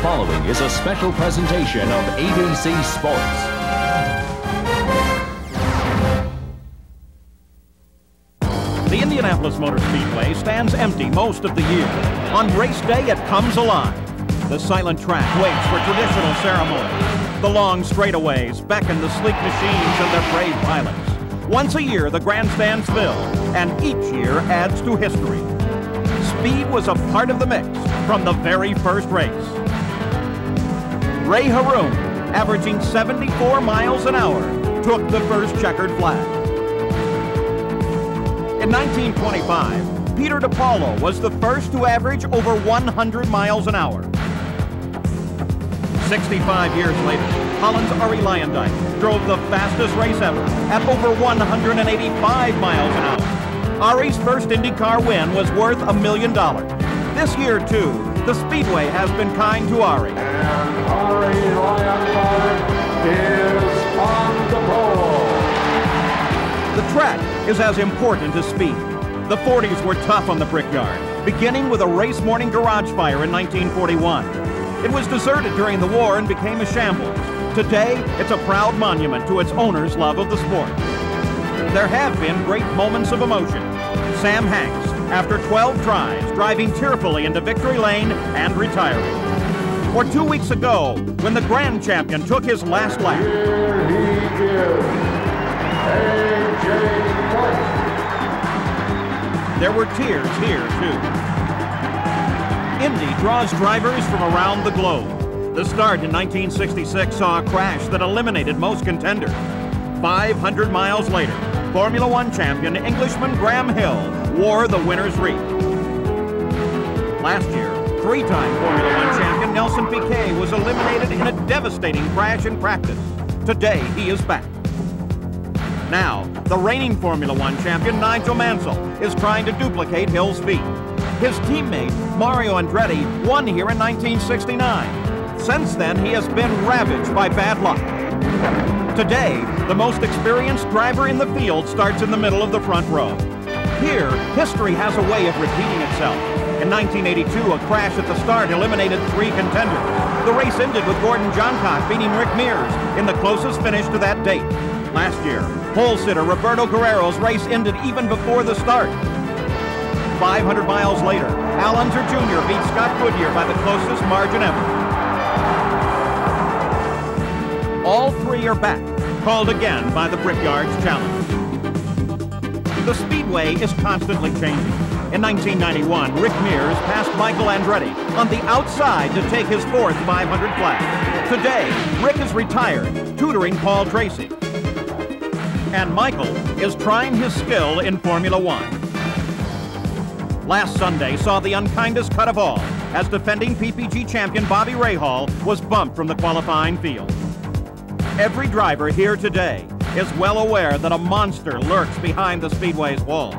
following is a special presentation of ABC Sports. The Indianapolis Motor Speedway stands empty most of the year. On race day, it comes alive. The silent track waits for traditional ceremonies. The long straightaways beckon the sleek machines and their brave pilots. Once a year, the grandstands fill, and each year adds to history. Speed was a part of the mix from the very first race. Ray Haroon, averaging 74 miles an hour, took the first checkered flag. In 1925, Peter DePaulo was the first to average over 100 miles an hour. 65 years later, Holland's Arie Luyendyk drove the fastest race ever at over 185 miles an hour. Arie's first IndyCar win was worth $1 million. This year, too, the Speedway has been kind to Arie. And Arie Luyendyk is on the pole. The track is as important as speed. The 40s were tough on the Brickyard, beginning with a race morning garage fire in 1941. It was deserted during the war and became a shambles. Today, it's a proud monument to its owner's love of the sport. There have been great moments of emotion. Sam Hanks, after 12 tries, driving tearfully into victory lane and retiring. Or 2 weeks ago, when the grand champion took his last lap. Here he gives A.J. White. There were tears here, too. Indy draws drivers from around the globe. The start in 1966 saw a crash that eliminated most contenders. 500 miles later, Formula One champion Englishman Graham Hill wore the winner's wreath. Last year, three-time Formula One champion Nelson Piquet was eliminated in a devastating crash in practice. Today, he is back. Now, the reigning Formula One champion Nigel Mansell is trying to duplicate Hill's feat. His teammate, Mario Andretti, won here in 1969. Since then, he has been ravaged by bad luck. Today, the most experienced driver in the field starts in the middle of the front row. Here, history has a way of repeating itself. In 1982, a crash at the start eliminated 3 contenders. The race ended with Gordon Johncock beating Rick Mears in the closest finish to that date. Last year, pole sitter Roberto Guerrero's race ended even before the start. 500 miles later, Al Unser Jr. beat Scott Goodyear by the closest margin ever. All 3 are back, called again by the Brickyard's challenge. The Speedway is constantly changing. In 1991, Rick Mears passed Michael Andretti on the outside to take his 4th 500 flag. Today, Rick is retired, tutoring Paul Tracy. And Michael is trying his skill in Formula One. Last Sunday saw the unkindest cut of all, as defending PPG champion Bobby Rahal was bumped from the qualifying field. Every driver here today is well aware that a monster lurks behind the Speedway's walls.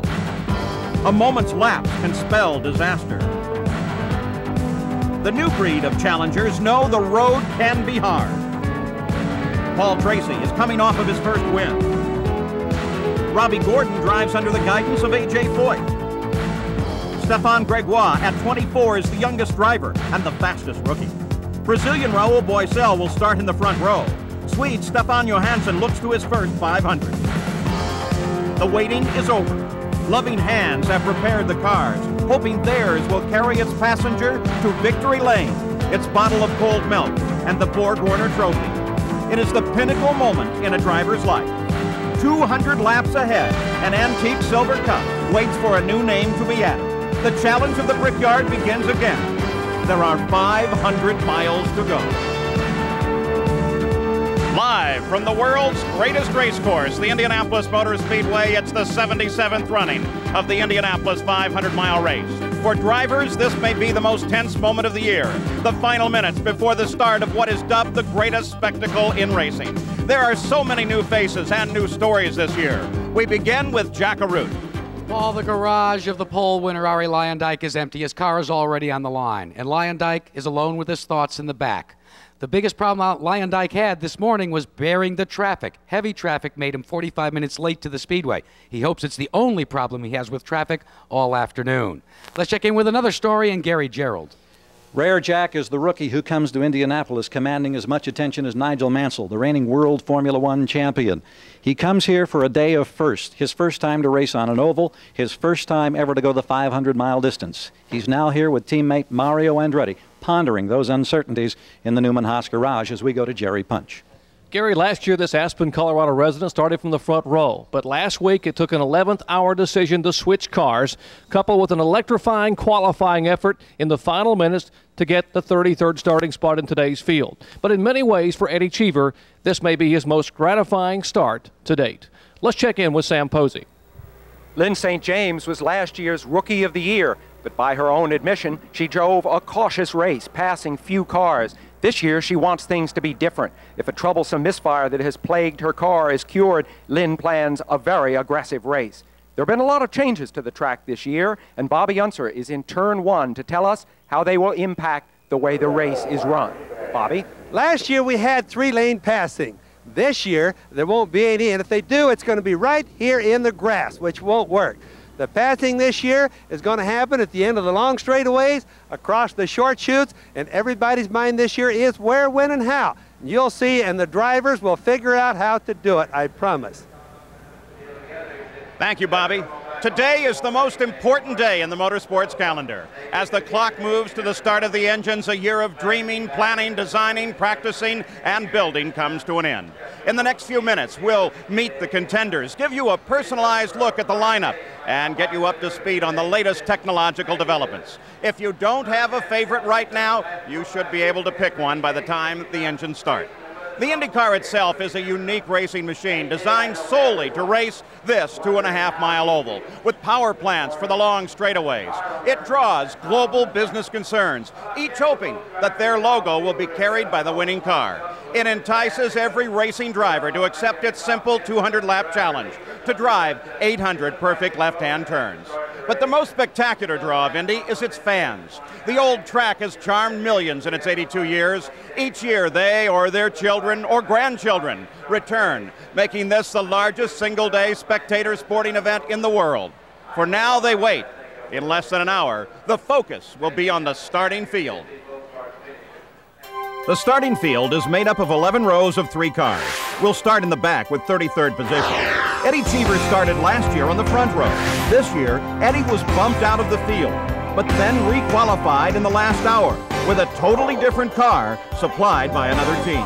A moment's lapse can spell disaster. The new breed of challengers know the road can be hard. Paul Tracy is coming off of his first win. Robbie Gordon drives under the guidance of A.J. Foyt. Stefan Gregoire at 24 is the youngest driver and the fastest rookie. Brazilian Raul Boisel will start in the front row. Swede Stefan Johansson looks to his first 500. The waiting is over. Loving hands have prepared the cars, hoping theirs will carry its passenger to victory lane, its bottle of cold milk, and the Borg Warner trophy. It is the pinnacle moment in a driver's life. 200 laps ahead, an antique silver cup waits for a new name to be added. The challenge of the Brickyard begins again. There are 500 miles to go. Live from the world's greatest race course, the Indianapolis Motor Speedway, it's the 77th running of the Indianapolis 500-mile race. For drivers, this may be the most tense moment of the year, the final minutes before the start of what is dubbed the greatest spectacle in racing. There are so many new faces and new stories this year. We begin with Jack Arute. Paul, the garage of the pole winner, Arie Luyendyk, is empty. His car is already on the line, and Luyendyk is alone with his thoughts in the back. The biggest problem Luyendyk had this morning was bearing the traffic. Heavy traffic made him 45 minutes late to the Speedway. He hopes it's the only problem he has with traffic all afternoon. Let's check in with another story and Gary Gerald. Rare Jack is the rookie who comes to Indianapolis commanding as much attention as Nigel Mansell, the reigning World Formula One champion. He comes here for a day of first, his first time to race on an oval, his first time ever to go the 500-mile distance. He's now here with teammate Mario Andretti, pondering those uncertainties in the Newman Haas garage as we go to Jerry Punch. Gary, last year this Aspen, Colorado resident started from the front row, but last week it took an 11th-hour decision to switch cars, coupled with an electrifying qualifying effort in the final minutes to get the 33rd starting spot in today's field. But in many ways for Eddie Cheever, this may be his most gratifying start to date. Let's check in with Sam Posey. Lynn St. James was last year's Rookie of the Year, but by her own admission, she drove a cautious race, passing few cars. This year, she wants things to be different. If a troublesome misfire that has plagued her car is cured, Lynn plans a very aggressive race. There have been a lot of changes to the track this year, and Bobby Unser is in turn one to tell us how they will impact the way the race is run. Bobby? Last year, we had 3-lane passing. This year, there won't be any, and if they do, it's going to be right here in the grass, which won't work. The passing this year is going to happen at the end of the long straightaways, across the short chutes, and everybody's mind this year is where, when, and how. You'll see, and the drivers will figure out how to do it, I promise. Thank you, Bobby. Today is the most important day in the motorsports calendar. As the clock moves to the start of the engines, a year of dreaming, planning, designing, practicing, and building comes to an end. In the next few minutes, we'll meet the contenders, give you a personalized look at the lineup, and get you up to speed on the latest technological developments. If you don't have a favorite right now, you should be able to pick one by the time the engines start. The IndyCar itself is a unique racing machine designed solely to race this 2.5-mile oval with power plants for the long straightaways. It draws global business concerns, each hoping that their logo will be carried by the winning car. It entices every racing driver to accept its simple 200-lap challenge to drive 800 perfect left-hand turns. But the most spectacular draw of Indy is its fans. The old track has charmed millions in its 82 years. Each year, they or their children or grandchildren return, making this the largest single-day spectator sporting event in the world. For now, they wait. In less than an hour, the focus will be on the starting field. The starting field is made up of 11 rows of 3 cars. We'll start in the back with 33rd position. Eddie Cheever started last year on the front row. This year, Eddie was bumped out of the field, but then re-qualified in the last hour with a totally different car supplied by another team.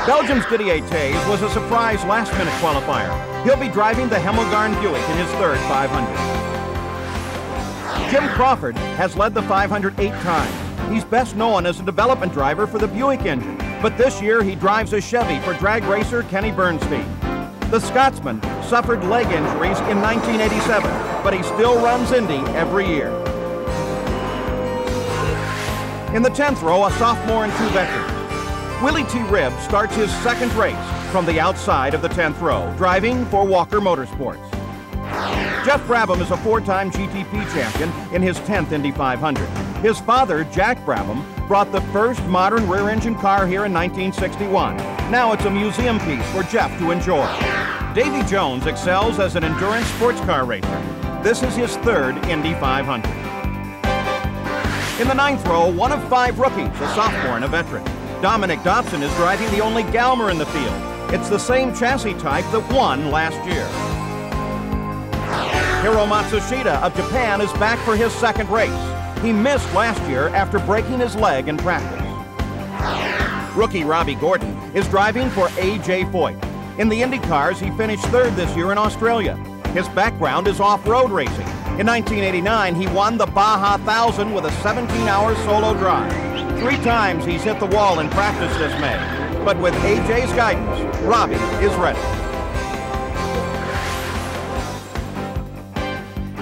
Belgium's Didier Taze was a surprise last-minute qualifier. He'll be driving the Hemmelgarn Buick in his third 500. Jim Crawford has led the 500 8 times. He's best known as a development driver for the Buick engine, but this year he drives a Chevy for drag racer Kenny Bernstein. The Scotsman suffered leg injuries in 1987, but he still runs Indy every year. In the 10th row, a sophomore and 2 veterans. Willie T. Ribb starts his second race from the outside of the 10th row, driving for Walker Motorsports. Jeff Brabham is a 4-time GTP champion in his 10th Indy 500. His father, Jack Brabham, brought the first modern rear-engine car here in 1961. Now it's a museum piece for Jeff to enjoy. Davy Jones excels as an endurance sports car racer. This is his third Indy 500. In the 9th row, one of 5 rookies, a sophomore and a veteran. Dominic Dobson is driving the only Galmer in the field. It's the same chassis type that won last year. Hiro Matsushita of Japan is back for his second race. He missed last year after breaking his leg in practice. Rookie Robbie Gordon is driving for A.J. Foyt. In the IndyCars, he finished third this year in Australia. His background is off-road racing. In 1989, he won the Baja 1000 with a 17-hour solo drive. 3 times he's hit the wall in practice this May. But with A.J.'s guidance, Robbie is ready.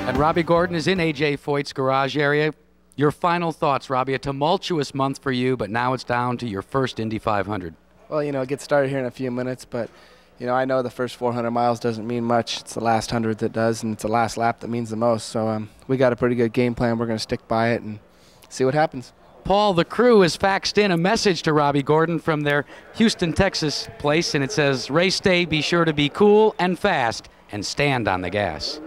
And Robbie Gordon is in A.J. Foyt's garage area. Your final thoughts, Robbie. A tumultuous month for you, but now it's down to your first Indy 500. Well, you know, it gets started here in a few minutes, but, you know, I know the first 400 miles doesn't mean much. It's the last 100 that does, and it's the last lap that means the most. So we got a pretty good game plan. We're going to stick by it and see what happens. Paul, the crew has faxed in a message to Robbie Gordon from their Houston, Texas place, and it says, race day, be sure to be cool and fast and stand on the gas.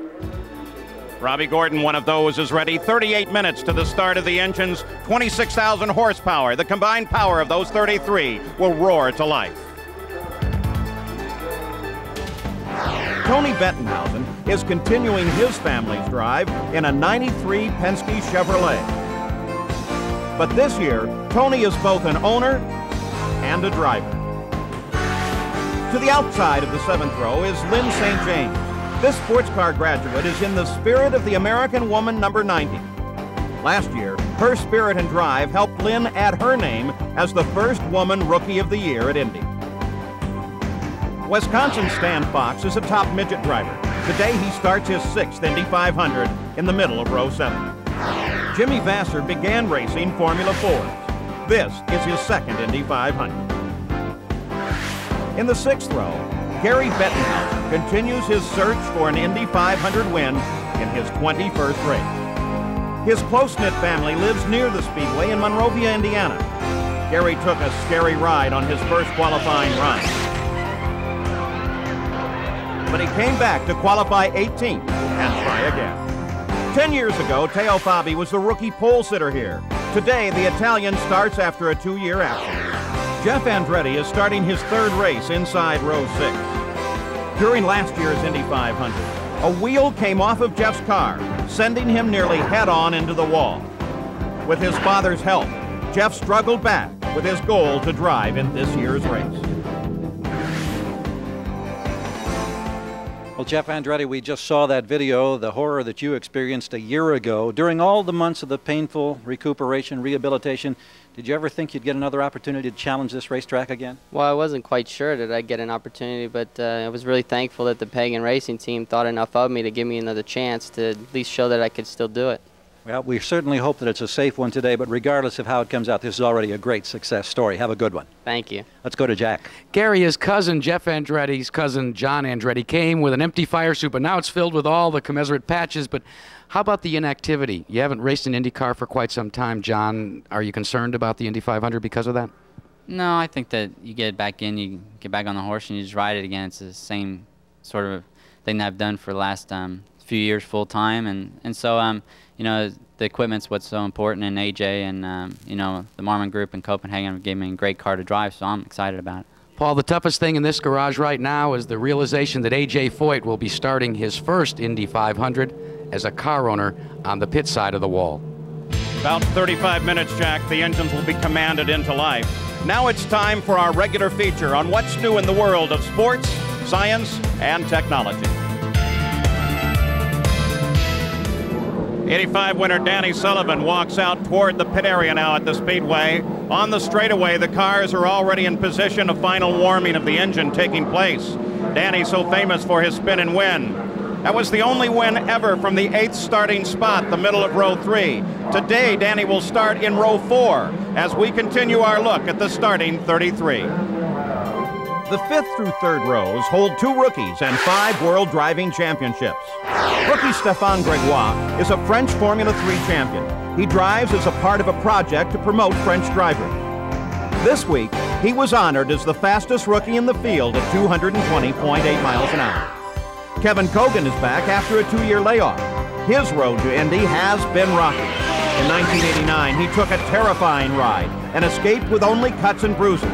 Robbie Gordon, one of those, is ready. 38 minutes to the start of the engines. 26,000 horsepower. The combined power of those 33 will roar to life. Tony Bettenhausen is continuing his family's drive in a 93 Penske Chevrolet. But this year, Tony is both an owner and a driver. To the outside of the 7th row is Lynn St. James. This sports car graduate is in the spirit of the American woman number 90. Last year, her spirit and drive helped Lynn add her name as the first woman Rookie of the Year at Indy. Wisconsin's Stan Fox is a top midget driver. Today he starts his 6th Indy 500 in the middle of row 7. Jimmy Vasser began racing Formula 4s. This is his 2nd Indy 500. In the 6th row, Gary Bettenhausen continues his search for an Indy 500 win in his 21st race. His close-knit family lives near the Speedway in Monrovia, Indiana. Gary took a scary ride on his first qualifying run, but he came back to qualify 18th and try again. 10 years ago, Teo Fabi was the rookie pole sitter here. Today, the Italian starts after a 2-year absence. Jeff Andretti is starting his 3rd race inside row 6. During last year's Indy 500, a wheel came off of Jeff's car, sending him nearly head-on into the wall. With his father's help, Jeff struggled back with his goal to drive in this year's race. Well, Jeff Andretti, we just saw that video, the horror that you experienced a year ago. During all the months of the painful recuperation, rehabilitation, did you ever think you'd get another opportunity to challenge this racetrack again? Well, I wasn't quite sure that I'd get an opportunity, but I was really thankful that the Pagan Racing team thought enough of me to give me another chance to at least show that I could still do it. Well, we certainly hope that it's a safe one today, but regardless of how it comes out, this is already a great success story. Have a good one. Thank you. Let's go to Jack. Gary, his cousin, Jeff Andretti's cousin, John Andretti, came with an empty fire suit, but now it's filled with all the commiserate patches. But how about the inactivity? You haven't raced an IndyCar for quite some time, John. Are you concerned about the Indy 500 because of that? No, I think that you get back in, you get back on the horse, and you just ride it again. It's the same sort of thing that I've done for the last few years full time. And so, you know, the equipment's what's so important, and AJ and, you know, the Marmon Group in Copenhagen gave me a great car to drive, so I'm excited about it. Paul, the toughest thing in this garage right now is the realization that AJ Foyt will be starting his first Indy 500 as a car owner on the pit side of the wall. About 35 minutes, Jack. The engines will be commanded into life. Now it's time for our regular feature on what's new in the world of sports, science, and technology. 85 winner Danny Sullivan walks out toward the pit area now at the Speedway. On the straightaway, the cars are already in position, a final warming of the engine taking place. Danny, so famous for his spin and win. That was the only win ever from the 8th starting spot, the middle of row 3. Today, Danny will start in row 4 as we continue our look at the starting 33. The 5th through 3rd rows hold 2 rookies and 5 World Driving Championships. Rookie Stéphane Grégoire is a French Formula 3 champion. He drives as a part of a project to promote French drivers. This week, he was honored as the fastest rookie in the field at 220.8 miles an hour. Kevin Kogan is back after a 2-year layoff. His road to Indy has been rocky. In 1989, he took a terrifying ride and escaped with only cuts and bruises.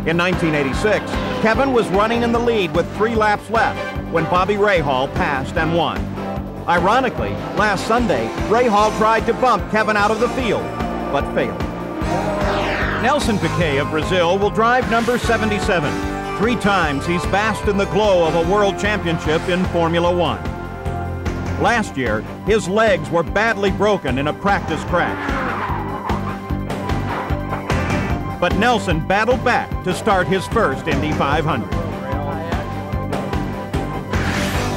In 1986, Kevin was running in the lead with 3 laps left when Bobby Rahal passed and won. Ironically, last Sunday, Rahal tried to bump Kevin out of the field, but failed. Nelson Piquet of Brazil will drive number 77. 3 times he's basked in the glow of a world championship in Formula 1. Last year, his legs were badly broken in a practice crash. But Nelson battled back to start his first Indy 500.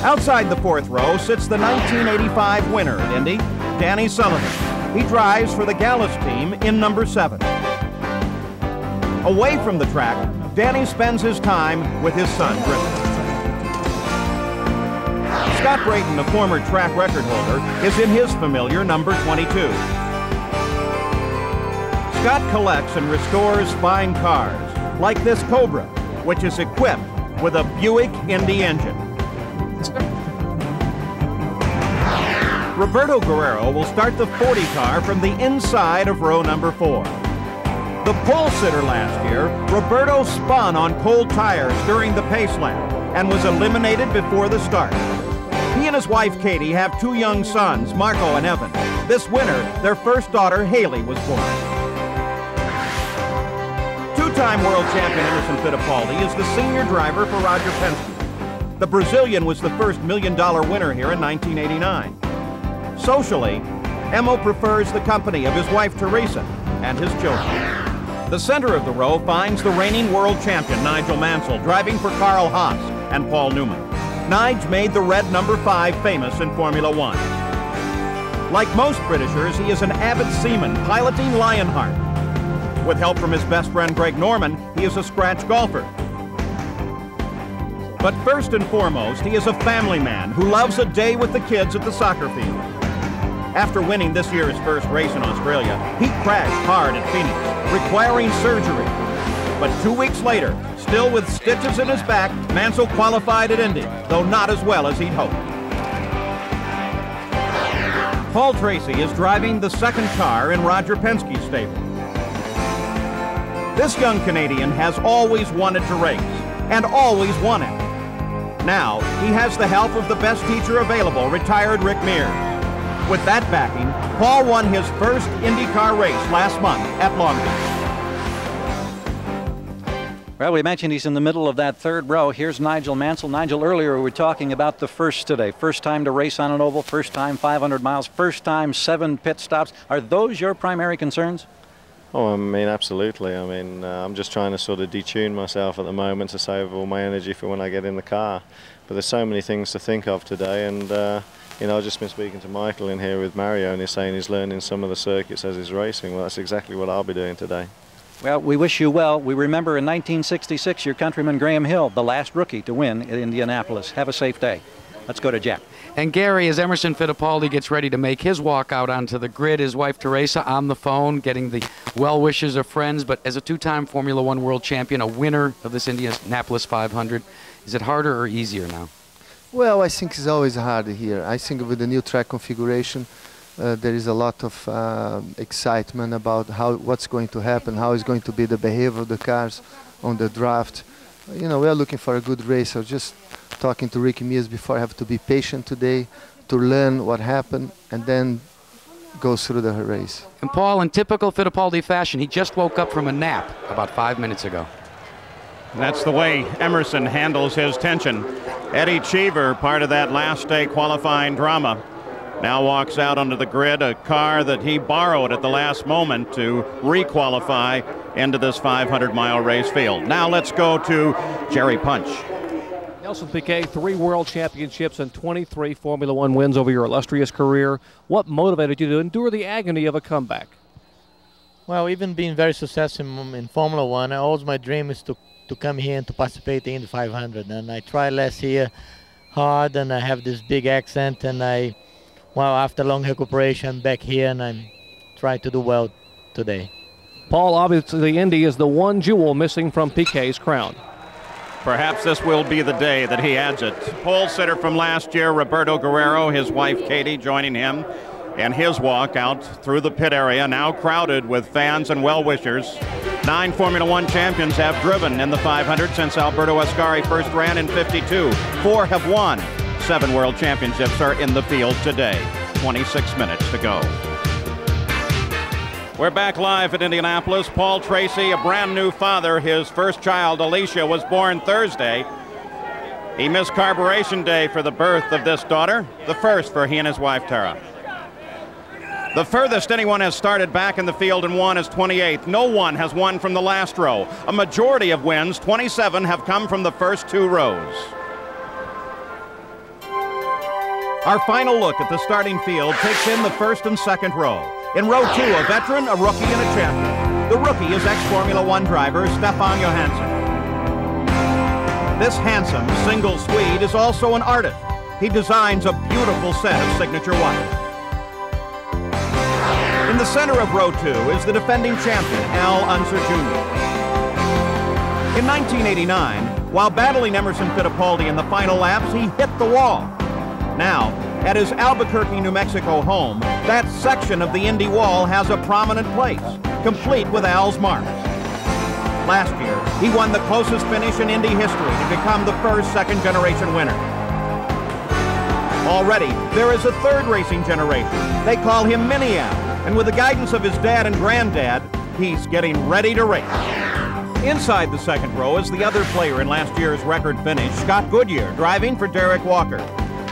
Outside the 4th row sits the 1985 winner at Indy, Danny Sullivan. He drives for the Gallus team in number 7. Away from the track, Danny spends his time with his son, Griffin. Scott Brayton, a former track record holder, is in his familiar number 22. Scott collects and restores fine cars, like this Cobra, which is equipped with a Buick Indy engine. Roberto Guerrero will start the 40 car from the inside of row number 4. The pole sitter last year, Roberto spun on cold tires during the pace lap and was eliminated before the start. He and his wife Katie have 2 young sons, Marco and Evan. This winter, their first daughter Haley was born. 2-time world champion Emerson Fittipaldi is the senior driver for Roger Penske. The Brazilian was the first $1 million winner here in 1989. Socially, Emo prefers the company of his wife Teresa and his children. The center of the row finds the reigning world champion Nigel Mansell driving for Carl Haas and Paul Newman. Nige made the red number 5 famous in Formula One. Like most Britishers, he is an avid seaman piloting Lionheart. With help from his best friend Greg Norman, he is a scratch golfer. But first and foremost, he is a family man who loves a day with the kids at the soccer field. After winning this year's first race in Australia, he crashed hard at Phoenix, requiring surgery. But 2 weeks later, still with stitches in his back, Mansell qualified at Indy, though not as well as he'd hoped. Paul Tracy is driving the second car in Roger Penske's stable. This young Canadian has always wanted to race, and always won it. Now, he has the help of the best teacher available, retired Rick Mears. With that backing, Paul won his first IndyCar race last month at Long Beach. Well, we mentioned he's in the middle of that third row. Here's Nigel Mansell. Nigel, earlier we were talking about the first today. First time to race on an oval, first time 500 miles, first time 7 pit stops. Are those your primary concerns? Oh, I mean, absolutely. I mean, I'm just trying to sort of detune myself at the moment to save all my energy for when I get in the car. But there's so many things to think of today, and you know, I've just been speaking to Michael in here with Mario, and he's saying he's learning some of the circuits as he's racing. Well, that's exactly what I'll be doing today. Well, we wish you well. We remember in 1966, your countryman Graham Hill, the last rookie to win at Indianapolis. Have a safe day. Let's go to Jack. And Gary, as Emerson Fittipaldi gets ready to make his walk out onto the grid, his wife Teresa on the phone, getting the well wishes of friends. But as a 2-time Formula One world champion, a winner of this Indianapolis 500, is it harder or easier now? Well, I think it's always harder here. I think with the new track configuration, there is a lot of excitement about what's going to happen, how is going to be the behavior of the cars on the draft. You know, we are looking for a good race. I was just talking to Ricky Mears before. I have to be patient today to learn what happened and then go through the race. And Paul, in typical Fittipaldi fashion, he just woke up from a nap about 5 minutes ago. That's the way Emerson handles his tension. Eddie Cheever, part of that last day qualifying drama, now walks out onto the grid, a car that he borrowed at the last moment to re-qualify into this 500-mile race field. Now let's go to Jerry Punch. Nelson Piquet, 3 world championships and 23 Formula One wins over your illustrious career. What motivated you to endure the agony of a comeback? Well, even being very successful in Formula One, always my dream is to come here and to participate in the 500. And I tried last year hard, and I have this big accent, and well, after long recuperation, I'm back here, and I'm trying to do well today. Paul, obviously the Indy is the one jewel missing from Piquet's crown. Perhaps this will be the day that he adds it. Pole sitter from last year, Roberto Guerrero, his wife Katie joining him, and his walk out through the pit area, now crowded with fans and well-wishers. 9 Formula One champions have driven in the 500 since Alberto Ascari first ran in '52. 4 have won. 7 world championships are in the field today. 26 minutes to go. We're back live at Indianapolis. Paul Tracy, a brand new father. His first child, Alicia, was born Thursday. He missed carburation day for the birth of this daughter, the first for he and his wife, Tara. The furthest anyone has started back in the field and won is 28th. No one has won from the last row. A majority of wins, 27, have come from the first 2 rows. Our final look at the starting field takes in the first and second row. In row 2, a veteran, a rookie, and a champion. The rookie is ex-Formula One driver Stefan Johansson. This handsome, single Swede is also an artist. He designs a beautiful set of signature watches. In the center of row 2 is the defending champion, Al Unser Jr. In 1989, while battling Emerson Fittipaldi in the final laps, he hit the wall. Now, At his Albuquerque, New Mexico home, that section of the Indy wall has a prominent place, complete with Al's marks. Last year, he won the closest finish in Indy history to become the first second-generation winner. Already, there is a third racing generation. They call him Mini Al, and with the guidance of his dad and granddad, he's getting ready to race. Inside the second row is the other player in last year's record finish, Scott Goodyear, driving for Derek Walker.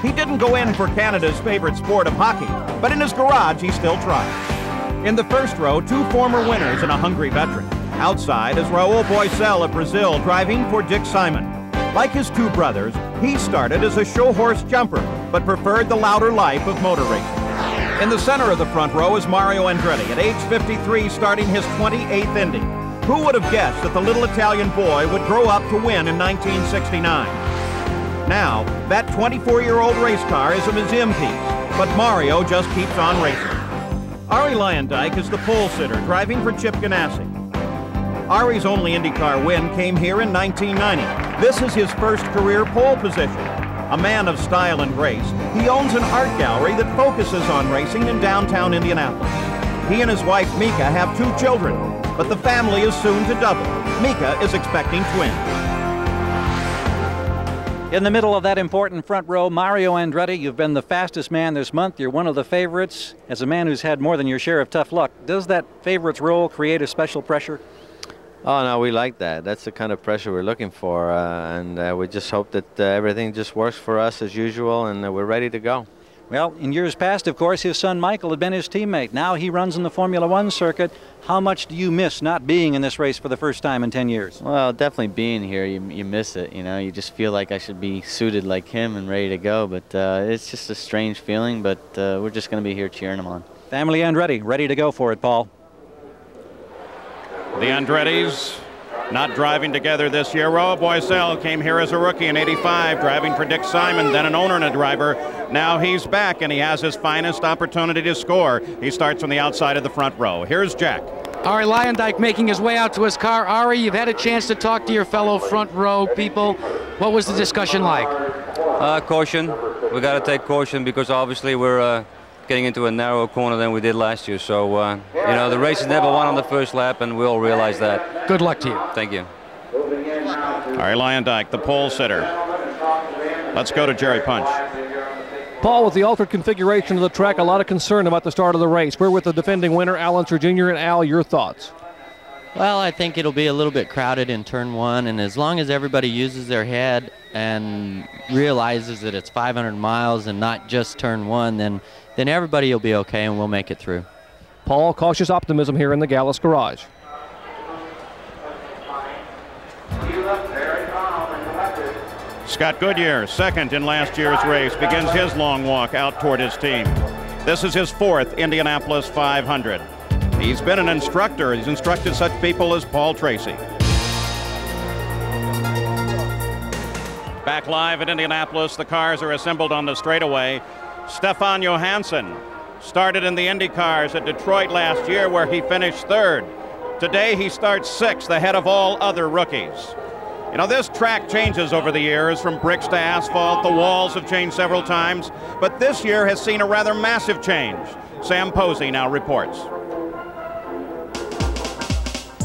He didn't go in for Canada's favorite sport of hockey, but in his garage he still tried. In the first row, two former winners and a hungry veteran. Outside is Raul Boisel of Brazil, driving for Dick Simon. Like his two brothers, he started as a show horse jumper, but preferred the louder life of motor racing. In the center of the front row is Mario Andretti, at age 53, starting his 28th Indy. Who would have guessed that the little Italian boy would grow up to win in 1969? Now, that 24-year-old race car is a museum piece, but Mario just keeps on racing. Arie Luyendyk is the pole sitter, driving for Chip Ganassi. Arie's only IndyCar win came here in 1990. This is his first career pole position. A man of style and grace, he owns an art gallery that focuses on racing in downtown Indianapolis. He and his wife Mika have 2 children, but the family is soon to double. Mika is expecting twins. In the middle of that important front row, Mario Andretti, you've been the fastest man this month. You're one of the favorites. As a man who's had more than your share of tough luck, does that favorites role create a special pressure? Oh, no, we like that. That's the kind of pressure we're looking for, and we just hope that everything just works for us as usual, and we're ready to go. Well, in years past, of course, his son Michael had been his teammate. Now he runs in the Formula One circuit. How much do you miss not being in this race for the first time in 10 years? Well, definitely being here, you miss it. You know, you just feel like I should be suited like him and ready to go, but it's just a strange feeling, but we're just going to be here cheering him on. Family Andretti, ready to go for it, Paul. The Andrettis not driving together this year. Raul Boisel came here as a rookie in '85, driving for Dick Simon, then an owner and a driver. Now he's back, and he has his finest opportunity to score. He starts on the outside of the front row. Here's Jack. Arie Luyendyk making his way out to his car. Arie, you've had a chance to talk to your fellow front row people. What was the discussion like? Caution. We got to take caution because obviously we're getting into a narrower corner than we did last year. So, you know, the race is never won on the first lap, and we all realize that. Good luck to you. Thank you. Arie Luyendyk, the pole sitter. Let's go to Jerry Punch. Paul, with the altered configuration of the track, a lot of concern about the start of the race. We're with the defending winner, Al Unser Jr. And Al, your thoughts? Well, I think it'll be a little bit crowded in turn 1, and as long as everybody uses their head and realizes that it's 500 miles and not just turn 1, then everybody will be okay and we'll make it through. Paul, cautious optimism here in the Gallus garage. Scott Goodyear, second in last year's race, begins his long walk out toward his team. This is his 4th Indianapolis 500. He's been an instructor. He's instructed such people as Paul Tracy. Back live at Indianapolis, the cars are assembled on the straightaway. Stefan Johansson started in the IndyCars at Detroit last year, where he finished 3rd. Today he starts 6th, ahead of all other rookies. You know, this track changes over the years from bricks to asphalt. The walls have changed several times, but this year has seen a rather massive change. Sam Posey now reports.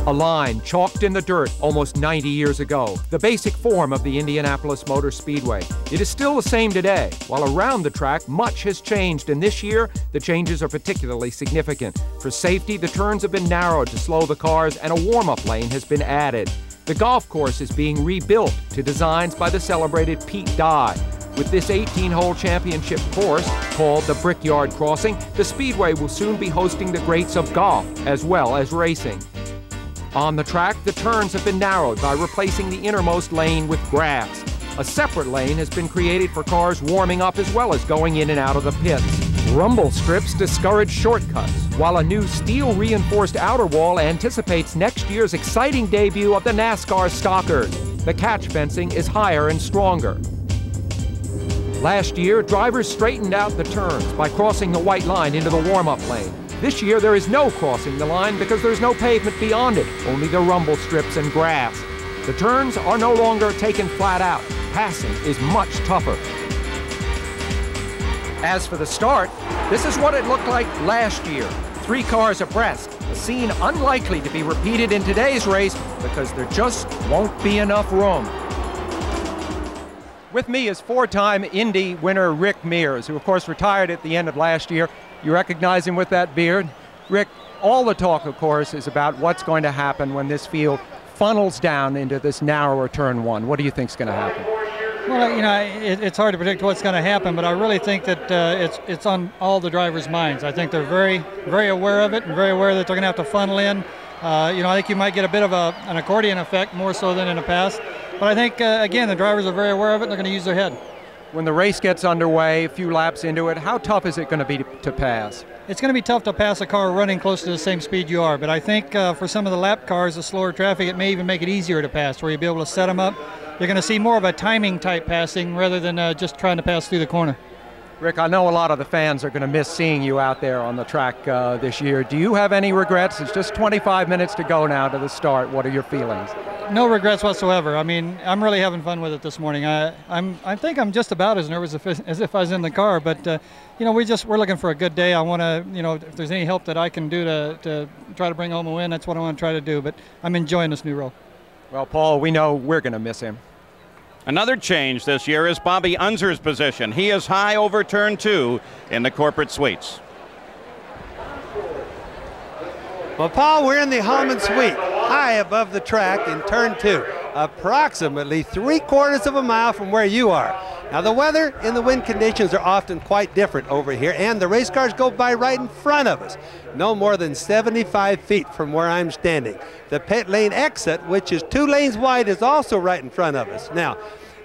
A line chalked in the dirt almost 90 years ago, the basic form of the Indianapolis Motor Speedway. It is still the same today. While around the track, much has changed, and this year, the changes are particularly significant. For safety, the turns have been narrowed to slow the cars, and a warm-up lane has been added. The golf course is being rebuilt to designs by the celebrated Pete Dye. With this 18-hole championship course, called the Brickyard Crossing, the Speedway will soon be hosting the greats of golf as well as racing. On the track, the turns have been narrowed by replacing the innermost lane with grass. A separate lane has been created for cars warming up as well as going in and out of the pits. Rumble strips discourage shortcuts, while a new steel-reinforced outer wall anticipates next year's exciting debut of the NASCAR Stockers. The catch fencing is higher and stronger. Last year, drivers straightened out the turns by crossing the white line into the warm-up lane. This year, there is no crossing the line because there's no pavement beyond it, only the rumble strips and grass. The turns are no longer taken flat out. Passing is much tougher. As for the start, this is what it looked like last year. 3 cars abreast, a scene unlikely to be repeated in today's race because there just won't be enough room. With me is 4-time Indy winner Rick Mears, who of course retired at the end of last year. You recognize him with that beard? Rick, all the talk, of course, is about what's going to happen when this field funnels down into this narrower turn 1. What do you think is going to happen? Well, you know, it's hard to predict what's going to happen, but I really think that it's on all the drivers' minds. I think they're very, very aware of it and very aware that they're going to have to funnel in. You know, I think you might get a bit of an accordion effect more so than in the past. But I think, again, the drivers are very aware of it and they're going to use their head. When the race gets underway, a few laps into it, how tough is it going to be to pass? It's going to be tough to pass a car running close to the same speed you are, but I think for some of the lap cars, the slower traffic, it may even make it easier to pass, where you'll be able to set them up. You're going to see more of a timing type passing rather than just trying to pass through the corner. Rick, I know a lot of the fans are going to miss seeing you out there on the track this year. Do you have any regrets? It's just 25 minutes to go now to the start. What are your feelings? No regrets whatsoever. I mean, I'm really having fun with it this morning. I think I'm just about as nervous as if I was in the car, but you know, we're looking for a good day. I want to, you know, if there's any help that I can do to try to bring home a win, that's what I want to try to do. But I'm enjoying this new role. Well, Paul, we know we're going to miss him. Another change this year is Bobby Unser's position. He is high over turn 2 in the corporate suites. Well, Paul, we're in the Hallman Suite, high above the track in turn 2, approximately 3/4 of a mile from where you are. Now, the weather and the wind conditions are often quite different over here, and the race cars go by right in front of us, no more than 75 feet from where I'm standing. The pit lane exit, which is 2 lanes wide, is also right in front of us. Now,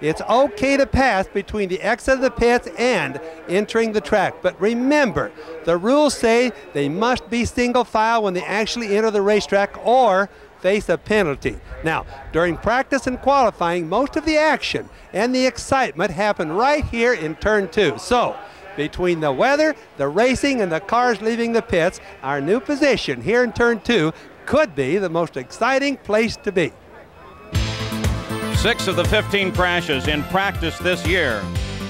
it's okay to pass between the exit of the pits and entering the track. But remember, the rules say they must be single file when they actually enter the racetrack or face a penalty. Now, during practice and qualifying, most of the action and the excitement happen right here in turn 2. So, between the weather, the racing, and the cars leaving the pits, our new position here in turn 2 could be the most exciting place to be. 6 of the 15 crashes in practice this year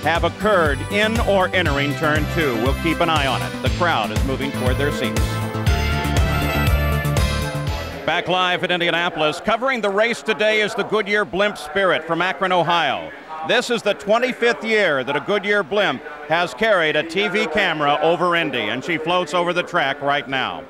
have occurred in or entering turn 2. We'll keep an eye on it. The crowd is moving toward their seats. Back live at Indianapolis, covering the race today is the Goodyear Blimp Spirit from Akron, Ohio. This is the 25th year that a Goodyear blimp has carried a TV camera over Indy, and she floats over the track right now.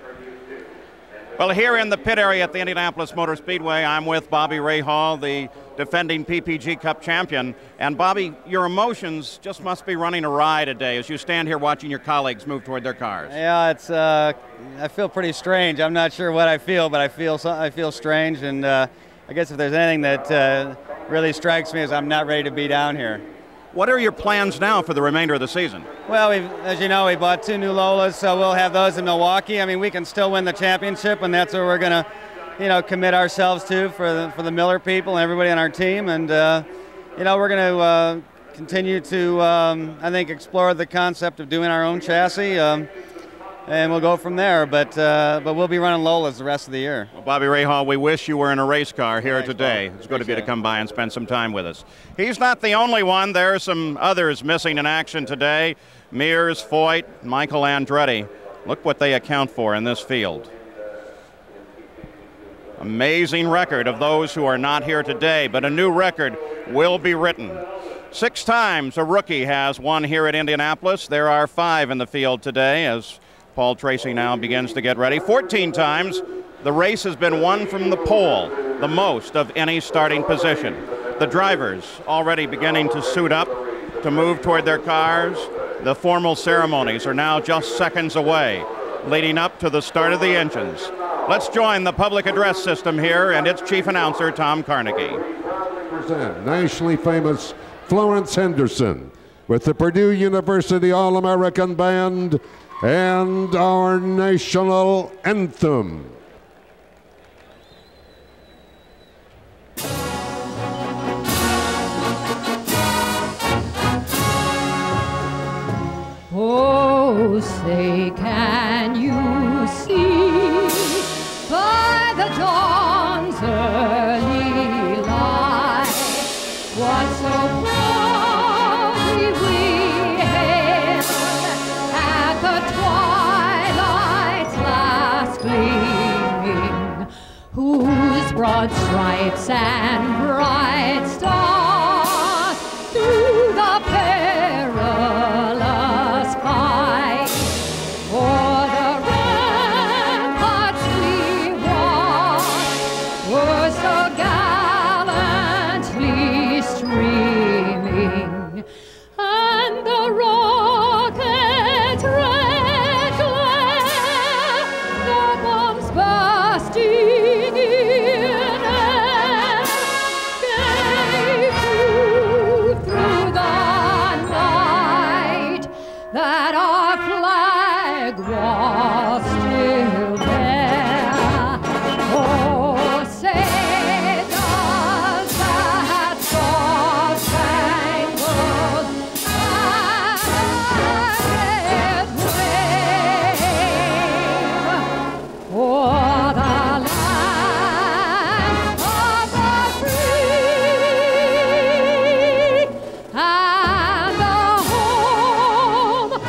Well, here in the pit area at the Indianapolis Motor Speedway, I'm with Bobby Rahal, the defending PPG Cup champion. And Bobby, your emotions just must be running awry today as you stand here watching your colleagues move toward their cars. Yeah, it's I feel pretty strange. I'm not sure what I feel, but I feel strange. And I guess if there's anything that really strikes me is I'm not ready to be down here. What are your plans now for the remainder of the season? Well, as you know, we bought 2 new Lolas, so we'll have those in Milwaukee. I mean, we can still win the championship, and that's what we're going to, you know, commit ourselves to for the Miller people and everybody on our team. And, you know, we're going to continue to, I think, explore the concept of doing our own chassis, and we'll go from there. But we'll be running Lolas the rest of the year. Well, Bobby Rahal, we wish you were in a race car here today. It's good of you to come by and spend some time with us. He's not the only one. There are some others missing in action today. Mears, Foyt, Michael Andretti. Look what they account for in this field. Amazing record of those who are not here today, but a new record will be written. 6 times a rookie has won here at Indianapolis. There are 5 in the field today as Paul Tracy now begins to get ready. 14 times the race has been won from the pole, the most of any starting position. The drivers already beginning to suit up to move toward their cars. The formal ceremonies are now just seconds away, leading up to the start of the engines. Let's join the public address system here and its chief announcer, Tom Carnegie. Nationally famous Florence Henderson with the Purdue University All-American Band and our national anthem. Oh, say can you see by the dawn's early light what so proudly we hailed broad stripes and bright stars through the perilous fight. For the ramparts we watched were so gallantly streaming, and the rocket's red glare, the bombs bursting in air, gave proof through the night that our flag was still there. Oh, say does that star-spangled banner wave o'er the land of the free and the home of the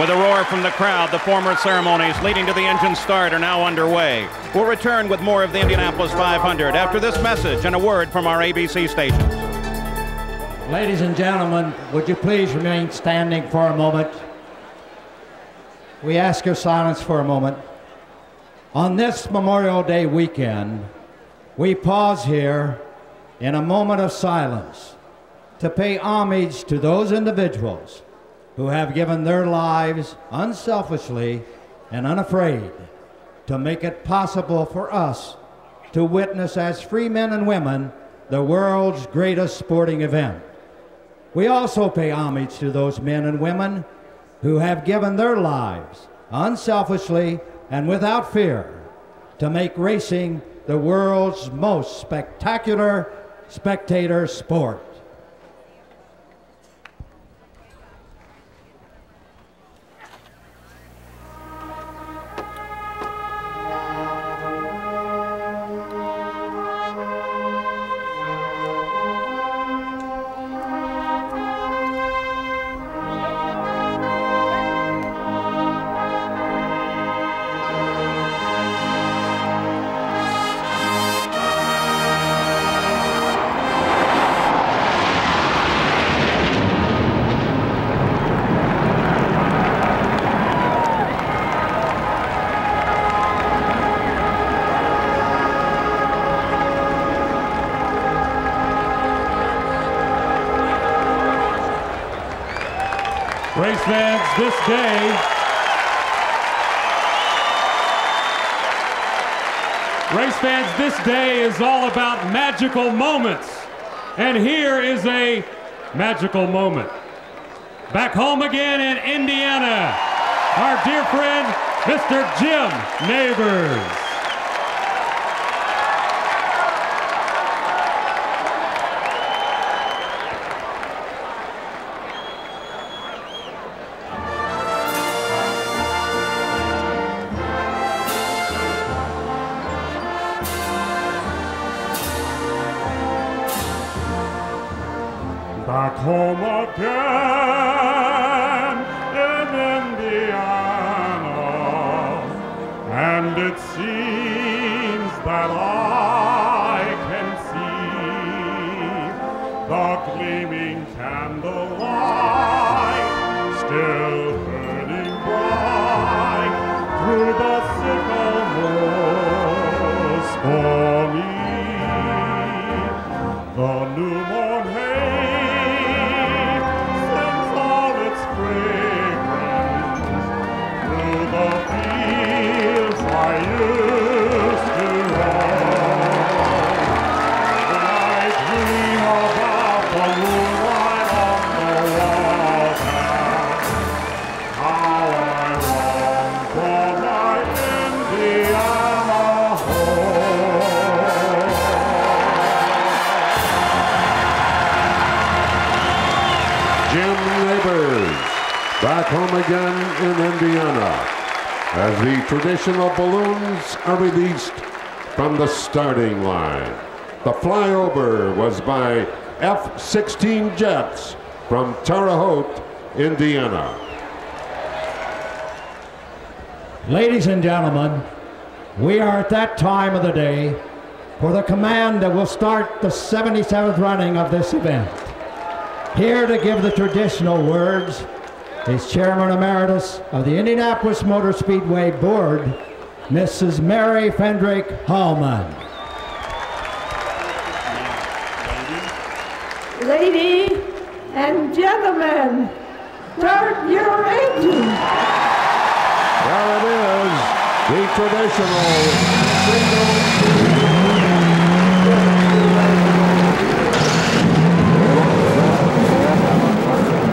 With a roar from the crowd, the formal ceremonies leading to the engine start are now underway. We'll return with more of the Indianapolis 500 after this message and a word from our ABC stations. Ladies and gentlemen, would you please remain standing for a moment? We ask your silence for a moment. On this Memorial Day weekend, we pause here in a moment of silence to pay homage to those individuals who have given their lives unselfishly and unafraid to make it possible for us to witness as free men and women the world's greatest sporting event. We also pay homage to those men and women who have given their lives unselfishly and without fear to make racing the world's most spectacular spectator sport. Race fans, this day is all about magical moments. And here is a magical moment. Back home again in Indiana, our dear friend, Mr. Jim Neighbors. Back home again in Indiana, and it seems that I can see the gleaming candlelight still burning bright through the sycamores for me. The new moon I used to roam. When I dream about the moonlight on the wall there, how I long for my Indiana home. Jim Neighbors, back home again in Indiana, as the traditional balloons are released from the starting line. The flyover was by F-16 jets from Terre Haute Indiana. Ladies and gentlemen, we are at that time of the day for the command that will start the 77th running of this event. Here to give the traditional words is Chairman Emeritus of the Indianapolis Motor Speedway Board, Mrs. Mary Fendrick Hallman. Ladies and gentlemen, start your engines. There it is, the traditional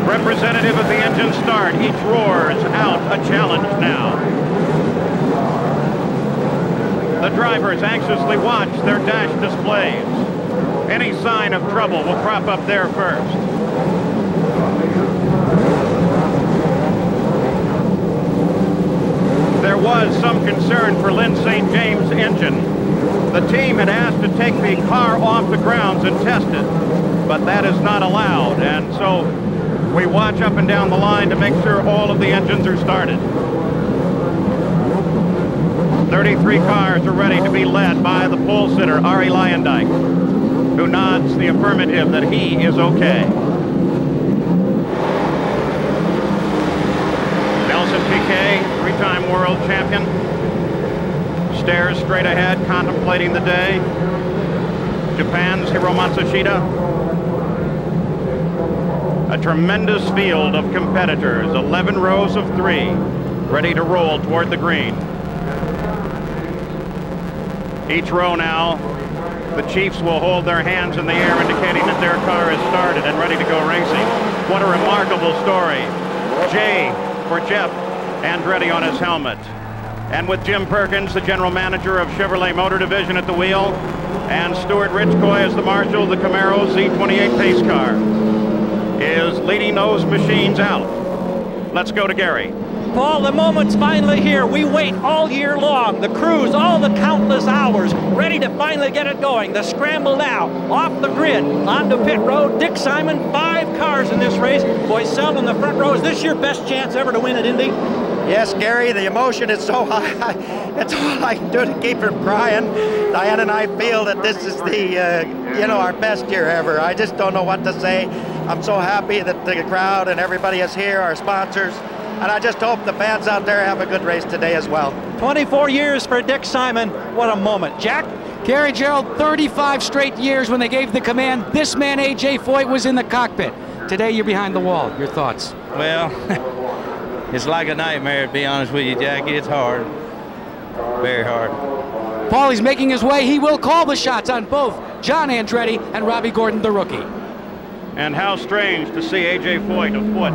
Representative of the engine start, each roars out a challenge now. The drivers anxiously watch their dash displays. Any sign of trouble will crop up there first. There was some concern for Lynn St. James' engine. The team had asked to take the car off the grounds and test it, but that is not allowed, and so we watch up and down the line to make sure all of the engines are started. 33 cars are ready to be led by the pole sitter, Arie Luyendyk, who nods the affirmative that he is okay. Nelson Piquet, three-time world champion, stares straight ahead, contemplating the day. Japan's Hiro Matsushita. A tremendous field of competitors, 11 rows of 3, ready to roll toward the green. Each row now, the Chiefs will hold their hands in the air, indicating that their car is started and ready to go racing. What a remarkable story. J for Jeff Andretti on his helmet. And with Jim Perkins, the general manager of Chevrolet Motor Division at the wheel, and Stuart Richcoy as the marshal of the Camaro Z28 pace car, is leading those machines out. Let's go to Gary. Paul, the moment's finally here. We wait all year long. The crews, all the countless hours, ready to finally get it going. The scramble now, off the grid, onto pit road. Dick Simon, 5 cars in this race. Boycell in the front row. Is this your best chance ever to win at Indy? Yes, Gary, the emotion is so high. It's all I can do to keep from crying. Diane and I feel that this is the, our best year ever. I just don't know what to say. I'm so happy that the crowd and everybody is here, our sponsors, and I just hope the fans out there have a good race today as well. 24 years for Dick Simon. What a moment. Jack? Gary Gerald, 35 straight years when they gave the command. This man, A.J. Foyt, was in the cockpit. Today, you're behind the wall. Your thoughts? Well, it's like a nightmare, to be honest with you, Jackie. It's hard. Very hard. Paul, he's making his way. He will call the shots on both John Andretti and Robbie Gordon, the rookie. And how strange to see A.J. Foyt afoot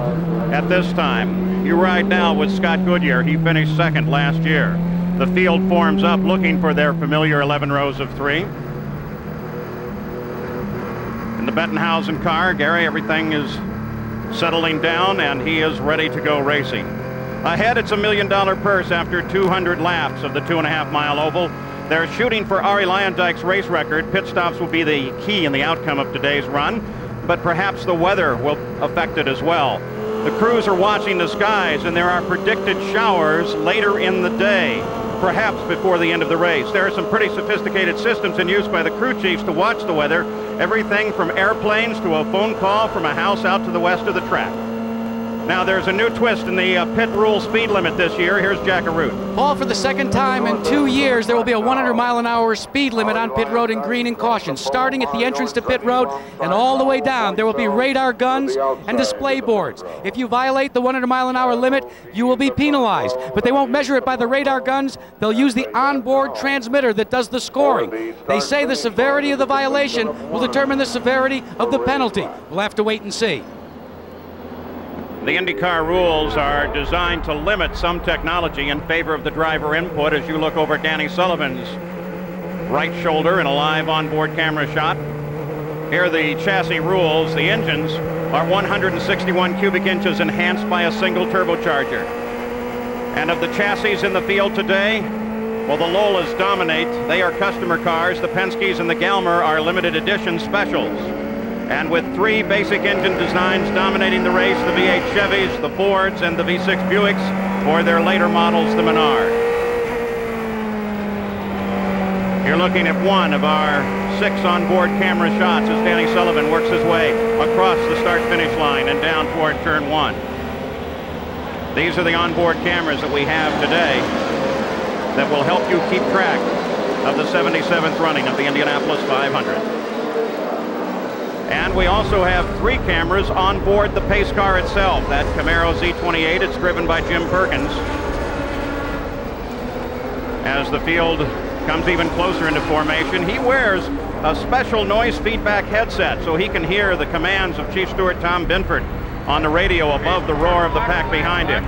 at this time. You ride now with Scott Goodyear. He finished second last year. The field forms up looking for their familiar 11 rows of 3. In the Bettenhausen car, Gary, everything is settling down and he is ready to go racing. Ahead, it's $1 million purse after 200 laps of the 2.5-mile oval. They're shooting for Arie Luyendyk's race record. Pit stops will be the key in the outcome of today's run, but perhaps the weather will affect it as well. The crews are watching the skies, and there are predicted showers later in the day, perhaps before the end of the race. There are some pretty sophisticated systems in use by the crew chiefs to watch the weather, everything from airplanes to a phone call from a house out to the west of the track. Now there's a new twist in the pit rule speed limit this year. Here's Jack Arute. Paul, for the second time in 2 years, there will be a 100-mile-an-hour speed limit on pit road in green and caution. Starting at the entrance to pit road and all the way down, there will be radar guns and display boards. If you violate the 100-mile-an-hour limit, you will be penalized. But they won't measure it by the radar guns. They'll use the onboard transmitter that does the scoring. They say the severity of the violation will determine the severity of the penalty. We'll have to wait and see. The IndyCar rules are designed to limit some technology in favor of the driver input. As you look over Danny Sullivan's right shoulder in a live onboard camera shot. Here are the chassis rules. The engines are 161 cubic inches enhanced by a single turbocharger. And of the chassis in the field today, well, the Lolas dominate. They are customer cars. The Penske's and the Galmer are limited edition specials. And with 3 basic engine designs dominating the race, the V8 Chevys, the Fords, and the V6 Buicks, or their later models, the Menard. You're looking at one of our 6 onboard camera shots as Danny Sullivan works his way across the start-finish line and down toward turn 1. These are the onboard cameras that we have today that will help you keep track of the 77th running of the Indianapolis 500. And we also have 3 cameras on board the pace car itself, that Camaro Z28. It's driven by Jim Perkins. As the field comes even closer into formation, he wears a special noise feedback headset so he can hear the commands of Chief Steward Tom Binford on the radio above the roar of the pack behind him.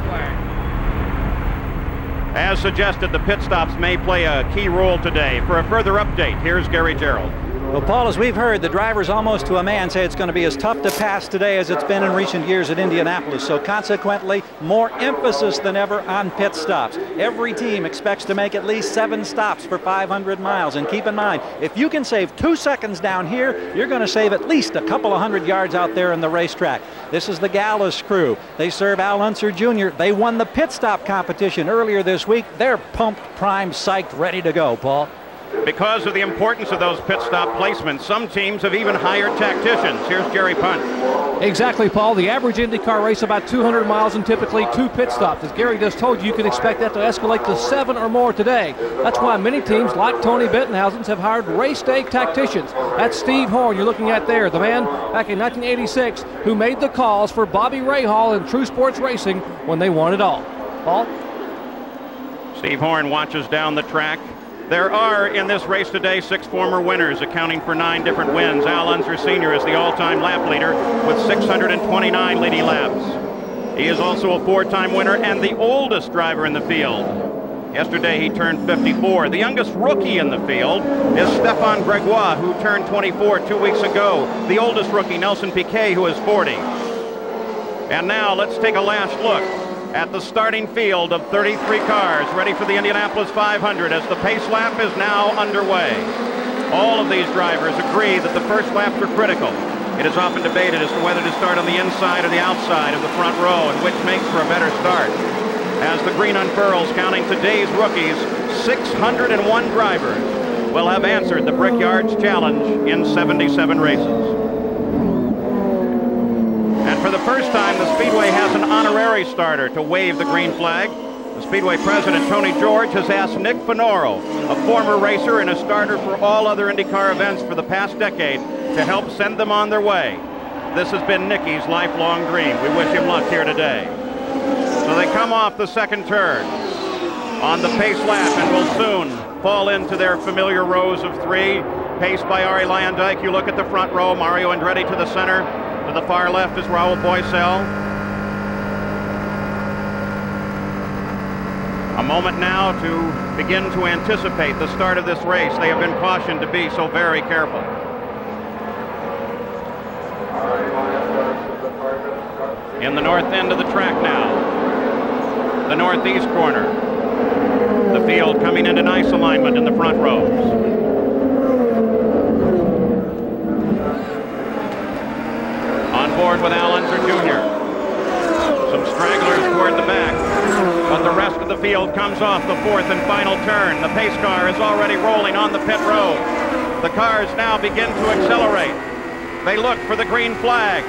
As suggested, the pit stops may play a key role today. For a further update, here's Gary Gerald. Well, Paul, as we've heard, the drivers almost to a man say it's going to be as tough to pass today as it's been in recent years at Indianapolis. So consequently, more emphasis than ever on pit stops. Every team expects to make at least 7 stops for 500 miles. And keep in mind, if you can save 2 seconds down here, you're going to save at least a couple of 100 yards out there in the racetrack. This is the Gallus crew. They serve Al Unser Jr. They won the pit stop competition earlier this week. They're pumped, primed, psyched, ready to go, Paul. Because of the importance of those pit stop placements, some teams have even hired tacticians. Here's Jerry Punt. Exactly, Paul. The average IndyCar race about 200 miles and typically 2 pit stops. As Gary just told you, you can expect that to escalate to 7 or more today. That's why many teams like Tony Bettenhausen's have hired race day tacticians. That's Steve Horn you're looking at there, the man back in 1986 who made the calls for Bobby Rahal and True Sports Racing when they won it all. Paul? Steve Horn watches down the track. There are, in this race today, 6 former winners, accounting for 9 different wins. Al Unser Sr. is the all-time lap leader with 629 leading laps. He is also a 4-time winner and the oldest driver in the field. Yesterday, he turned 54. The youngest rookie in the field is Stefan Gregoire, who turned 24 2 weeks ago. The oldest rookie, Nelson Piquet, who is 40. And now, let's take a last look at the starting field of 33 cars ready for the Indianapolis 500 as the pace lap is now underway. All of these drivers agree that the first laps are critical. It is often debated as to whether to start on the inside or the outside of the front row and which makes for a better start. As the green unfurls, counting today's rookies, 601 drivers will have answered the Brickyard's challenge in 77 races. And for the first time, the Speedway has an honorary starter to wave the green flag. The Speedway president, Tony George, has asked Nick Finoro, a former racer and a starter for all other IndyCar events for the past decade, to help send them on their way. This has been Nicky's lifelong dream. We wish him luck here today. So they come off the second turn on the pace lap and will soon fall into their familiar rows of 3, paced by Arie Luyendyk. You look at the front row, Mario Andretti to the center. To the far left is Raul Boesel. A moment now to begin to anticipate the start of this race. They have been cautioned to be so very careful. In the north end of the track now, the northeast corner. The field coming into nice alignment in the front rows. Board with Al Unser Jr. Some stragglers toward the back, but the rest of the field comes off the 4th and final turn. The pace car is already rolling on the pit road. The cars now begin to accelerate. They look for the green flag.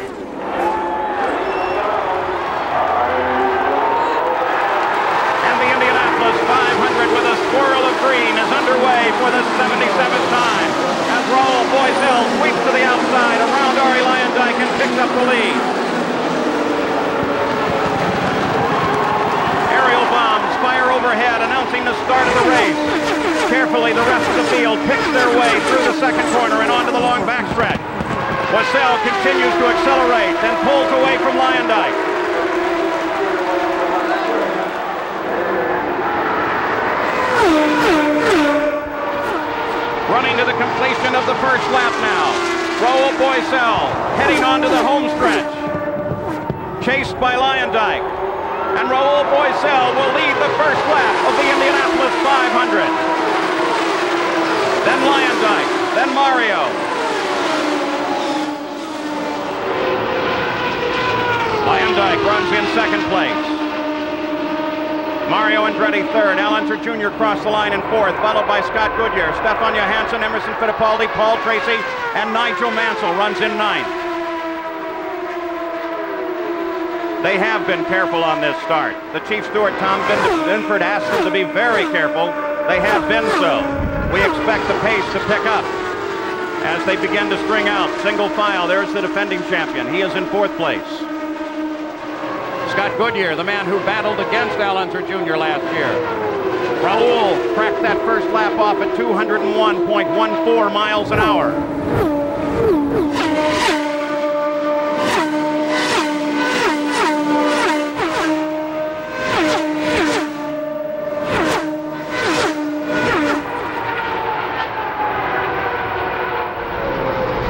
And the Indianapolis 500 with a swirl of green is underway for the 77th time. As Raul Boesel sweeps to the outside around Arie Luyendyk and picks up the lead. Aerial bombs fire overhead, announcing the start of the race. Carefully, the rest of the field picks their way through the second corner and onto the long backstretch. Boesel continues to accelerate, then pulls away from Luyendyk. Running to the completion of the first lap now. Raul Boesel heading onto the home stretch. Chased by Luyendyk. And Raul Boesel will lead the first lap of the Indianapolis 500. Then Luyendyk, then Mario. runs in second place. Mario Andretti third. Al Unser Jr. crossed the line in fourth, followed by Scott Goodyear, Stefan Johansson, Emerson Fittipaldi, Paul Tracy, and Nigel Mansell runs in ninth. They have been careful on this start. The Chief Steward, Tom Binford, asked them to be very careful. They have been so. We expect the pace to pick up as they begin to string out. Single file, there's the defending champion. He is in fourth place. Scott Goodyear, the man who battled against Al Unser Jr. last year. Raul cracked that first lap off at 201.14 miles an hour.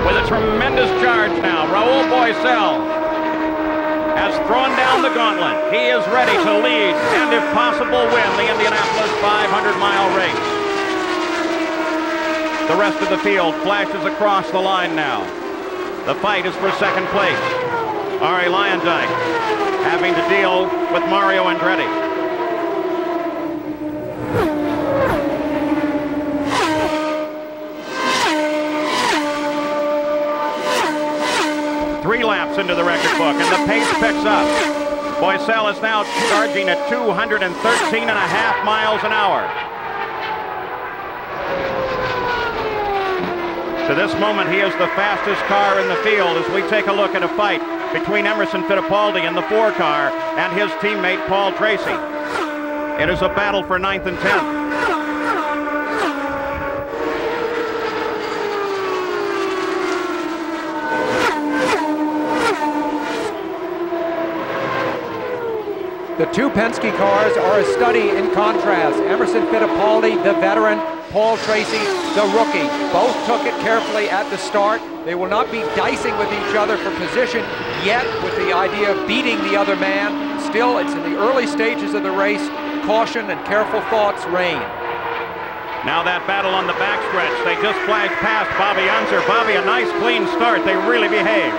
With a tremendous charge now, Raul Boesel has thrown down the gauntlet. He is ready to lead and, if possible, win the Indianapolis 500-mile race. The rest of the field flashes across the line now. The fight is for second place. Arie Luyendyk having to deal with Mario Andretti. Three laps into the record book, and the pace picks up. Boesel is now charging at 213.5 miles an hour. To this moment, he is the fastest car in the field as we take a look at a fight between Emerson Fittipaldi in the 4 car and his teammate Paul Tracy. It is a battle for 9th and 10th. The two Penske cars are a study in contrast. Emerson Fittipaldi, the veteran, Paul Tracy, the rookie. Both took it carefully at the start. They will not be dicing with each other for position yet with the idea of beating the other man. Still, it's in the early stages of the race. Caution and careful thoughts reign. Now that battle on the backstretch. They just flashed past Bobby Unser. Bobby, a nice clean start. They really behaved.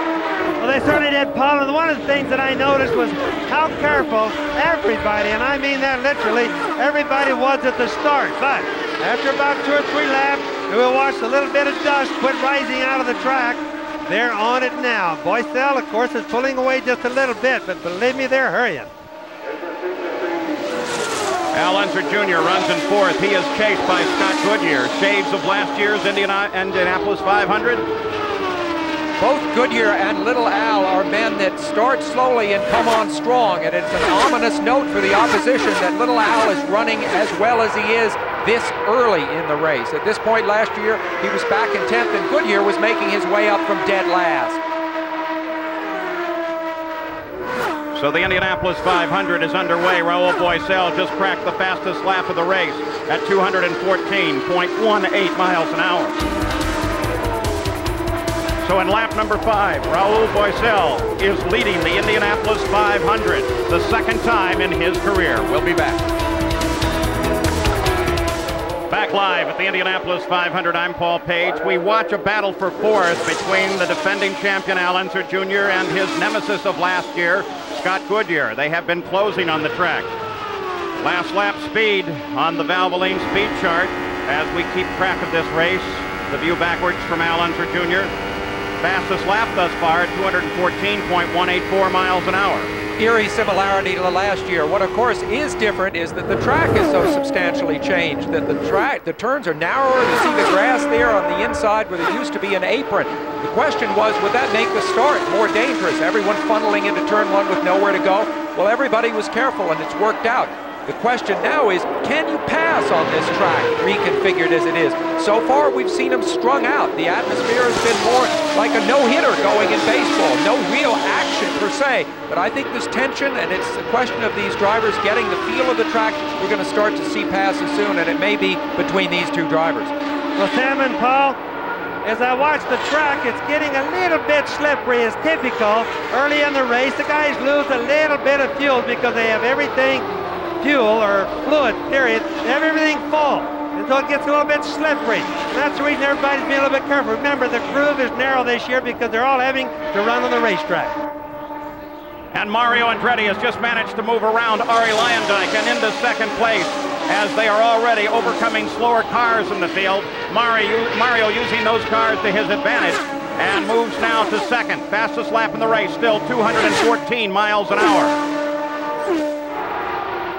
Well, they certainly did, Paul, and one of the things that I noticed was how careful everybody, and I mean that literally, everybody was at the start. But after about 2 or 3 laps, we watched a little bit of dust quit rising out of the track. They're on it now. Boesel, of course, is pulling away just a little bit, but believe me, they're hurrying. Al Unser Jr. runs in fourth. He is chased by Scott Goodyear. Shades of last year's Indianapolis 500. Both Goodyear and Little Al are men that start slowly and come on strong, and it's an ominous note for the opposition that Little Al is running as well as he is this early in the race. At this point last year, he was back in 10th, and Goodyear was making his way up from dead last. So the Indianapolis 500 is underway. Raul Boesel just cracked the fastest lap of the race at 214.18 miles an hour. So in lap number 5, Raul Boesel is leading the Indianapolis 500, the second time in his career. We'll be back. Back live at the Indianapolis 500, I'm Paul Page. We watch a battle for fourth between the defending champion Al Unser Jr. and his nemesis of last year, Scott Goodyear. They have been closing on the track. Last lap speed on the Valvoline speed chart as we keep track of this race. The view backwards from Al Unser Jr. Fastest lap thus far at 214.184 miles an hour. Eerie similarity to the last year. What of course is different is that the track is so substantially changed that the turns are narrower. You see the grass there on the inside where there used to be an apron. The question was, would that make the start more dangerous? Everyone funneling into turn 1 with nowhere to go? Well, everybody was careful and it's worked out. The question now is, can you pass on this track, reconfigured as it is? So far, we've seen them strung out. The atmosphere has been more like a no-hitter going in baseball. No real action per se. But I think there's tension, and it's a question of these drivers getting the feel of the track. We're going to start to see passes soon, and it may be between these two drivers. Well, Sam and Paul, as I watch the track, it's getting a little bit slippery as typical. Early in the race, the guys lose a little bit of fuel because they have everything fuel or fluid, period, they have everything full. And so it gets a little bit slippery. And that's the reason everybody's being a little bit careful. Remember, the groove is narrow this year because they're all having to run on the racetrack. And Mario Andretti has just managed to move around Arie Luyendyk and into second place as they are already overcoming slower cars in the field. Mario using those cars to his advantage and moves now to second. Fastest lap in the race, still 214 miles an hour.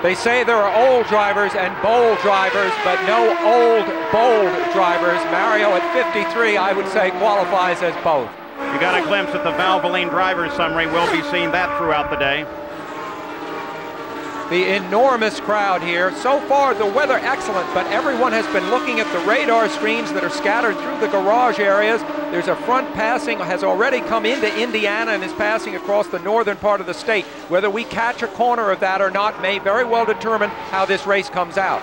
They say there are old drivers and bold drivers, but no old, bold drivers. Mario at 53, I would say, qualifies as both. You got a glimpse at the Valvoline driver's summary. We'll be seeing that throughout the day. The enormous crowd here. So far, the weather excellent, but everyone has been looking at the radar screens that are scattered through the garage areas. There's a front passing, has already come into Indiana and is passing across the northern part of the state. Whether we catch a corner of that or not may very well determine how this race comes out.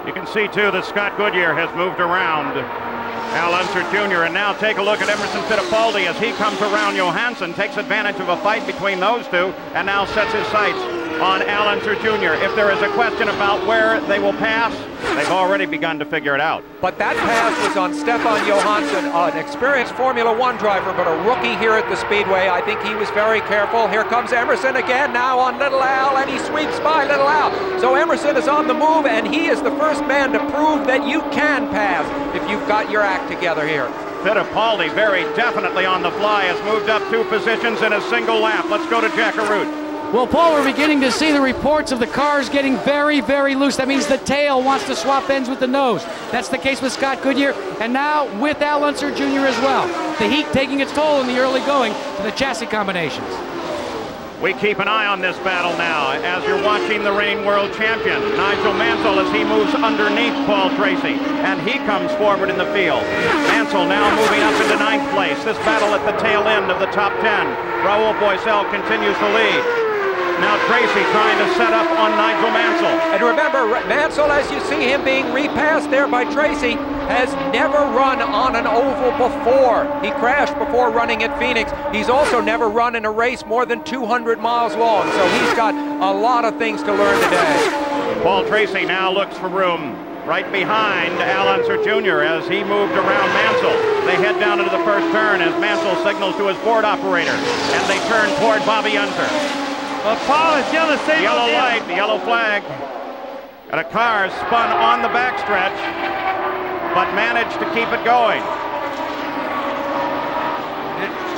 You can see, too, that Scott Goodyear has moved around Al Unser Jr. And now take a look at Emerson Fittipaldi as he comes around Johansson, takes advantage of a fight between those two, and now sets his sights on Al Unser Jr. If there is a question about where they will pass, they've already begun to figure it out. But that pass was on Stefan Johansson, an experienced Formula One driver, but a rookie here at the Speedway. I think he was very careful. Here comes Emerson again now on Little Al, and he sweeps by Little Al. So Emerson is on the move, and he is the first man to prove that you can pass if you've got your act together here. Fittipaldi, very definitely on the fly, has moved up 2 positions in a single lap. Let's go to Jack Arute. Well, Paul, we're beginning to see the reports of the cars getting very, very loose. That means the tail wants to swap ends with the nose. That's the case with Scott Goodyear, and now with Al Unser Jr. as well. The heat taking its toll in the early going to the chassis combinations. We keep an eye on this battle now as you're watching the reigning world champion, Nigel Mansell, as he moves underneath Paul Tracy, and he comes forward in the field. Mansell now moving up into 9th place. This battle at the tail end of the top 10. Raul Boesel continues to lead. Now Tracy trying to set up on Nigel Mansell. And remember, Mansell, as you see him being repassed there by Tracy, has never run on an oval before. He crashed before running at Phoenix. He's also never run in a race more than 200 miles long, so he's got a lot of things to learn today. Paul Tracy now looks for room right behind Al Unser Jr. as he moved around Mansell. They head down into the first turn as Mansell signals to his board operator, and they turn toward Bobby Unser. Well, Paul is still the same. Yellow light, the yellow flag. And a car spun on the backstretch, but managed to keep it going.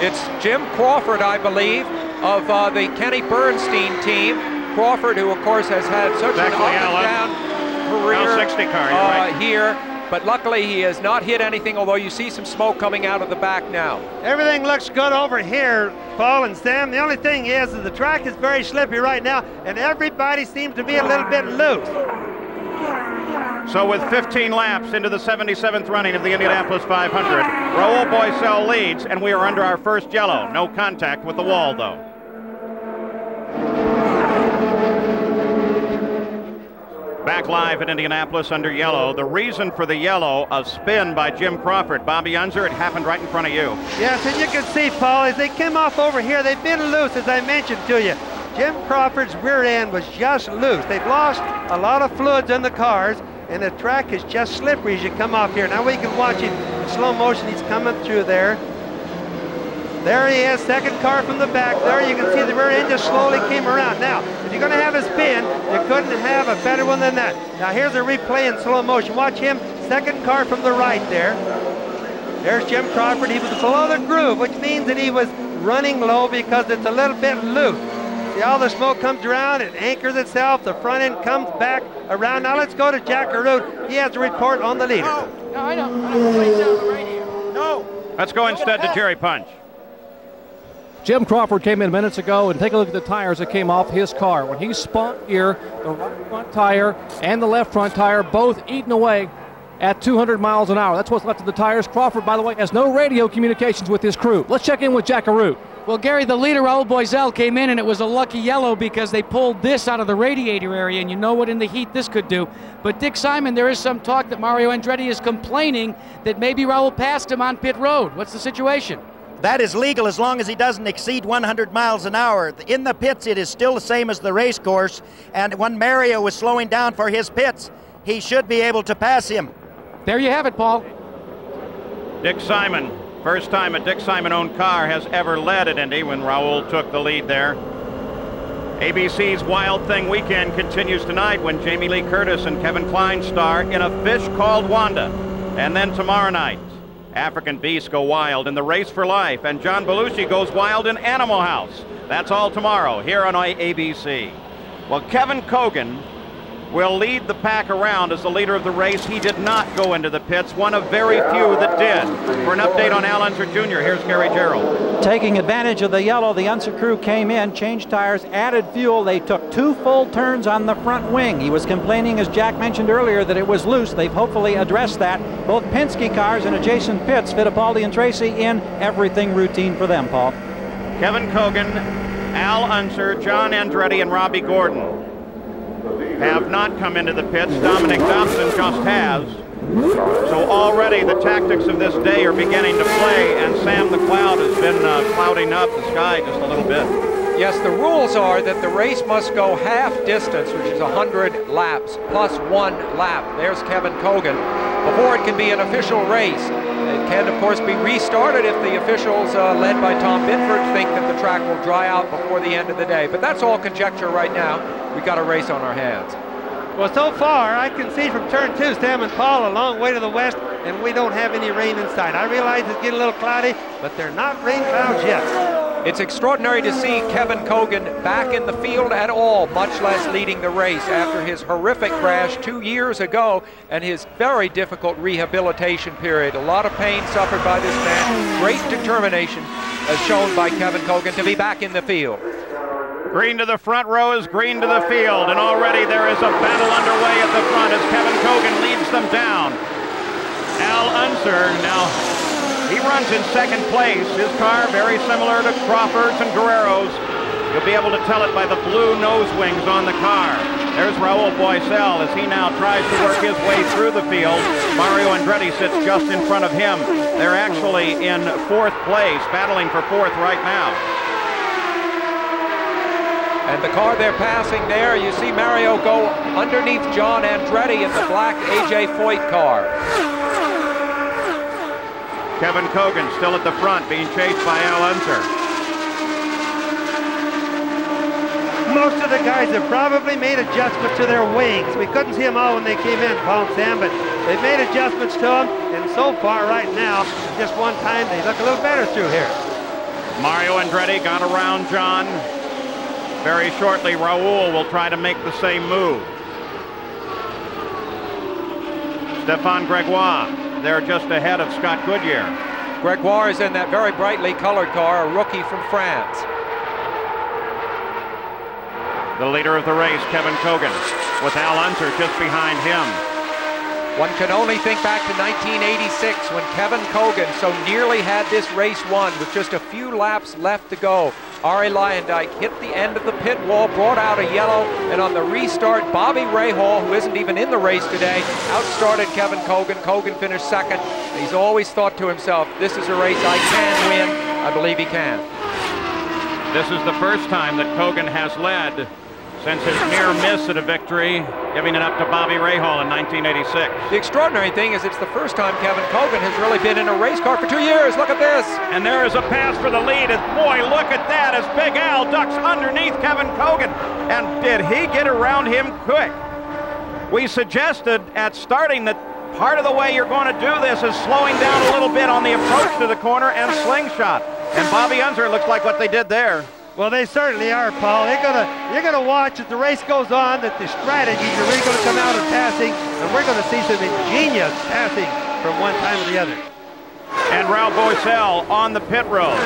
It's Jim Crawford, I believe, of the Kenny Bernstein team. Crawford, who of course has had such an up and down career 60 car, right. here. But luckily he has not hit anything, although you see some smoke coming out of the back now. Everything looks good over here, Paul and Sam. The only thing is that the track is very slippy right now, and everybody seems to be a little bit loose. So with 15 laps into the 77th running of the Indianapolis 500, Raul Boesel leads, and we are under our first yellow. No contact with the wall, though. Back live at Indianapolis under yellow. The reason for the yellow, a spin by Jim Crawford. Bobby Unser, it happened right in front of you. Yes, and you can see, Paul, as they came off over here, they've been loose, as I mentioned to you. Jim Crawford's rear end was just loose. They've lost a lot of fluids in the cars, and the track is just slippery as you come off here. Now we can watch him in slow motion. He's coming through there. There he is, second car from the back. There you can see the rear end just slowly came around. Now, if you're going to have a spin, you couldn't have a better one than that. Now here's a replay in slow motion. Watch him, second car from the right there. There's Jim Crawford. He was below the groove, which means that he was running low because it's a little bit loose. See how the smoke comes around, it anchors itself, the front end comes back around. Now let's go to Jack Arute. He has a report on the leader. No, I know. Right down the radio. No. Let's go instead to Jerry Punch. Jim Crawford came in minutes ago, and take a look at the tires that came off his car. When he spun here, the right front tire and the left front tire both eaten away at 200 miles an hour. That's what's left of the tires. Crawford, by the way, has no radio communications with his crew. Let's check in with Jack Arute. Well, Gary, the leader, Raul Boesel, came in, and it was a lucky yellow because they pulled this out of the radiator area, and you know what in the heat this could do. But Dick Simon, there is some talk that Mario Andretti is complaining that maybe Raul passed him on pit road. What's the situation? That is legal as long as he doesn't exceed 100 miles an hour. In the pits, it is still the same as the race course, and when Mario was slowing down for his pits, he should be able to pass him. There you have it, Paul. Dick Simon, first time a Dick Simon-owned car has ever led at Indy when Raul took the lead there. ABC's Wild Thing Weekend continues tonight when Jamie Lee Curtis and Kevin Kline star in A Fish Called Wanda. And then tomorrow night, African Beasts go wild in The Race for Life, and John Belushi goes wild in Animal House. That's all tomorrow here on ABC. Well, Kevin Cogan will lead the pack around as the leader of the race. He did not go into the pits, one of very few that did. For an update on Al Unser Jr., here's Gary Gerald. Taking advantage of the yellow, the Unser crew came in, changed tires, added fuel. They took 2 full turns on the front wing. He was complaining, as Jack mentioned earlier, that it was loose. They've hopefully addressed that. Both Penske cars in adjacent pits, Fittipaldi and Tracy, in everything routine for them, Paul. Kevin Cogan, Al Unser, John Andretti, and Robbie Gordon have not come into the pits. Dominic Dobson just has. So already the tactics of this day are beginning to play, and Sam the Cloud has been clouding up the sky just a little bit. Yes, the rules are that the race must go half distance, which is 100 laps, plus 1 lap. There's Kevin Cogan. Before it can be an official race, it can, of course, be restarted if the officials, led by Tom Binford, think that the track will dry out before the end of the day. But that's all conjecture right now. We've got a race on our hands. Well, so far, I can see from turn 2, Sam and Paul a long way to the west, and we don't have any rain inside. I realize it's getting a little cloudy, but they're not rain clouds yet. It's extraordinary to see Kevin Cogan back in the field at all, much less leading the race after his horrific crash 2 years ago and his very difficult rehabilitation period. A lot of pain suffered by this man. Great determination as shown by Kevin Cogan to be back in the field. Green to the front row is green to the field, and already there is a battle underway at the front as Kevin Cogan leads them down. Al Unser now, he runs in second place. His car very similar to Crawford's and Guerrero's. You'll be able to tell it by the blue nose wings on the car. There's Raul Boisel as he now tries to work his way through the field. Mario Andretti sits just in front of him. They're actually in 4th place, battling for 4th right now. And the car they're passing there, you see Mario go underneath John Andretti in the black A.J. Foyt car. Kevin Cogan still at the front, being chased by Al Unser. Most of the guys have probably made adjustments to their wings. We couldn't see them all when they came in, Paul and Sam, but they've made adjustments to them, and so far right now, just one time, they look a little better through here. Mario Andretti got around John. Very shortly, Raul will try to make the same move. Stefan Gregoire, they're just ahead of Scott Goodyear. Gregoire is in that very brightly colored car, a rookie from France. The leader of the race, Kevin Cogan, with Al Unser just behind him. One can only think back to 1986 when Kevin Cogan so nearly had this race won with just a few laps left to go. Arie Luyendyk hit the end of the pit wall, brought out a yellow, and on the restart, Bobby Rahal, who isn't even in the race today, outstarted Kevin Cogan. Cogan finished second. He's always thought to himself, this is a race I can win. I believe he can. This is the first time that Cogan has led since his near miss at a victory, giving it up to Bobby Rahal in 1986. The extraordinary thing is it's the first time Kevin Cogan has really been in a race car for 2 years. Look at this. And there is a pass for the lead, and boy, look at that as Big Al ducks underneath Kevin Cogan. And did he get around him quick? We suggested at starting that part of the way you're going to do this is slowing down a little bit on the approach to the corner and slingshot. And Bobby Unser looks like what they did there. Well, they certainly are, Paul. You're gonna watch as the race goes on that the strategies are really gonna come out in passing, and we're gonna see some ingenious passing from one time to the other. And Raul Boisel on the pit road.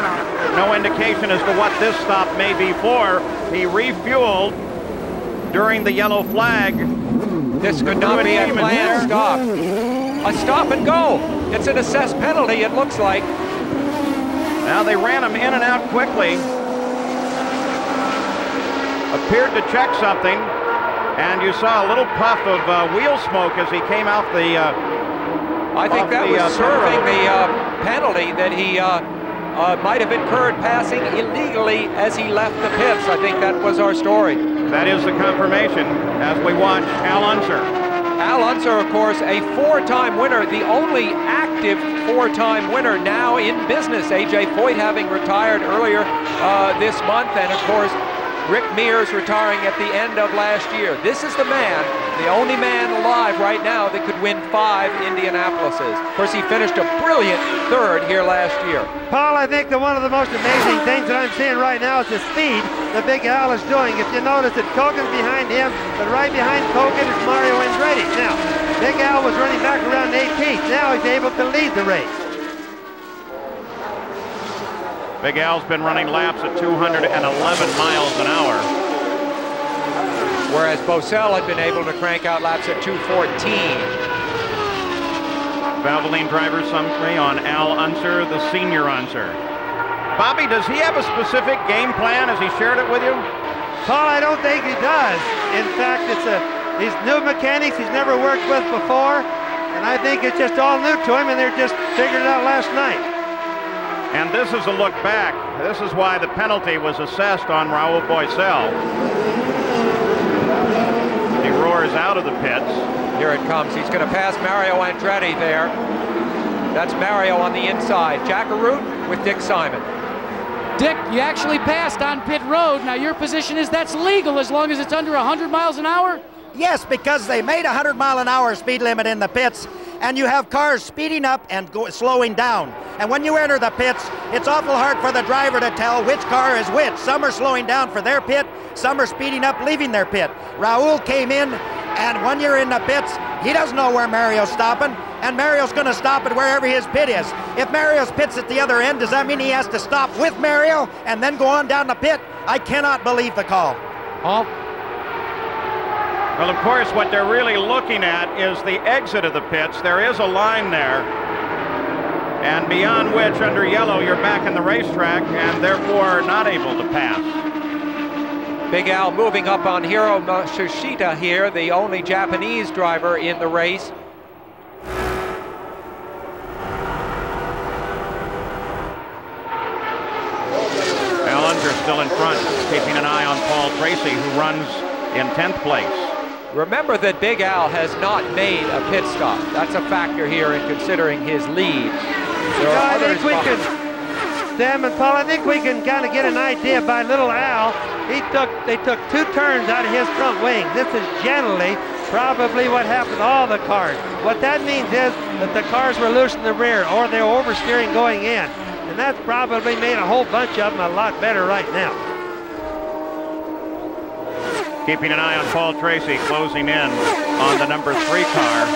No indication as to what this stop may be for. He refueled during the yellow flag. This could not be a planned stop. A stop and go. It's an assessed penalty, it looks like. Now they ran him in and out quickly. Appeared to check something, and you saw a little puff of wheel smoke as he came out the I think that was serving the penalty that he might have incurred passing illegally as he left the pits. I think that was our story. That is the confirmation as we watch Al Unser. Al Unser, of course, a 4-time winner, the only active 4-time winner now in business. A.J. Foyt having retired earlier this month, and of course, Rick Mears retiring at the end of last year. This is the man, the only man alive right now that could win 5 Indianapolises. Of course, he finished a brilliant third here last year. Paul, I think that one of the most amazing things that I'm seeing right now is the speed that Big Al is doing. If you notice that Kogan's behind him, but right behind Kogan is Mario Andretti. Now, Big Al was running back around 18th. Now he's able to lead the race. Big Al's been running laps at 211 miles an hour. Whereas Bosell had been able to crank out laps at 214. Valvoline driver summary on Al Unser, the senior Unser. Bobby, does he have a specific game plan? Has he shared it with you? Paul, I don't think he does. In fact, these new mechanics he's never worked with before, and I think it's just all new to him, and they're just figured it out last night. And this is a look back. This is why the penalty was assessed on Raul Boesel. He roars out of the pits. Here it comes. He's going to pass Mario Andretti there. That's Mario on the inside. Jack Arute with Dick Simon. Dick, you actually passed on pit road. Now your position is that's legal as long as it's under 100 miles an hour? Yes, because they made a 100-mile-an-hour speed limit in the pits, and you have cars speeding up and slowing down. And when you enter the pits, it's awful hard for the driver to tell which car is which. Some are slowing down for their pit, some are speeding up, leaving their pit. Raul came in, and when you're in the pits, he doesn't know where Mario's stopping, and Mario's going to stop at wherever his pit is. If Mario's pit's at the other end, does that mean he has to stop with Mario and then go on down the pit? I cannot believe the call. Paul? Well, of course, what they're really looking at is the exit of the pits. There is a line there, and beyond which, under yellow, you're back in the racetrack and therefore not able to pass. Big Al moving up on Hiro Matsushita here, the only Japanese driver in the race. Al Unser still in front, keeping an eye on Paul Tracy, who runs in 10th place. Remember that Big Al has not made a pit stop. That's a factor here in considering his lead. There are others behind. Sam and Paul, I think we can kind of get an idea by little Al. They took 2 turns out of his front wing. This is generally probably what happened to all the cars. What that means is that the cars were loose in the rear, or they were oversteering going in. And that's probably made a whole bunch of them a lot better right now. Keeping an eye on Paul Tracy, closing in on the number 3 car.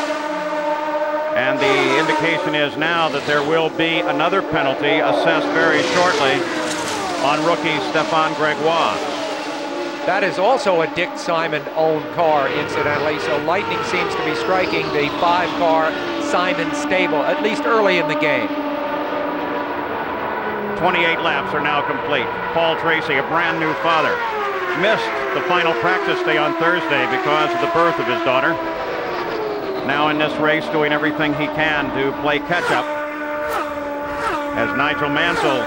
And the indication is now that there will be another penalty assessed very shortly on rookie Stefan Gregoire. That is also a Dick Simon-owned car, incidentally, so lightning seems to be striking the 5-car Simon stable, at least early in the game. 28 laps are now complete. Paul Tracy, a brand new father, missed the final practice day on Thursday because of the birth of his daughter. Now in this race, doing everything he can to play catch-up as Nigel Mansell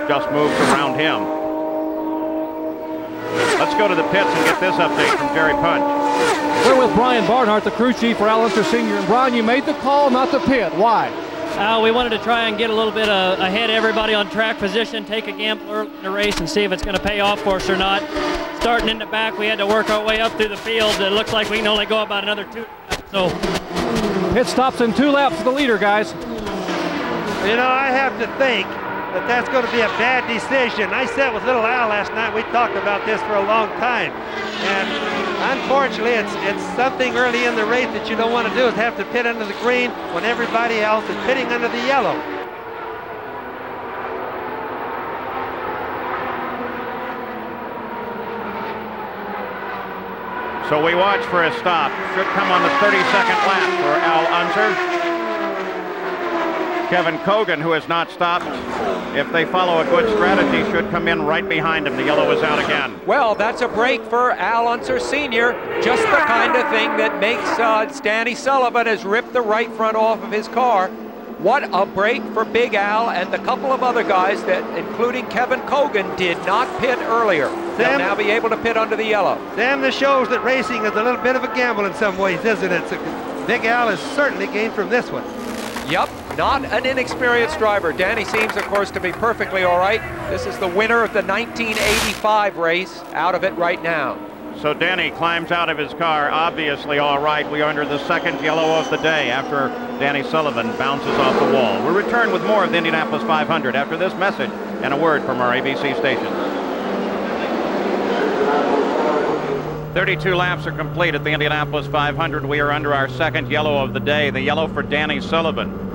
just moves around him. Let's go to the pits and get this update from Jerry Punch. We're with Brian Barnhart, the crew chief for Al Unser Sr. And Brian, you made the call not to pit. Why? We wanted to try and get a little bit ahead of everybody on track position, take a gamble early in the race and see if it's going to pay off for us or not. Starting in the back, we had to work our way up through the field. It looks like we can only go about another 2 laps. So pit stops in 2 laps for the leader, guys. You know, I have to think that that's going to be a bad decision. I sat with little Al last night. We talked about this for a long time. And unfortunately, it's something early in the race that you don't want to do, is have to pit under the green when everybody else is pitting under the yellow. So we watch for a stop. Should come on the 32nd lap for Al Unser. Kevin Kogan, who has not stopped, if they follow a good strategy, should come in right behind him. The yellow is out again. Well, that's a break for Al Unser Sr. Just the kind of thing that makes Stanley Sullivan has ripped the right front off of his car. What a break for Big Al and the couple of other guys that, including Kevin Kogan, did not pit earlier. They'll now be able to pit under the yellow. Sam, this shows that racing is a little bit of a gamble in some ways, isn't it? So Big Al has certainly gained from this one. Yep, Not an inexperienced driver. Danny seems, of course, to be perfectly all right. This is the winner of the 1985 race, out of it right now. So Danny climbs out of his car, obviously all right. We are under the second yellow of the day after Danny Sullivan bounces off the wall. We'll return with more of the Indianapolis 500 after this message and a word from our ABC stations. 32 laps are complete at the Indianapolis 500. We are under our second yellow of the day, the yellow for Danny Sullivan,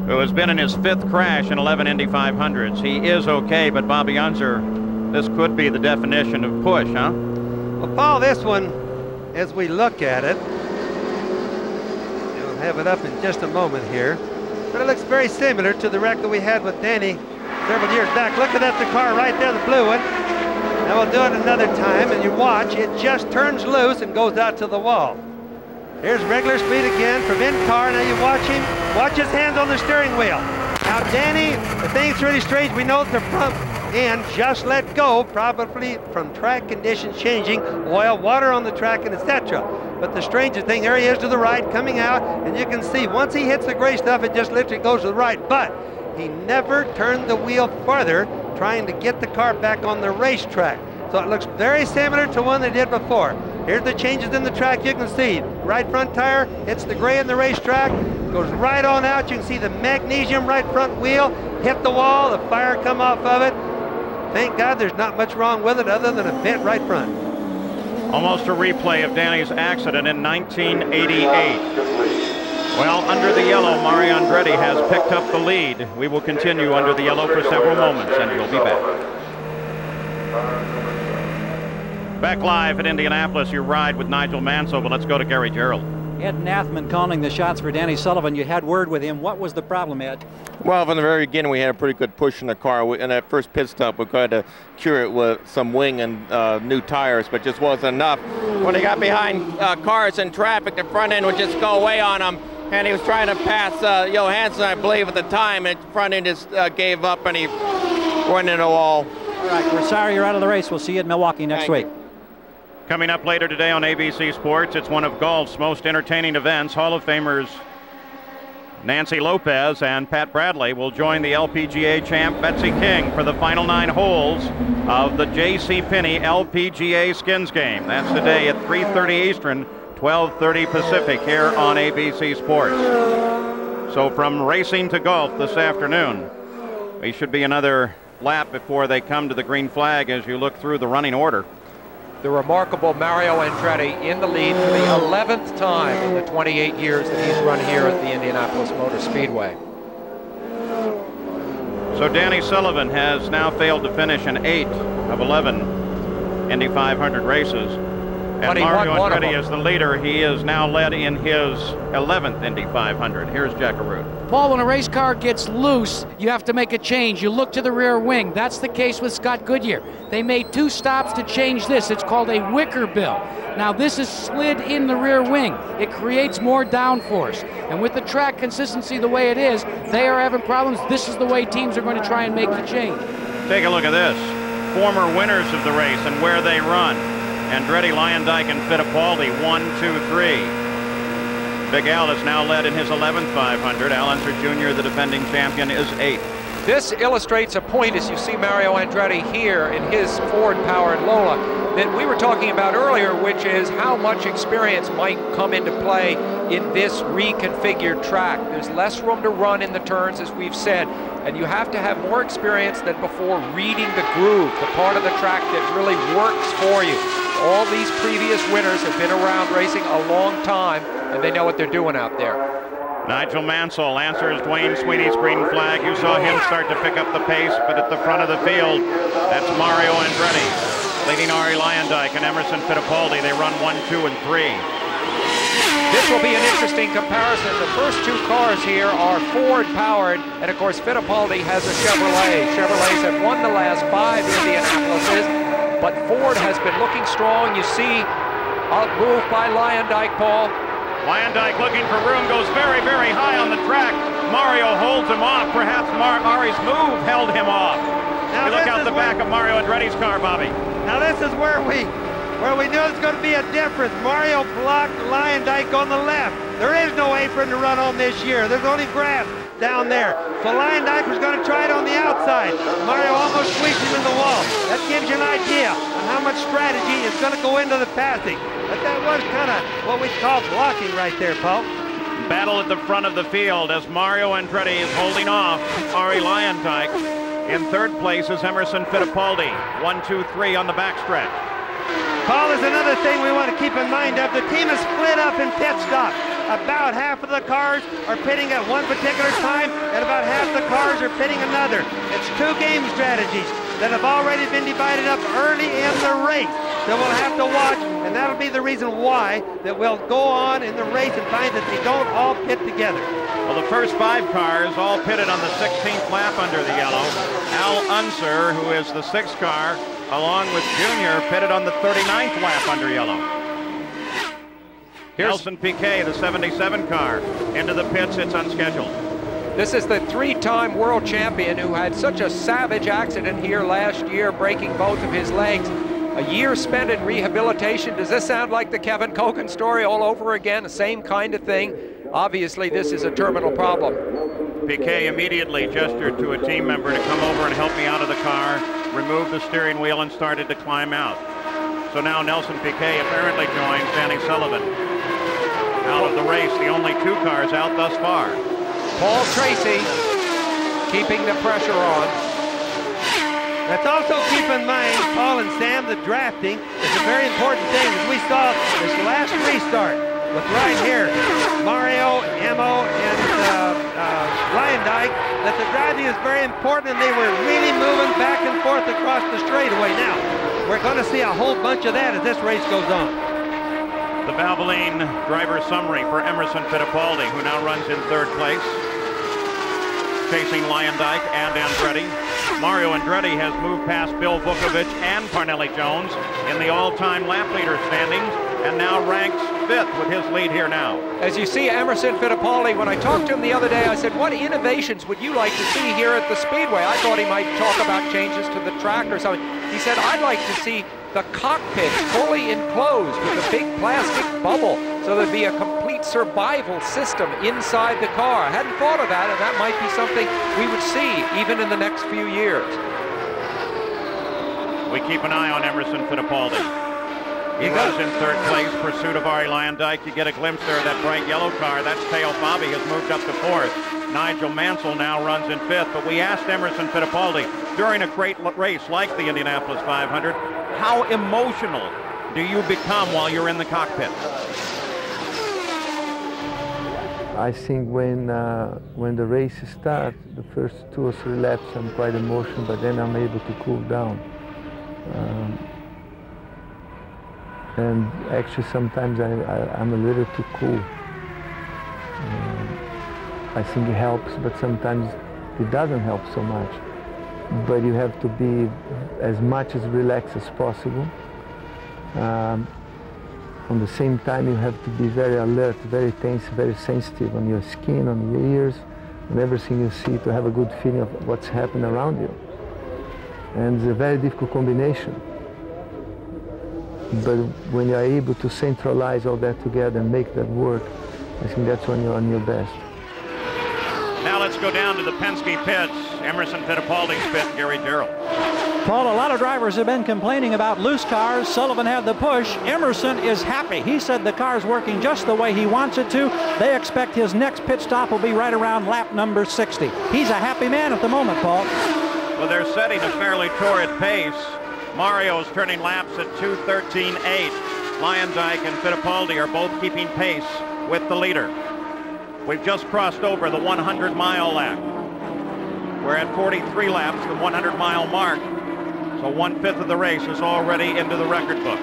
who has been in his 5th crash in 11 Indy 500s. He is okay, but Bobby Unser, this could be the definition of push, huh? Well, Paul, this one, as we look at it, we'll have it up in just a moment here, but it looks very similar to the wreck that we had with Danny several years back. Look at that, the car right there, the blue one. Now we'll do it another time, and you watch, it just turns loose and goes out to the wall. Here's regular speed again from IndyCar. Now you watch him, watch his hands on the steering wheel. Now Danny, the thing's really strange. We know the front end just let go, probably from track conditions changing, oil, water on the track, and etc. But the strangest thing, there he is to the right, coming out, and you can see once he hits the gray stuff, it just literally goes to the right. But he never turned the wheel farther, trying to get the car back on the racetrack. So it looks very similar to one they did before. Here's the changes in the track. You can see right front tire hits the gray in the racetrack, goes right on out. You can see the magnesium right front wheel hit the wall, the fire come off of it. Thank God there's not much wrong with it other than a bent right front. Almost a replay of Danny's accident in 1988. Well, under the yellow, Mario Andretti has picked up the lead. We will continue under the yellow for several moments, and we'll be back. Back live at Indianapolis, you ride with Nigel Mansell, but let's go to Gary Gerald. Ed Nathman calling the shots for Danny Sullivan. You had word with him. What was the problem, Ed? Well, from the very beginning, we had a pretty good push in the car. In that first pit stop, we tried to cure it with some wing and new tires, but just wasn't enough. When he got behind cars and traffic, the front end would just go away on him, and he was trying to pass Johansson, I believe, at the time, and the front end just gave up, and he went in a wall. All right, we're sorry you're out of the race. We'll see you at Milwaukee next week. Coming up later today on ABC Sports, it's one of golf's most entertaining events. Hall of Famers Nancy Lopez and Pat Bradley will join the LPGA champ Betsy King for the final 9 holes of the J.C. Penney LPGA Skins game. That's today at 3:30 Eastern, 12:30 Pacific here on ABC Sports. So from racing to golf this afternoon, we should be another lap before they come to the green flag as you look through the running order. The remarkable Mario Andretti in the lead for the 11th time in the 28 years that he's run here at the Indianapolis Motor Speedway. So Danny Sullivan has now failed to finish in 8 of 11 Indy 500 races. And Mario Andretti is the leader. He is now led in his 11th Indy 500. Here's Jack Arute. Paul, when a race car gets loose, you have to make a change. You look to the rear wing. That's the case with Scott Goodyear. They made 2 stops to change this. It's called a wicker bill. Now this is slid in the rear wing. It creates more downforce. And with the track consistency the way it is, they are having problems. This is the way teams are going to try and make the change. Take a look at this. Former winners of the race and where they run. Andretti, Lyondike, and Fittipaldi, 1, 2, 3. Big Al is now led in his 11th 500. Al Unser Jr., the defending champion, is 8th. This illustrates a point as you see Mario Andretti here in his Ford-powered Lola that we were talking about earlier, which is how much experience might come into play in this reconfigured track. There's less room to run in the turns, as we've said, and you have to have more experience than before reading the groove, the part of the track that really works for you. All these previous winners have been around racing a long time, and they know what they're doing out there. Nigel Mansell answers Dwayne Sweeney's green flag. You saw him start to pick up the pace, but at the front of the field, that's Mario Andretti, leading Ari Lyondike and Emerson Fittipaldi. They run 1, 2, and 3. This will be an interesting comparison. The first 2 cars here are Ford-powered, and of course Fittipaldi has a Chevrolet. Chevrolets have won the last 5 Indianapolises, but Ford has been looking strong. You see a move by Lyondike, Paul. Lyondike looking for room, goes very, very high on the track. Mario holds him off. Perhaps Ari's move held him off. Now you look out the back of Mario Andretti's car, Bobby. Now this is where we knew there's going to be a difference. Mario blocked Lyondike on the left. There is no apron to run on this year. There's only grass. down there. So Lyondike was going to try it on the outside. Mario almost squeezed him in the wall. That gives you an idea on how much strategy is going to go into the passing. But that was kind of what we call blocking right there, Paul. Battle at the front of the field as Mario Andretti is holding off Arie Luyendyk. In third place is Emerson Fittipaldi. 1, 2, 3 on the backstretch. Paul, there's another thing we want to keep in mind of. The team is split up in pit stop. About half of the cars are pitting at one particular time, and about half the cars are pitting another. It's two game strategies that have already been divided up early in the race. So we'll have to watch, and that'll be the reason why that we'll go on in the race and find that they don't all pit together. Well, the first 5 cars all pitted on the 16th lap under the yellow. Al Unser, who is the 6th car, along with Junior, pitted on the 39th lap under yellow. Nelson Piquet, the 77 car, into the pits. It's unscheduled. This is the 3-time world champion who had such a savage accident here last year, breaking both of his legs. A year spent in rehabilitation. Does this sound like the Kevin Kogan story all over again? The same kind of thing? Obviously, this is a terminal problem. Piquet immediately gestured to a team member to come over and help me out of the car, removed the steering wheel, and started to climb out. So now Nelson Piquet apparently joins Danny Sullivan out of the race. The only 2 cars out thus far. Paul Tracy keeping the pressure on. Let's also keep in mind, Paul and Sam, the drafting is a very important thing. As we saw this last restart with right here, Mario, Emo, and Luyendyk, that the driving is very important, and they were really moving back and forth across the straightaway. Now, we're going to see a whole bunch of that as this race goes on. The Valvoline driver summary for Emerson Fittipaldi, who now runs in 3rd place, chasing Luyendyk and Andretti. Mario Andretti has moved past Bill Vukovich and Parnelli Jones in the all-time lap leader standings, and now ranks 5th with his lead here now. As you see, Emerson Fittipaldi, when I talked to him the other day, I said, what innovations would you like to see here at the Speedway? I thought he might talk about changes to the track or something. He said, I'd like to see the cockpit fully enclosed with a big plastic bubble, so there'd be a complete survival system inside the car. I hadn't thought of that, and that might be something we would see even in the next few years. We keep an eye on Emerson Fittipaldi. He was in 3rd place, pursuit of Arie Luyendyk. You get a glimpse there of that bright yellow car. That's Teo Fabi has moved up to 4th. Nigel Mansell now runs in 5th, but we asked Emerson Fittipaldi during a great race like the Indianapolis 500, how emotional do you become while you're in the cockpit? I think when the race starts, the first 2 or 3 laps, I'm quite emotional, but then I'm able to cool down. And actually, sometimes I'm a little too cool. I think it helps, but sometimes it doesn't help so much. But you have to be as much as relaxed as possible. On the same time, you have to be very alert, very tense, very sensitive on your skin, on your ears, and everything you see, to have a good feeling of what's happening around you. And it's a very difficult combination. But when you're able to centralize all that together and make that work, I think that's when you're on your best. Now let's go down to the Penske pits. Emerson Fittipaldi's pit, Gary Gerald. Paul, a lot of drivers have been complaining about loose cars. Sullivan had the push. Emerson is happy. He said the car's working just the way he wants it to. They expect his next pit stop will be right around lap number 60. He's a happy man at the moment, Paul. Well, they're setting a fairly torrid pace. Mario's turning laps at 2:13.8. Luyendyk and Fittipaldi are both keeping pace with the leader. We've just crossed over the 100-mile lap. We're at 43 laps, the 100-mile mark. So 1/5 of the race is already into the record book.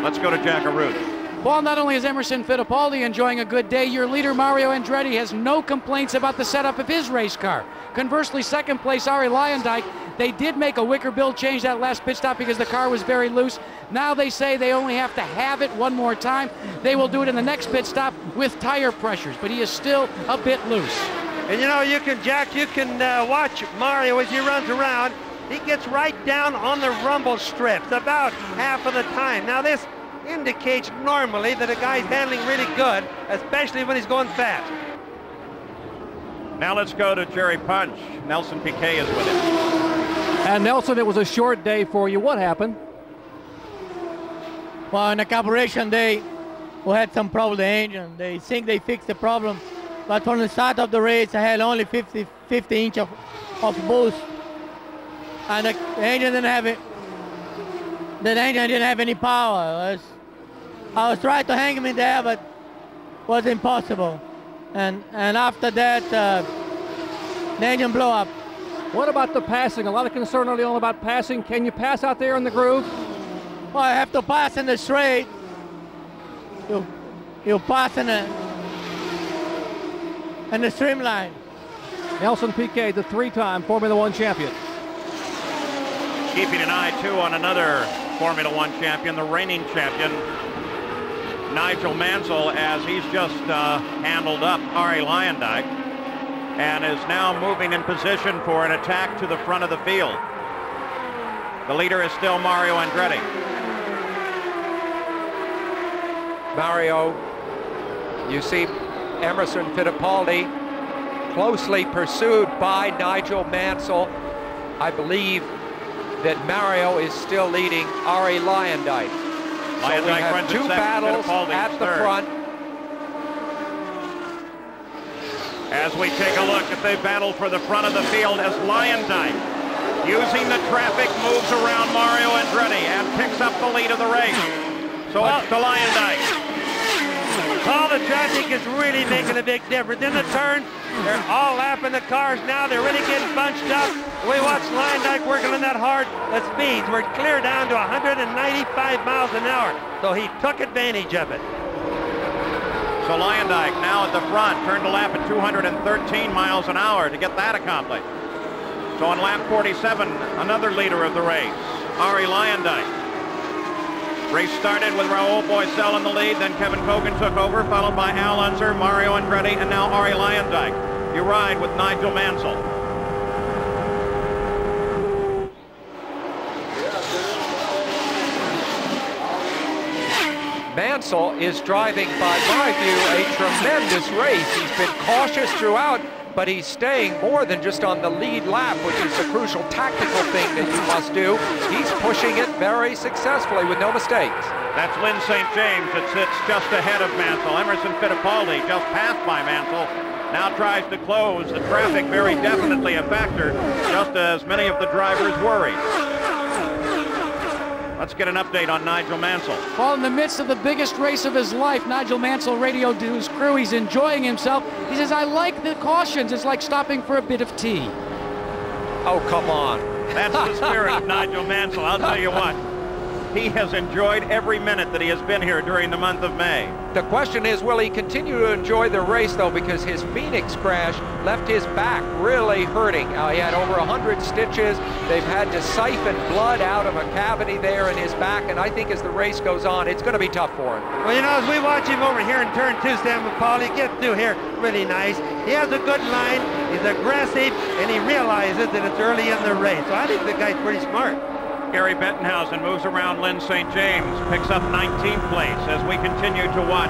Let's go to Jack Arute. Well, not only is Emerson Fittipaldi enjoying a good day, your leader Mario Andretti has no complaints about the setup of his race car. Conversely, 2nd place Arie Luyendyk, they did make a wicker bill change that last pit stop because the car was very loose. Now they say they only have to have it one more time. They will do it in the next pit stop with tire pressures, but he is still a bit loose. And you know, Jack, you can watch Mario as he runs around. He gets right down on the rumble strips about half of the time. Now this indicates normally that a guy's handling really good, especially when he's going fast. Now let's go to Jerry Punch. Nelson Piquet is with him. And Nelson, it was a short day for you. What happened? Well, in the carburation, we had some problem with the engine. They think they fixed the problem, but from the start of the race, I had only 50 inch of boost, and the engine didn't have it. The engine didn't have any power. I was trying to hang him in there, but it was impossible. And after that, the engine blew up. What about the passing? A lot of concern early on about passing. Can you pass out there in the groove? Well, I have to pass in the straight. You pass in the streamline. Nelson Piquet, the three-time Formula One champion. Keeping an eye, too, on another Formula One champion, the reigning champion, Nigel Mansell, as he's just handled up Arie Luyendyk and is now moving in position for an attack to the front of the field. The leader is still Mario Andretti. Mario, you see Emerson Fittipaldi closely pursued by Nigel Mansell. I believe that Mario is still leading Arie Luyendyk. So we have two battles at the front. As we take a look at the battle for the front of the field, as Luyendyk, using the traffic, moves around Mario Andretti and picks up the lead of the race. So up to Luyendyk. All the traffic is really making a big difference. In the turn, they're all lapping the cars now. They're really getting bunched up. We watched Luyendyk working on that hard speeds. We're clear down to 195 miles an hour. So he took advantage of it. So Luyendyk now at the front, turned to lap at 213 miles an hour to get that accomplished. So on lap 47, another leader of the race, Arie Luyendyk. Race started with Raoul Boisel in the lead, then Kevin Kogan took over, followed by Al Unser, Mario Andretti, and now Arie Luyendyk. You ride with Nigel Mansell. Mansell is driving, by my view, a tremendous race. He's been cautious throughout, but he's staying more than just on the lead lap, which is a crucial tactical thing that you must do. He's pushing it very successfully with no mistakes. That's Lynn St. James that sits just ahead of Mansell. Emerson Fittipaldi just passed by Mansell. Now tries to close. The traffic very definitely a factor, just as many of the drivers worry. Let's get an update on Nigel Mansell. Well, in the midst of the biggest race of his life, Nigel Mansell radioed to his crew. He's enjoying himself. He says, I like the cautions. It's like stopping for a bit of tea. Oh, come on. That's the spirit of Nigel Mansell. I'll tell you what. He has enjoyed every minute that he has been here during the month of May. The question is, will he continue to enjoy the race, though, because his Phoenix crash left his back really hurting. He had over 100 stitches. They've had to siphon blood out of a cavity there in his back, and I think as the race goes on, it's going to be tough for him. Well, you know, as we watch him over here in turn 2, Stan McCauley, get through here really nice. He has a good line, he's aggressive, and he realizes that it's early in the race. So I think the guy's pretty smart. Gary Bettenhausen moves around Lynn St. James, picks up 19th place as we continue to watch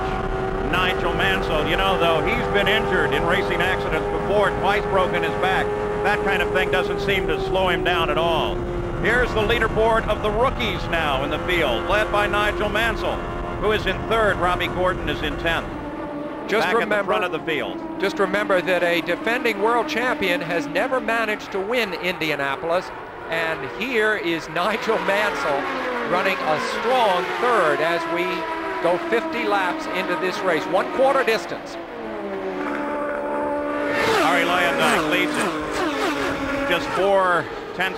Nigel Mansell. You know, though, he's been injured in racing accidents before, twice broken his back. That kind of thing doesn't seem to slow him down at all. Here's the leaderboard of the rookies now in the field, led by Nigel Mansell, who is in 3rd. Robbie Gordon is in 10th. Just back remember, at the front of the field. Just remember that a defending world champion has never managed to win Indianapolis. And here is Nigel Mansell running a strong 3rd as we go 50 laps into this race, 1/4 distance. Arie Luyendyk leads it. Just 0.4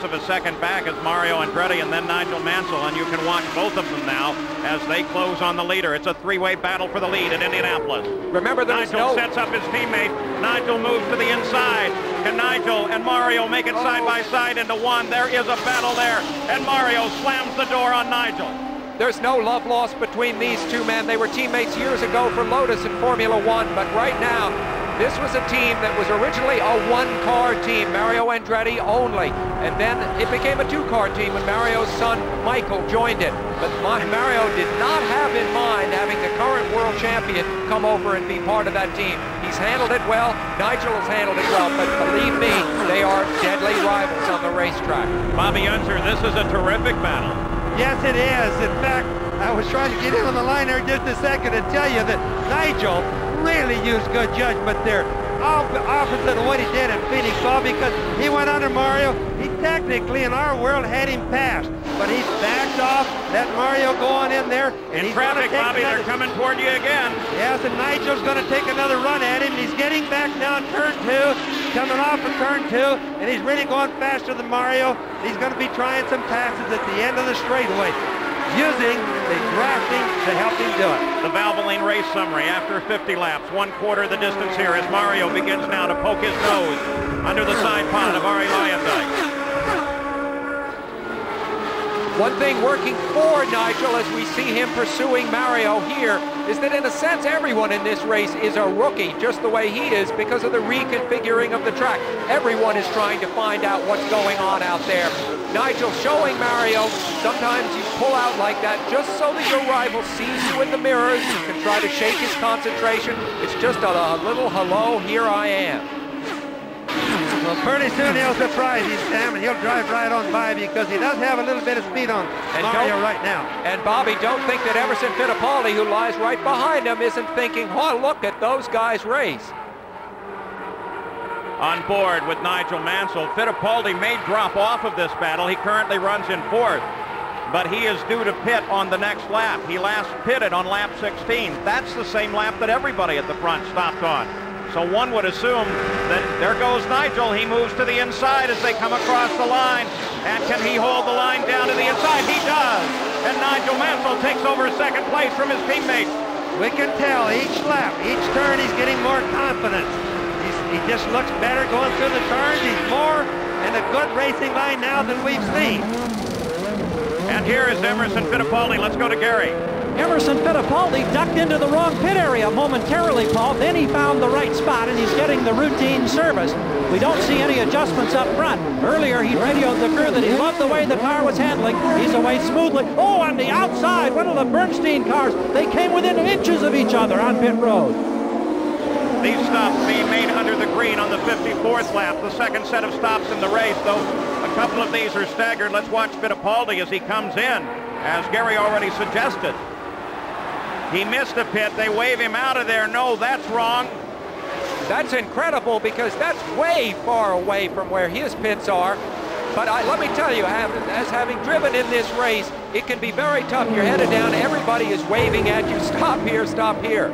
of a second back as Mario Andretti and then Nigel Mansell, and you can watch both of them now as they close on the leader. It's a 3-way battle for the lead in Indianapolis. Remember, Nigel sets up his teammate. Nigel moves to the inside. Can Nigel and Mario make it side by side into one? There is a battle there, and Mario slams the door on Nigel. There's no love lost between these two men. They were teammates years ago for Lotus in Formula One, but right now, This was a team that was originally a one-car team, Mario Andretti only, and then it became a two-car team when Mario's son Michael joined it. But Mario did not have in mind having the current world champion come over and be part of that team. He's handled it well, Nigel has handled it well, but believe me, they are deadly rivals on the racetrack. Bobby Unser, this is a terrific battle. Yes, it is. In fact, I was trying to get in on the line there just a second to tell you that Nigel really used good judgment there. Opposite of what he did at Phoenix, Bob, because he went under Mario. He technically, in our world, had him passed, but he backed off, let Mario go on in there. And in traffic, Bobby, they're coming toward you again. Yes, and Nigel's going to take another run at him. He's getting back down turn 2, coming off of turn 2, and he's really going faster than Mario. He's going to be trying some passes at the end of the straightaway, using the drafting to help him do it. The Valvoline race summary after 50 laps, 1/4 of the distance here as Mario begins now to poke his nose under the side pod of Arie Luyendyk. One thing working for Nigel as we see him pursuing Mario here is that in a sense everyone in this race is a rookie, just the way he is because of the reconfiguring of the track. Everyone is trying to find out what's going on out there. Nigel showing Mario, sometimes you pull out like that just so that your rival sees you in the mirrors. You can try to shake his concentration. It's just a little hello, here I am. Well, pretty soon he'll surprise you, Sam, and he'll drive right on by because he does have a little bit of speed on Mario right now. And Bobby, don't think that Emerson Fittipaldi, who lies right behind him, isn't thinking, oh, look at those guys race. On board with Nigel Mansell. Fittipaldi may drop off of this battle. He currently runs in 4th, but he is due to pit on the next lap. He last pitted on lap 16. That's the same lap that everybody at the front stopped on. So one would assume that there goes Nigel. He moves to the inside as they come across the line. And can he hold the line down to the inside? He does. And Nigel Mansell takes over second place from his teammates. We can tell each lap, each turn, he's getting more confidence. He just looks better going through the turns. He's more in a good racing line now than we've seen. And here is Emerson Fittipaldi. Let's go to Gary. Emerson Fittipaldi ducked into the wrong pit area momentarily, Paul. Then he found the right spot, and he's getting the routine service. We don't see any adjustments up front. Earlier, he radioed the crew that he loved the way the car was handling. He's away smoothly. Oh, on the outside, one of the Bernstein cars. They came within inches of each other on pit road. These stops being made under the green on the 54th lap, the second set of stops in the race, though a couple of these are staggered. Let's watch Fittipaldi as he comes in, as Gary already suggested. He missed a pit. They wave him out of there. No, that's wrong. That's incredible because that's way far away from where his pits are. But let me tell you, as having driven in this race, it can be very tough. You're headed down. Everybody is waving at you. Stop here, stop here.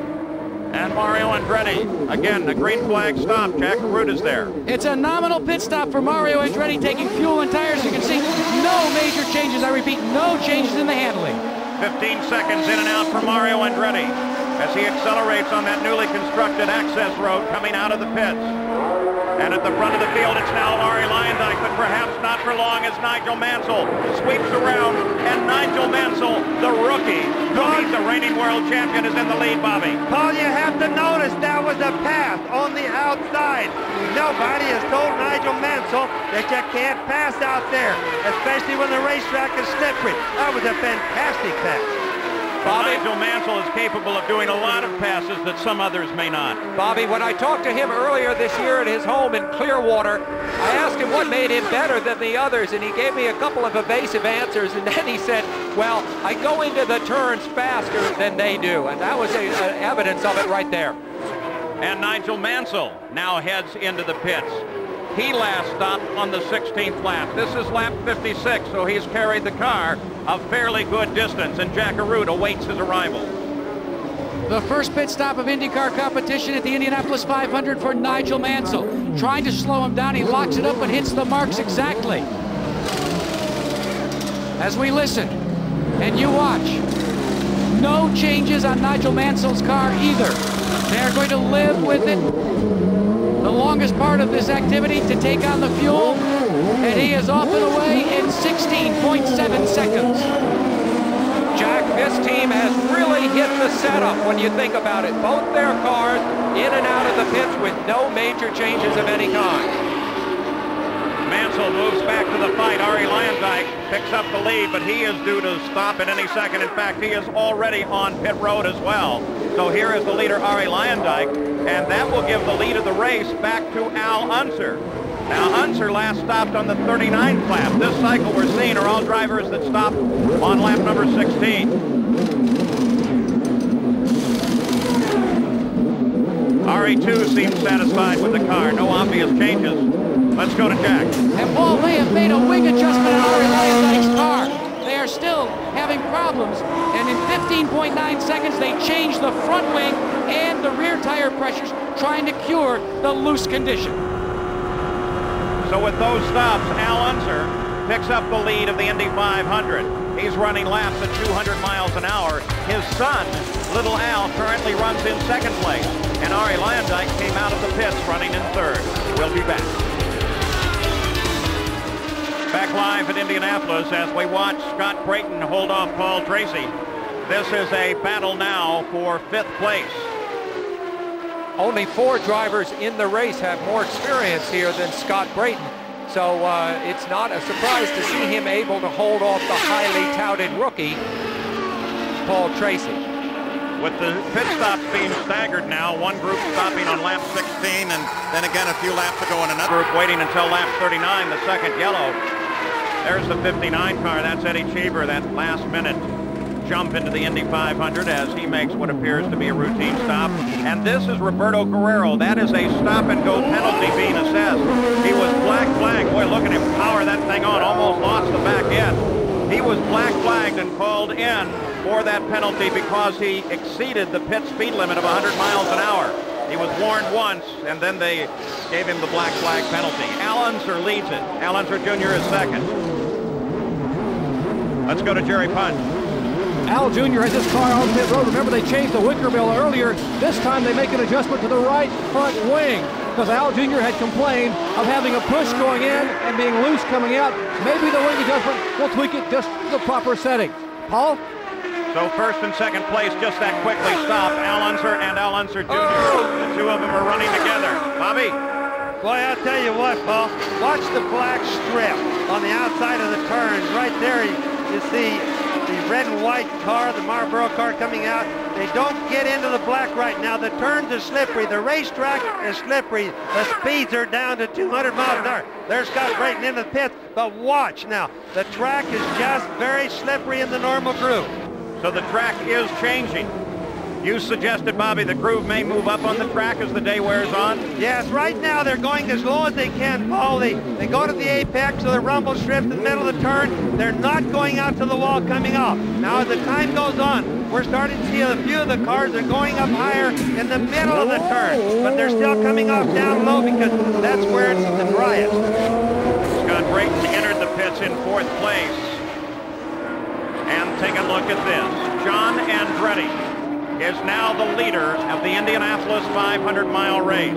And Mario Andretti, again, a green flag stop. Jack Root is there. It's a nominal pit stop for Mario Andretti, taking fuel and tires. You can see no major changes. I repeat, no changes in the handling. 15 seconds in and out for Mario Andretti as he accelerates on that newly constructed access road coming out of the pits. And at the front of the field, it's now Arie Luyendyk, but perhaps not for long as Nigel Mansell sweeps around. And Nigel Mansell, the rookie, who he's the reigning world champion, is in the lead, Bobby. Paul, you have to notice that was a pass on the outside. Nobody has told Nigel Mansell that you can't pass out there, especially when the racetrack is slippery. That was a fantastic pass. Bobby, Nigel Mansell is capable of doing a lot of passes that some others may not. Bobby, when I talked to him earlier this year at his home in Clearwater, I asked him what made him better than the others, and he gave me a couple of evasive answers, and then he said, well, I go into the turns faster than they do, and that was evidence of it right there. And Nigel Mansell now heads into the pits. He last stopped on the 16th lap. This is lap 56, so he's carried the car a fairly good distance, and Jack Root awaits his arrival. The first pit stop of IndyCar competition at the Indianapolis 500 for Nigel Mansell. Trying to slow him down, he locks it up and hits the marks exactly. As we listen, and you watch, no changes on Nigel Mansell's car either. They're going to live with it the longest part of this activity to take on the fuel, and he is off and away in 16.7 seconds. Jack, this team has really hit the setup when you think about it. Both their cars in and out of the pits with no major changes of any kind. Mansell moves back to the fight. Arie Luyendyk picks up the lead, but he is due to stop at any second. In fact, he is already on pit road as well. So here is the leader, Arie Luyendyk, and that will give the lead of the race back to Al Unser. Now, Unser last stopped on the 39th lap. This cycle we're seeing are all drivers that stopped on lap number 16. Arie, too, seems satisfied with the car. No obvious changes. Let's go to Jack. And Paul, they have made a wing adjustment on Arie Luyendyk's car. They are still having problems, and in 15.9 seconds, they changed the front wing and the rear tire pressures, trying to cure the loose condition. So with those stops, Al Unser picks up the lead of the Indy 500. He's running laps at 200 miles an hour. His son, little Al, currently runs in second place, and Arie Luyendyk came out of the pits running in third. We'll be back. Back live at Indianapolis as we watch Scott Brayton hold off Paul Tracy. This is a battle now for 5th place. Only 4 drivers in the race have more experience here than Scott Brayton. So it's not a surprise to see him able to hold off the highly touted rookie, Paul Tracy. With the pit stops being staggered now, one group stopping on lap 16 and then again a few laps ago in another group waiting until lap 39, the second yellow. There's the 59 car. That's Eddie Cheever, that last-minute jump into the Indy 500 as he makes what appears to be a routine stop. And this is Roberto Guerrero. That is a stop-and-go penalty being assessed. He was black flagged. Boy, look at him power that thing on. Almost lost the back end. He was black flagged and called in for that penalty because he exceeded the pit speed limit of 100 miles an hour. He was warned once, and then they gave him the black flag penalty. Al Unser leads it. Al Unser Jr. is second. Let's go to Jerry Punch. Al Jr. has his car on pit road. Remember, they changed the wicker mill earlier. This time they make an adjustment to the right front wing because Al Jr. had complained of having a push going in and being loose coming out. Maybe the wing adjustment will tweak it just to the proper setting. Paul? So first and second place, just that quickly stopped. Al Unser and Al Unser Jr. The two of them are running together. Bobby? Boy, I'll tell you what, Paul. Watch the black strip on the outside of the turns. Right there, you see the red and white car, the Marlboro car coming out. They don't get into the black right now. The turns are slippery. The racetrack is slippery. The speeds are down to 200 miles an hour. There's Scott Brayton in the pits. But watch now. The track is just very slippery in the normal groove. So the track is changing. You suggested, Bobby, the groove may move up on the track as the day wears on? Yes, right now they're going as low as they can, Paul. They go to the apex of the rumble strip in the middle of the turn. They're not going out to the wall coming off. Now as the time goes on, we're starting to see a few of the cars are going up higher in the middle of the turn, but they're still coming off down low because that's where it's the driest. Scott Brayton entered the pits in 4th place. And take a look at this. John Andretti is now the leader of the Indianapolis 500-mile race.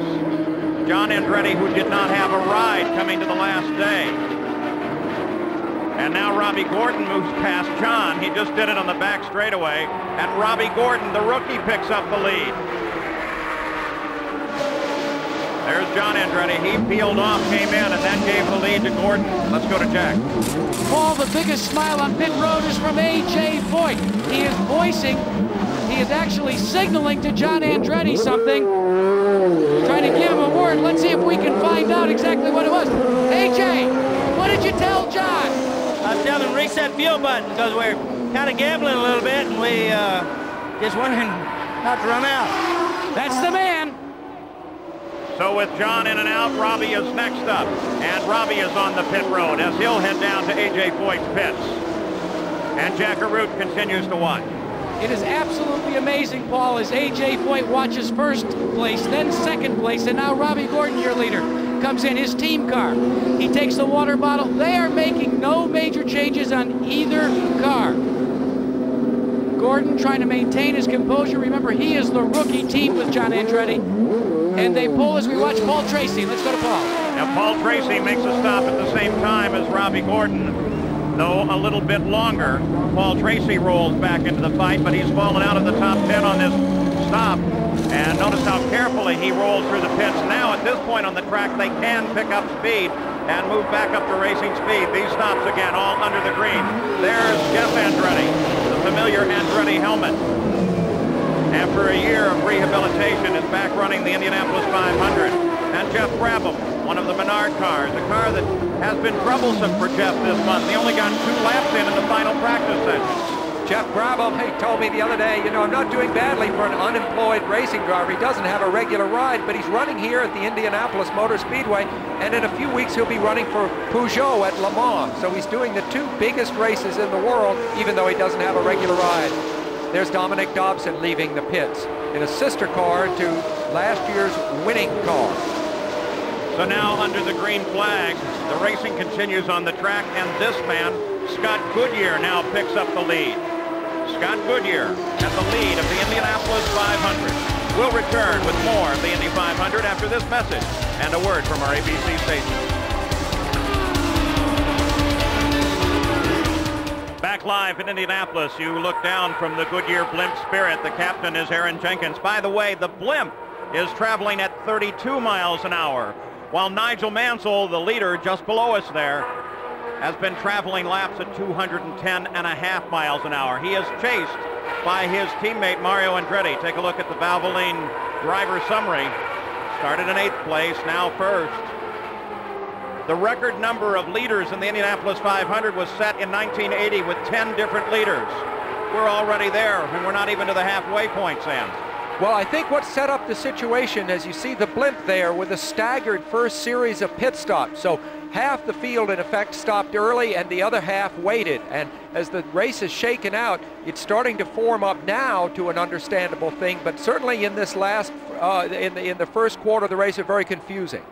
John Andretti, who did not have a ride coming to the last day. And now Robbie Gordon moves past John. He just did it on the back straightaway. And Robbie Gordon, the rookie, picks up the lead. There's John Andretti. He peeled off, came in, and then gave the lead to Gordon. Let's go to Jack. Paul, the biggest smile on pit road is from A.J. Foyt. He is he is actually signaling to John Andretti something, trying to give him a word. Let's see if we can find out exactly what it was. A.J., what did you tell John? I was telling him reset fuel button because we're kind of gambling a little bit, and we just wondering not to run out. That's the man. So with John in and out, Robbie is next up. And Robbie is on the pit road as he'll head down to A.J. Foyt's pits. And Jack Arute continues to watch. It is absolutely amazing, Paul, as A.J. Foyt watches first place, then second place, and now Robbie Gordon, your leader, comes in his team car. He takes the water bottle. They are making no major changes on either car. Gordon trying to maintain his composure. Remember, he is the rookie team with John Andretti. And they pull as we watch Paul Tracy. Let's go to Paul. Now, Paul Tracy makes a stop at the same time as Robbie Gordon, though a little bit longer. Paul Tracy rolls back into the fight, but he's fallen out of the top 10 on this stop. And notice how carefully he rolled through the pits. Now at this point on the track, they can pick up speed and move back up to racing speed. These stops again, all under the green. There's Jeff Andretti, the familiar Andretti helmet. After a year of rehabilitation, is back running the Indianapolis 500. And Jeff Brabham, one of the Menard cars, a car that has been troublesome for Jeff this month. He only got 2 laps in the final practice session. Jeff Brabham, he told me the other day, you know, I'm not doing badly for an unemployed racing driver. He doesn't have a regular ride, but he's running here at the Indianapolis Motor Speedway, and in a few weeks he'll be running for Peugeot at Le Mans. So he's doing the 2 biggest races in the world, even though he doesn't have a regular ride. There's Dominic Dobson leaving the pits in a sister car to last year's winning car. So now under the green flag, the racing continues on the track, and this man, Scott Goodyear, now picks up the lead. Scott Goodyear at the lead of the Indianapolis 500. We'll return with more of the Indy 500 after this message and a word from our ABC station. Back live in Indianapolis, you look down from the Goodyear blimp Spirit. The captain is Aaron Jenkins. By the way, the blimp is traveling at 32 miles an hour, while Nigel Mansell, the leader just below us there, has been traveling laps at 210.5 miles an hour. He is chased by his teammate Mario Andretti. Take a look at the Valvoline driver summary. Started in 8th place, now 1st. The record number of leaders in the Indianapolis 500 was set in 1980 with 10 different leaders. We're already there, and we're not even to the halfway point, Sam. Well, I think what set up the situation, as you see the blimp there, with a staggered first series of pit stops. So half the field, in effect, stopped early, and the other half waited. And as the race is shaken out, it's starting to form up now to an understandable thing. But certainly in this last, in the first quarter of the race, it's very confusing.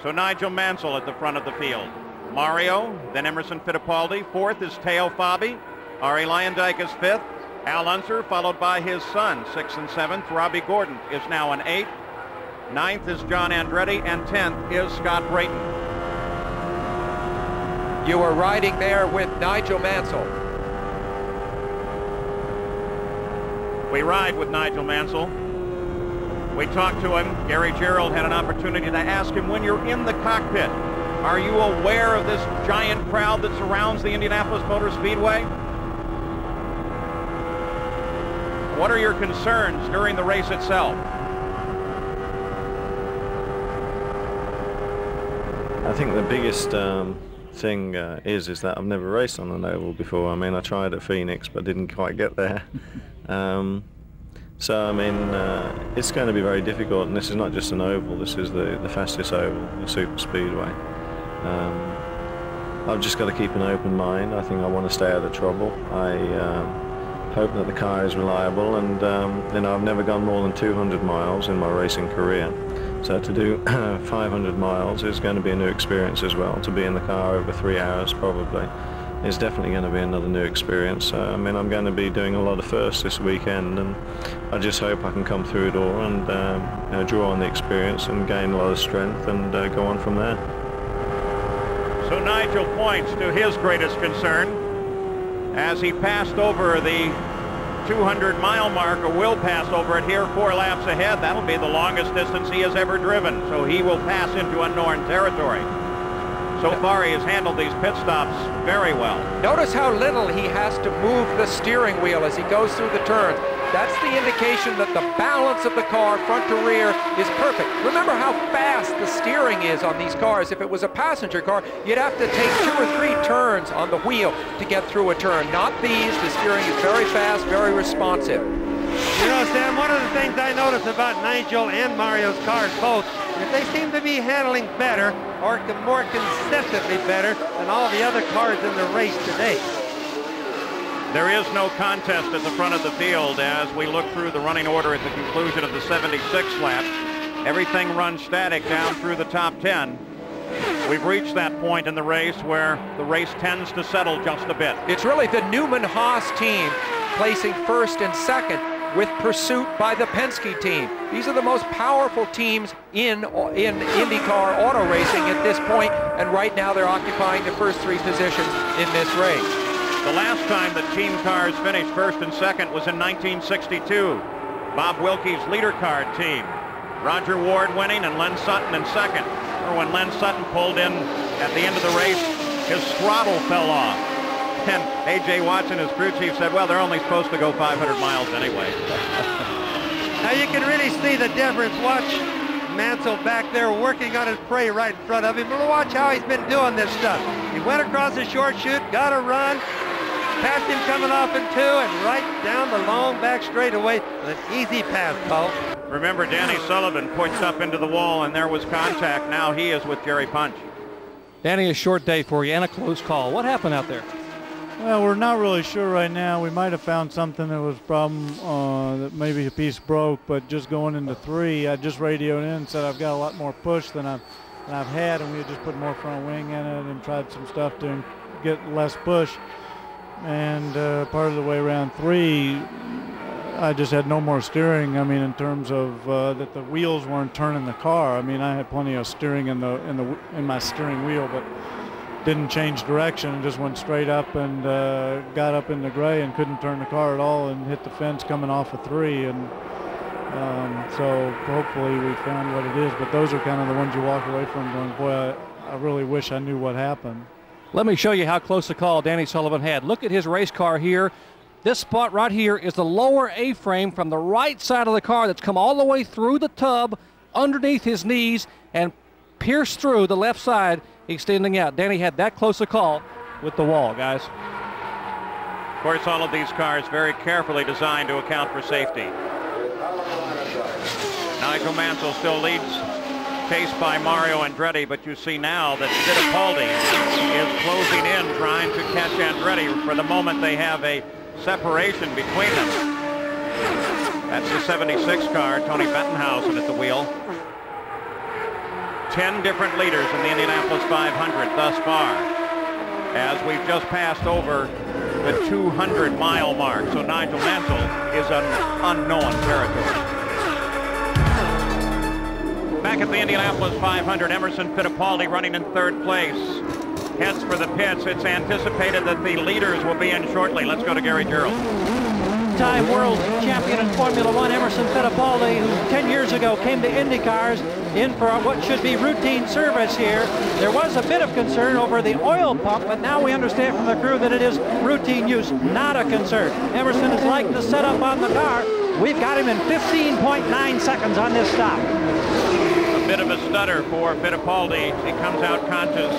So Nigel Mansell at the front of the field. Mario, then Emerson Fittipaldi. 4th is Teo Fabi. Arie Luyendyk is 5th. Al Unser, followed by his son. 6th and 7th, Robbie Gordon is now in 8th. 9th is John Andretti, and 10th is Scott Brayton. You are riding there with Nigel Mansell. We ride with Nigel Mansell. We talked to him. Gary Gerould had an opportunity to ask him, when you're in the cockpit, are you aware of this giant crowd that surrounds the Indianapolis Motor Speedway? What are your concerns during the race itself? I think the biggest thing is that I've never raced on an oval before. I mean, I tried at Phoenix but didn't quite get there. So I mean, it's going to be very difficult, and this is not just an oval, this is the fastest oval, the super speedway. I've just got to keep an open mind. I think I want to stay out of trouble. I hope that the car is reliable, and you know, I've never gone more than 200 miles in my racing career. So to do 500 miles is going to be a new experience as well. To be in the car over 3 hours probably is definitely going to be another new experience. I mean, I'm going to be doing a lot of firsts this weekend, and I just hope I can come through it all and you know, draw on the experience and gain a lot of strength and go on from there. So Nigel points to his greatest concern as he passed over the 200-mile mark, or will pass over it here 4 laps ahead. That'll be the longest distance he has ever driven, so he will pass into unknown territory. So far he has handled these pit stops very well. Notice how little he has to move the steering wheel as he goes through the turns. That's the indication that the balance of the car, front to rear, is perfect. Remember how fast the steering is on these cars. If it was a passenger car, you'd have to take 2 or 3 turns on the wheel to get through a turn. Not these. The steering is very fast, very responsive. You know, Sam, one of the things I noticed about Nigel and Mario's cars both is they seem to be handling better, or more consistently better, than all the other cars in the race today. There is no contest at the front of the field as we look through the running order at the conclusion of the 76th lap. Everything runs static down through the top 10. We've reached that point in the race where the race tends to settle just a bit. It's really the Newman-Haas team placing 1st and 2nd with pursuit by the Penske team. These are the most powerful teams in IndyCar auto racing at this point, and right now they're occupying the first 3 positions in this race. The last time the team cars finished first and second was in 1962. Bob Wilkie's leader car team. Roger Ward winning and Len Sutton in second. Or when Len Sutton pulled in at the end of the race, his throttle fell off. And A.J. Watson, his crew chief, said, well, they're only supposed to go 500 miles anyway. Now you can really see the difference. Watch Mansell back there working on his prey right in front of him. But watch how he's been doing this stuff. He went across the short chute, got a run, passed him coming off in two, and right down the long back straightaway with an easy pass, Paul. Remember, Danny Sullivan pushed up into the wall, and there was contact. Now he is with Jerry Punch. Danny, a short day for you and a close call. What happened out there? Well, we're not really sure right now. We might have found something that was a problem, that maybe a piece broke, but just going into 3, I just radioed in and said I've got a lot more push than I've had, and we had just put more front wing in it and tried some stuff to get less push. And part of the way around 3, I just had no more steering. I mean, in terms of that the wheels weren't turning the car. I mean, I had plenty of steering in my steering wheel, but didn't change direction and just went straight up and got up in the gray and couldn't turn the car at all and hit the fence coming off of 3. And so hopefully we found what it is. But those are kind of the ones you walk away from going, boy, I really wish I knew what happened. Let me show you how close a call Danny Sullivan had. Look at his race car here. This spot right here is the lower A-frame from the right side of the car that's come all the way through the tub, underneath his knees, and pierced through the left side, extending out. Danny had that close a call with the wall, guys. Of course, all of these cars very carefully designed to account for safety. Nigel Mansell still leads, chased by Mario Andretti, but you see now that Fittipaldi is closing in, trying to catch Andretti. For the moment, they have a separation between them. That's the 76 car, Tony Bettenhausen at the wheel. 10 different leaders in the Indianapolis 500 thus far, as we've just passed over the 200-mile mark. So Nigel Mansell is an unknown territory. Back at the Indianapolis 500, Emerson Fittipaldi running in 3rd place. Heads for the pits. It's anticipated that the leaders will be in shortly. Let's go to Gary Gerald. Time world champion in Formula One, Emerson Fittipaldi, who 10 years ago came to IndyCars in for what should be routine service here. There was a bit of concern over the oil pump, but now we understand from the crew that it is routine use, not a concern. Emerson is like the setup on the car. We've got him in 15.9 seconds on this stop. A bit of a stutter for Fittipaldi. He comes out conscious.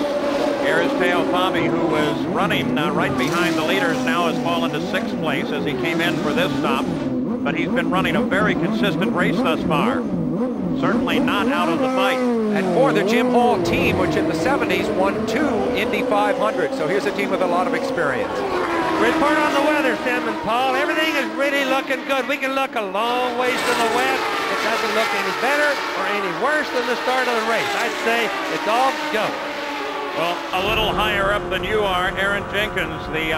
Here is Teo Fabi, who was running right behind the leaders, now has fallen to 6th place as he came in for this stop. But he's been running a very consistent race thus far. Certainly not out of the fight. And for the Jim Hall team, which in the 70s won 2 Indy 500. So here's a team with a lot of experience. Report on the weather, Sam and Paul. Everything is really looking good. We can look a long ways to the west. It doesn't look any better or any worse than the start of the race. I'd say it's all go. Well, a little higher up than you are, Aaron Jenkins, the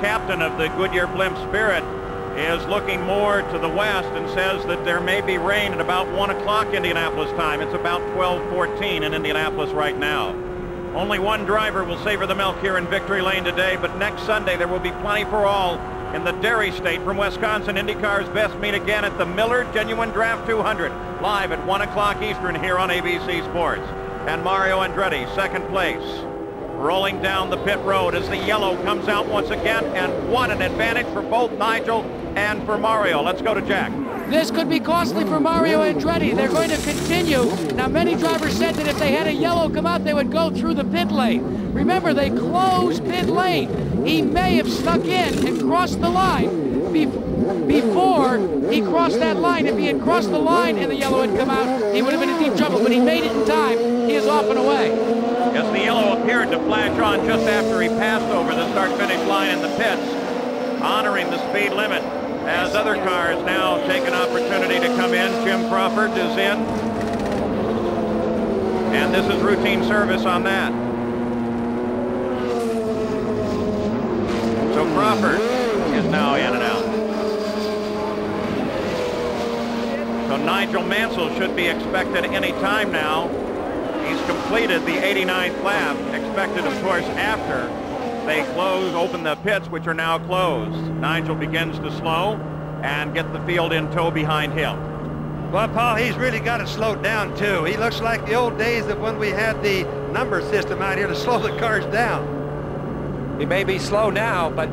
captain of the Goodyear Blimp Spirit, is looking more to the west and says that there may be rain at about 1 o'clock Indianapolis time. It's about 12:14 in Indianapolis right now. Only one driver will savor the milk here in Victory Lane today, but next Sunday there will be plenty for all in the Dairy State. From Wisconsin, IndyCar's best meet again at the Miller Genuine Draft 200, live at 1 o'clock Eastern here on ABC Sports. And Mario Andretti, 2nd place, rolling down the pit road as the yellow comes out once again, and what an advantage for both Nigel and for Mario. Let's go to Jack. This could be costly for Mario Andretti. They're going to continue. Now, many drivers said that if they had a yellow come out, they would go through the pit lane. Remember, they closed pit lane. He may have snuck in and crossed the line before he crossed that line. If he had crossed the line and the yellow had come out, he would have been in deep trouble, but he made it in time. He is off and away. Yes, the yellow appeared to flash on just after he passed over the start-finish line in the pits, honoring the speed limit. As other cars now take an opportunity to come in. Jim Crawford is in. And this is routine service on that. So Crawford is now in and out. So Nigel Mansell should be expected any time now. He's completed the 89th lap, expected, of course, after they open the pits, which are now closed. Nigel begins to slow and get the field in tow behind him. Well, Paul, he's really got it slowed down, too. He looks like the old days of when we had the number system out here to slow the cars down. He may be slow now, but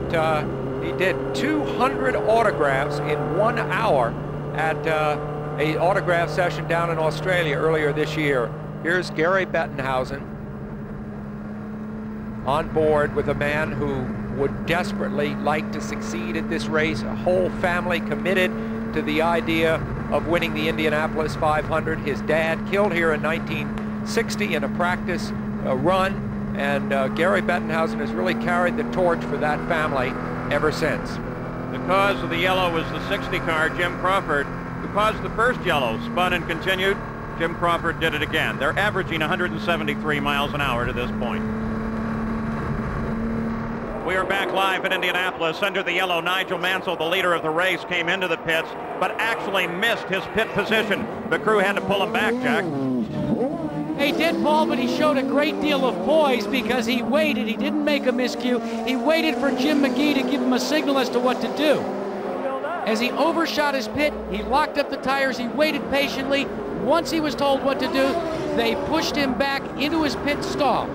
he did 200 autographs in 1 hour at a autograph session down in Australia earlier this year. Here's Gary Bettenhausen on board with a man who would desperately like to succeed at this race, a whole family committed to the idea of winning the Indianapolis 500. His dad killed here in 1960 in a practice run, and Gary Bettenhausen has really carried the torch for that family ever since. The cause of the yellow was the 60 car, Jim Crawford, who caused the first yellow, spun and continued. Jim Crawford did it again. They're averaging 173 miles an hour to this point. We are back live in Indianapolis. Under the yellow, Nigel Mansell, the leader of the race, came into the pits, but actually missed his pit position. The crew had to pull him back, Jack. He did, Paul, but he showed a great deal of poise because he waited. He didn't make a miscue. He waited for Jim McGee to give him a signal as to what to do. As he overshot his pit, he locked up the tires. He waited patiently. Once he was told what to do, they pushed him back into his pit stall.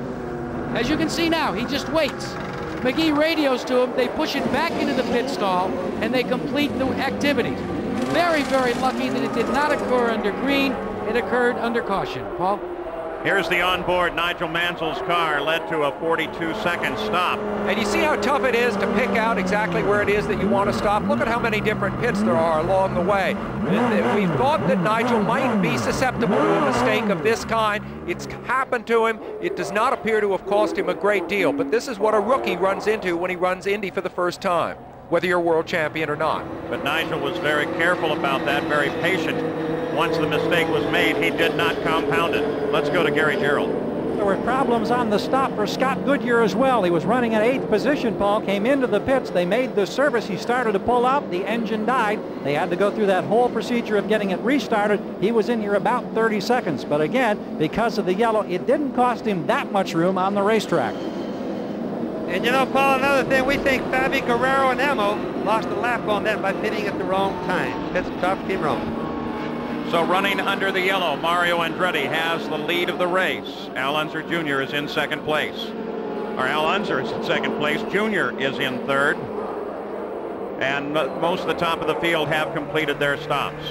As you can see now, he just waits. McGee radios to him, they push it back into the pit stall, and they complete the activities. Very, very lucky that it did not occur under green. It occurred under caution. Paul? Here's the onboard Nigel Mansell's car, led to a 42-second stop. And you see how tough it is to pick out exactly where it is that you want to stop. Look at how many different pits there are along the way. We thought that Nigel might be susceptible to a mistake of this kind. It's happened to him. It does not appear to have cost him a great deal, but this is what a rookie runs into when he runs Indy for the first time, whether you're world champion or not. But Nigel was very careful about that, very patient. Once the mistake was made, he did not compound it. Let's go to Gary Gerald. There were problems on the stop for Scott Goodyear as well. He was running in 8th position, Paul, came into the pits. They made the service. He started to pull out. The engine died. They had to go through that whole procedure of getting it restarted. He was in here about 30 seconds. But again, because of the yellow, it didn't cost him that much room on the racetrack. And you know, Paul, another thing, we think Fabi Guerrero and Emo lost a lap on that by pitting at the wrong time. Pit stop came wrong. So running under the yellow, Mario Andretti has the lead of the race. Al Unser Jr. is in second place. Or Al Unser is in second place. Jr. is in third. And most of the top of the field have completed their stops.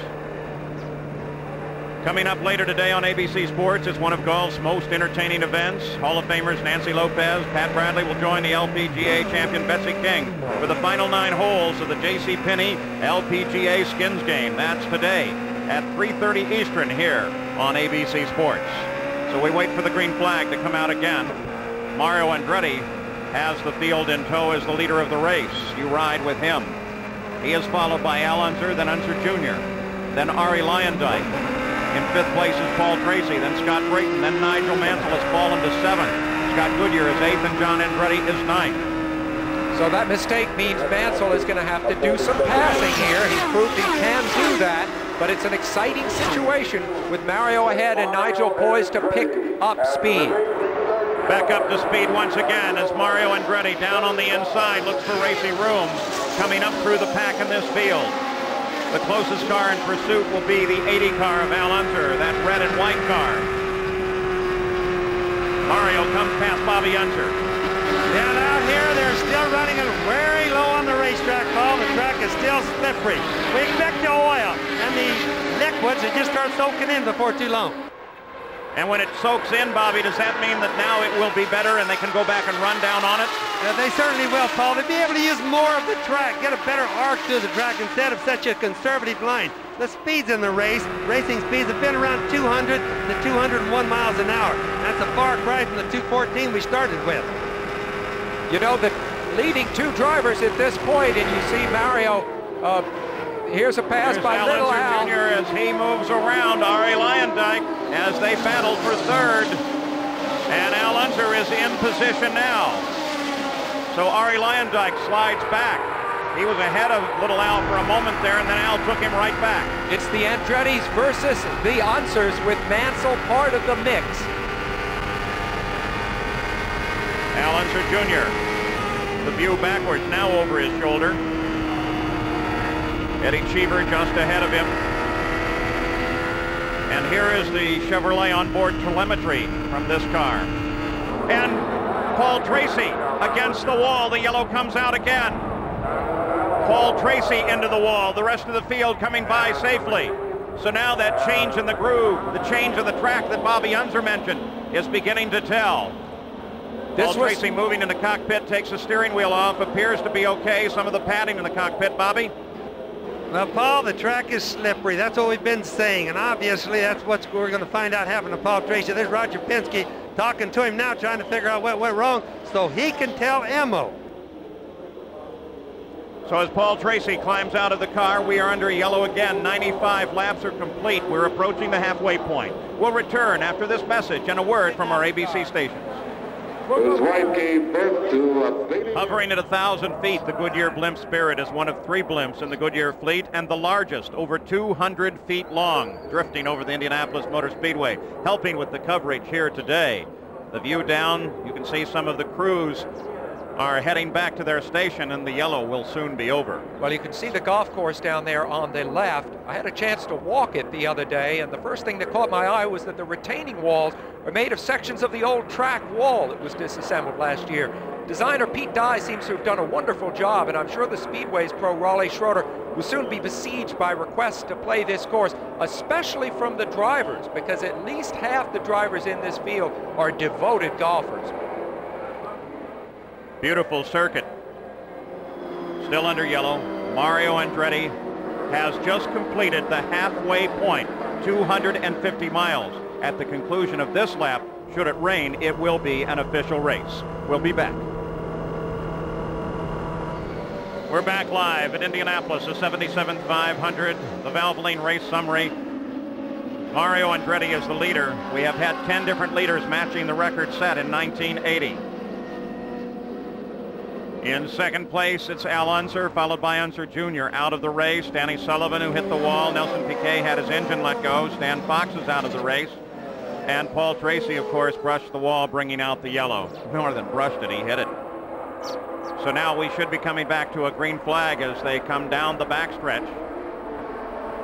Coming up later today on ABC Sports is one of golf's most entertaining events. Hall of Famers Nancy Lopez, Pat Bradley will join the LPGA champion Betsy King for the final 9 holes of the J.C. Penney LPGA Skins game. That's today at 3:30 Eastern here on ABC Sports. So we wait for the green flag to come out again. Mario Andretti has the field in tow as the leader of the race. You ride with him. He is followed by Al Unser, then Unser Jr., then Arie Luyendyk. In 5th place is Paul Tracy, then Scott Brayton, then Nigel Mansell has fallen to 7th. Scott Goodyear is 8th, and John Andretti is 9th. So that mistake means Mansell is going to have to do some passing here. He's proved he can do that, but it's an exciting situation with Mario ahead and Nigel poised to pick up speed. Back up to speed once again as Mario Andretti down on the inside looks for racing room, coming up through the pack in this field. The closest car in pursuit will be the 80 car of Al Unser, that red and white car. Mario comes past Bobby Unser. Down out here, they're still running it very low on the racetrack, Paul. The track is still slippery. We expect the oil and the liquids to just start soaking in before too long. And when it soaks in, Bobby, does that mean that now it will be better and they can go back and run down on it? They certainly will, Paul. They'll be able to use more of the track, get a better arc to the track instead of such a conservative line. The speeds in the race, racing speeds have been around 200 to 201 miles an hour. That's a far cry from the 214 we started with. You know, the leading 2 drivers at this point, and you see Mario, here's a pass by Little Al. Jr. as he moves around Arie Luyendyk as they battle for 3rd. And Al Unser is in position now. So Arie Luyendyk slides back. He was ahead of Little Al for a moment there, and then Al took him right back. It's the Andretti's versus the Unsers with Mansell part of the mix. Al Unser Jr. The view backwards now over his shoulder. Eddie Cheever just ahead of him. And here is the Chevrolet onboard telemetry from this car. And Paul Tracy against the wall. The yellow comes out again. Paul Tracy into the wall. The rest of the field coming by safely. So now that change in the groove, the change of the track that Bobby Unser mentioned is beginning to tell. Paul Tracy moving in the cockpit, takes the steering wheel off, appears to be okay. Some of the padding in the cockpit, Bobby. Well, Paul, the track is slippery. That's what we've been saying, and obviously that's what we're going to find out happened to Paul Tracy. There's Roger Penske talking to him now, trying to figure out what went wrong so he can tell Emo. So as Paul Tracy climbs out of the car, we are under yellow again. 95 laps are complete. We're approaching the halfway point. We'll return after this message and a word from our ABC stations. His wife gave birth to a baby. Hovering at 1,000 feet, the Goodyear Blimp Spirit is one of 3 blimps in the Goodyear fleet and the largest, over 200 feet long, drifting over the Indianapolis Motor Speedway, helping with the coverage here today. The view down, you can see some of the crews are heading back to their station, and the yellow will soon be over. Well, you can see the golf course down there on the left. I had a chance to walk it the other day, and the first thing that caught my eye was that the retaining walls are made of sections of the old track wall that was disassembled last year. Designer Pete Dye seems to have done a wonderful job, and I'm sure the Speedway's pro Raleigh Schroeder will soon be besieged by requests to play this course, especially from the drivers, because at least half the drivers in this field are devoted golfers. Beautiful circuit. Still under yellow. Mario Andretti has just completed the halfway point, 250 miles. At the conclusion of this lap, should it rain, it will be an official race. We'll be back. We're back live at Indianapolis, the 77th 500, the Valvoline race summary. Mario Andretti is the leader. We have had 10 different leaders matching the record set in 1980. In second place, it's Al Unser, followed by Unser Jr. out of the race. Danny Sullivan, who hit the wall. Nelson Piquet had his engine let go. Stan Fox is out of the race. And Paul Tracy, of course, brushed the wall, bringing out the yellow. More than brushed it, he hit it. So now we should be coming back to a green flag as they come down the backstretch.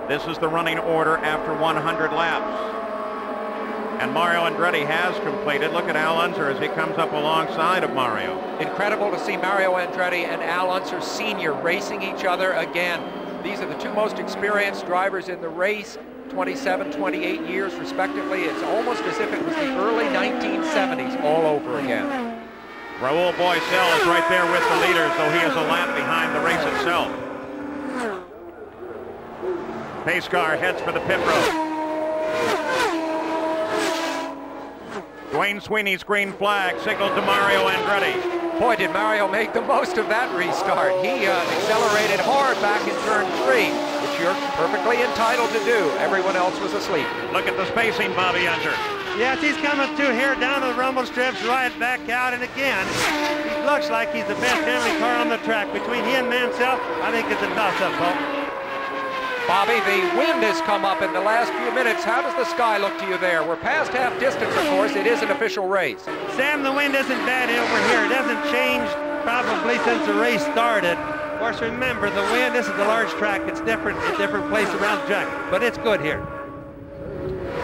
This is the running order after 100 laps. And Mario Andretti has completed. Look at Al Unser as he comes up alongside of Mario. Incredible to see Mario Andretti and Al Unser Sr. racing each other again. These are the 2 most experienced drivers in the race, 27, 28 years respectively. It's almost as if it was the early 1970s all over again. Raul Boisel is right there with the leaders, though he is a lap behind the race itself. Pace car heads for the pit road. Dwayne Sweeney's green flag signaled to Mario Andretti. Boy, did Mario make the most of that restart. He accelerated hard back in turn 3, which you're perfectly entitled to do. Everyone else was asleep. Look at the spacing, Bobby Unser. Yes, he's coming through here down the rumble strips, right back out, and again, he looks like he's the best family car on the track. Between he and Mansell, I think it's a toss-up, Paul. Bobby, the wind has come up in the last few minutes. How does the sky look to you there? We're past half distance, of course. It is an official race. Sam, the wind isn't bad over here. It hasn't changed probably since the race started. Of course, remember, the wind, this is a large track. It's different at different places around the track, but it's good here.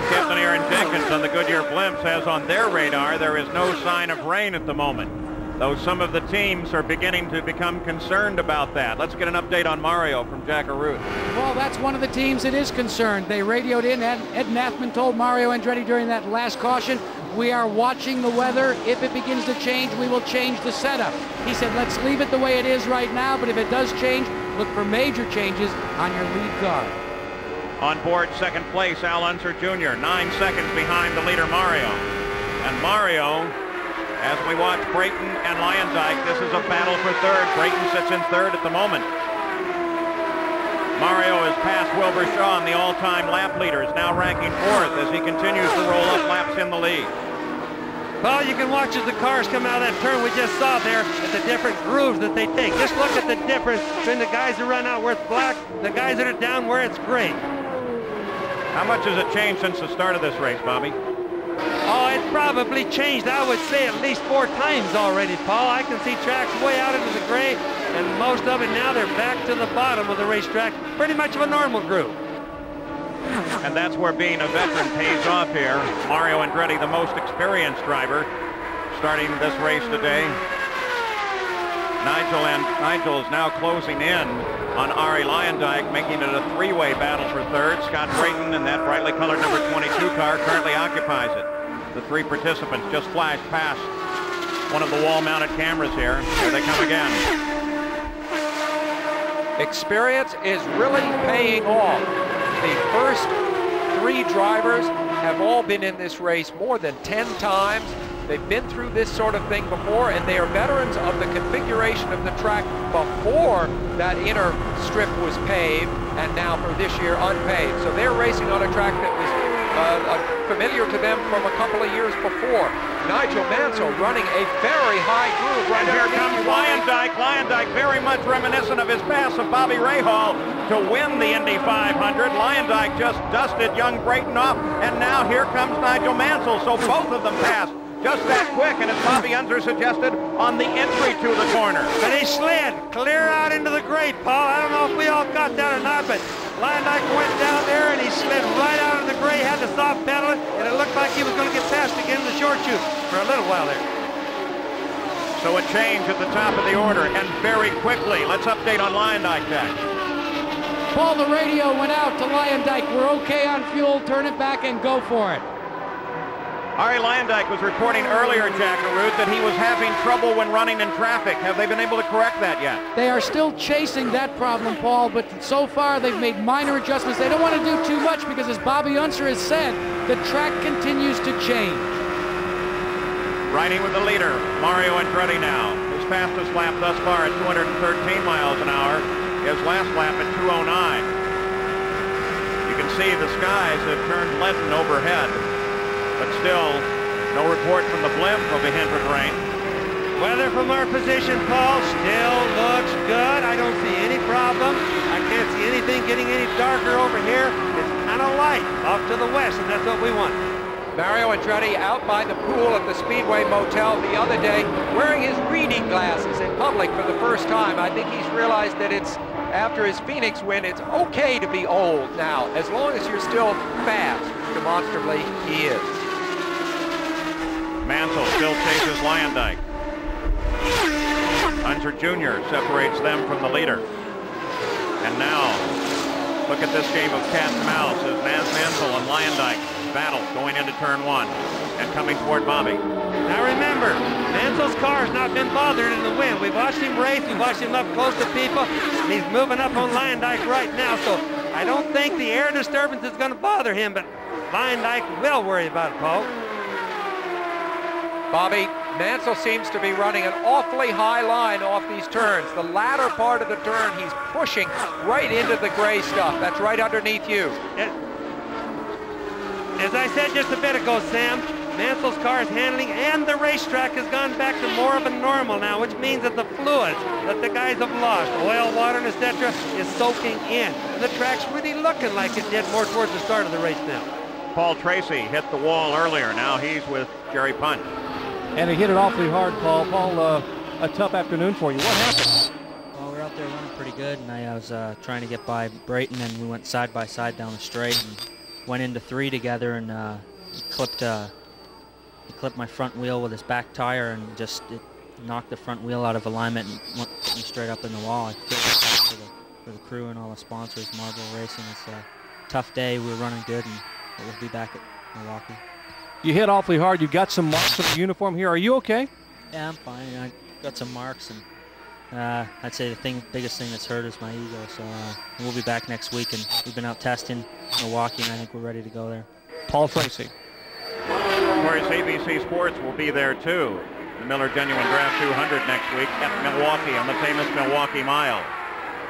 Captain Aaron Jenkins on the Goodyear Blimps has on their radar there is no sign of rain at the moment, though some of the teams are beginning to become concerned about that. Let's get an update on Mario from Jack Arute. Well, that's one of the teams that is concerned. They radioed in, and Ed Nathman told Mario Andretti during that last caution, we are watching the weather. If it begins to change, we will change the setup. He said, let's leave it the way it is right now, but if it does change, look for major changes on your lead car. On board second place, Al Unser Jr., 9 seconds behind the leader, Mario. And Mario, as we watch Brayton and Lyondike, this is a battle for third. Brayton sits in third at the moment. Mario has passed Wilbur Shaw in the all-time lap leaders, now ranking 4th as he continues to roll up laps in the lead. Well, you can watch as the cars come out of that turn we just saw there at the different grooves that they take. Just look at the difference between the guys that run out where it's black, the guys that are down where it's gray. How much has it changed since the start of this race, Bobby? Oh, it's probably changed, I would say, at least 4 times already, Paul. I can see tracks way out into the gray, and most of it now they're back to the bottom of the racetrack. Pretty much of a normal groove. And that's where being a veteran pays off here. Mario Andretti, the most experienced driver, starting this race today. Nigel is now closing in on Arie Luyendyk, making it a 3-way battle for third. Scott Brayton in that brightly colored number 22 car currently occupies it. The 3 participants just flashed past one of the wall-mounted cameras here. Here they come again. Experience is really paying off. The first 3 drivers have all been in this race more than 10 times. They've been through this sort of thing before, and they are veterans of the configuration of the track before that inner strip was paved, and now for this year unpaved. So they're racing on a track that was familiar to them from a couple of years before. Nigel Mansell running a very high groove right here comes Luyendyk. Luyendyk very much reminiscent of his pass of Bobby Rahal to win the Indy 500. Luyendyk just dusted young Brayton off, and now here comes Nigel Mansell. So both of them passed just that quick, and as Bobby Unser suggested, on the entry to the corner. And he slid clear out into the grate, Paul. I don't know if we all got that or not, but Luyendyk went down there and he slid right out of the grate, had to soft pedal it, and it looked like he was going to get past again in the short chute for a little while there. So a change at the top of the order, and very quickly. Let's update on Luyendyk then. Paul, the radio went out to Luyendyk. We're okay on fuel, turn it back and go for it. Arie Luyendyk was reporting earlier, Jack Arute, that he was having trouble when running in traffic. Have they been able to correct that yet? They are still chasing that problem, Paul, but so far they've made minor adjustments. They don't want to do too much because, as Bobby Unser has said, the track continues to change. Riding with the leader, Mario Andretti now. His fastest lap thus far at 213 miles an hour. His last lap at 209. You can see the skies have turned leaden overhead. But still, no report from the blimp of a hint of rain. Weather from our position, Paul, still looks good. I don't see any problem. I can't see anything getting any darker over here. It's kind of light off to the west, and that's what we want. Mario Andretti out by the pool at the Speedway Motel the other day, wearing his reading glasses in public for the first time. I think he's realized that it's, after his Phoenix win, it's okay to be old now, as long as you're still fast. Demonstrably, he is. Mansell still chases Luyendyk. Unser Jr. separates them from the leader. And now, look at this game of cat and mouse as Mansell and Luyendyk battle going into turn 1 and coming toward Bobby. Now remember, Mansell's car has not been bothered in the wind. We've watched him race, we've watched him up close to people, and he's moving up on Luyendyk right now, so I don't think the air disturbance is going to bother him, but Luyendyk will worry about it, Paul. Bobby, Mansell seems to be running an awfully high line off these turns. The latter part of the turn, he's pushing right into the gray stuff. That's right underneath you. As I said just a bit ago, Sam, Mansell's car is handling, and the racetrack has gone back to more of a normal now, which means that the fluids that the guys have lost, oil, water, and etc., is soaking in. And the track's really looking like it did more towards the start of the race now. Paul Tracy hit the wall earlier. Now he's with Jerry Punch. And he hit it awfully hard, Paul. Paul, a tough afternoon for you. What happened? Well, we were out there running pretty good, and I was trying to get by Brayton, and we went side by side down the straight and went into 3 together, and he clipped my front wheel with his back tire, and just it knocked the front wheel out of alignment and went straight up in the wall. I feel like for the crew and all the sponsors, Marble Racing. It's a tough day. We were running good, and we'll be back at Milwaukee. You hit awfully hard. You got some marks on the uniform here. Are you okay? Yeah, I'm fine. I got some marks, and I'd say the biggest thing that's hurt is my ego. So we'll be back next week, and we've been out testing Milwaukee, and I think we're ready to go there. Paul Tracy. Of course, ABC Sports will be there too. The Miller Genuine Draft 200 next week at Milwaukee on the famous Milwaukee Mile.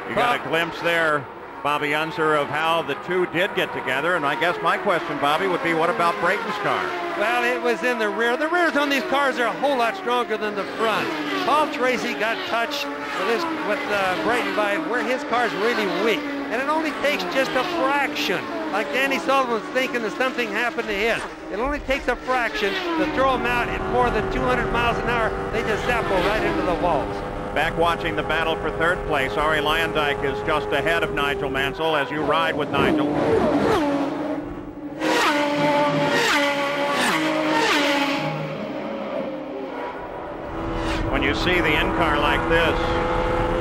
You got a glimpse there, Bobby Unser, of how the two did get together, and I guess my question, Bobby, would be what about Brayton's car? Well, it was in the rear. The rears on these cars are a whole lot stronger than the front. Paul Tracy got touched with Brayton by where his car's really weak. and it only takes just a fraction. Like Danny Sullivan was thinking that something happened to his. It only takes a fraction to throw them out at more than 200 miles an hour. They just zapple right into the walls. Back watching the battle for third place, Arie Luyendyk is just ahead of Nigel Mansell as you ride with Nigel. When you see the IndyCar like this,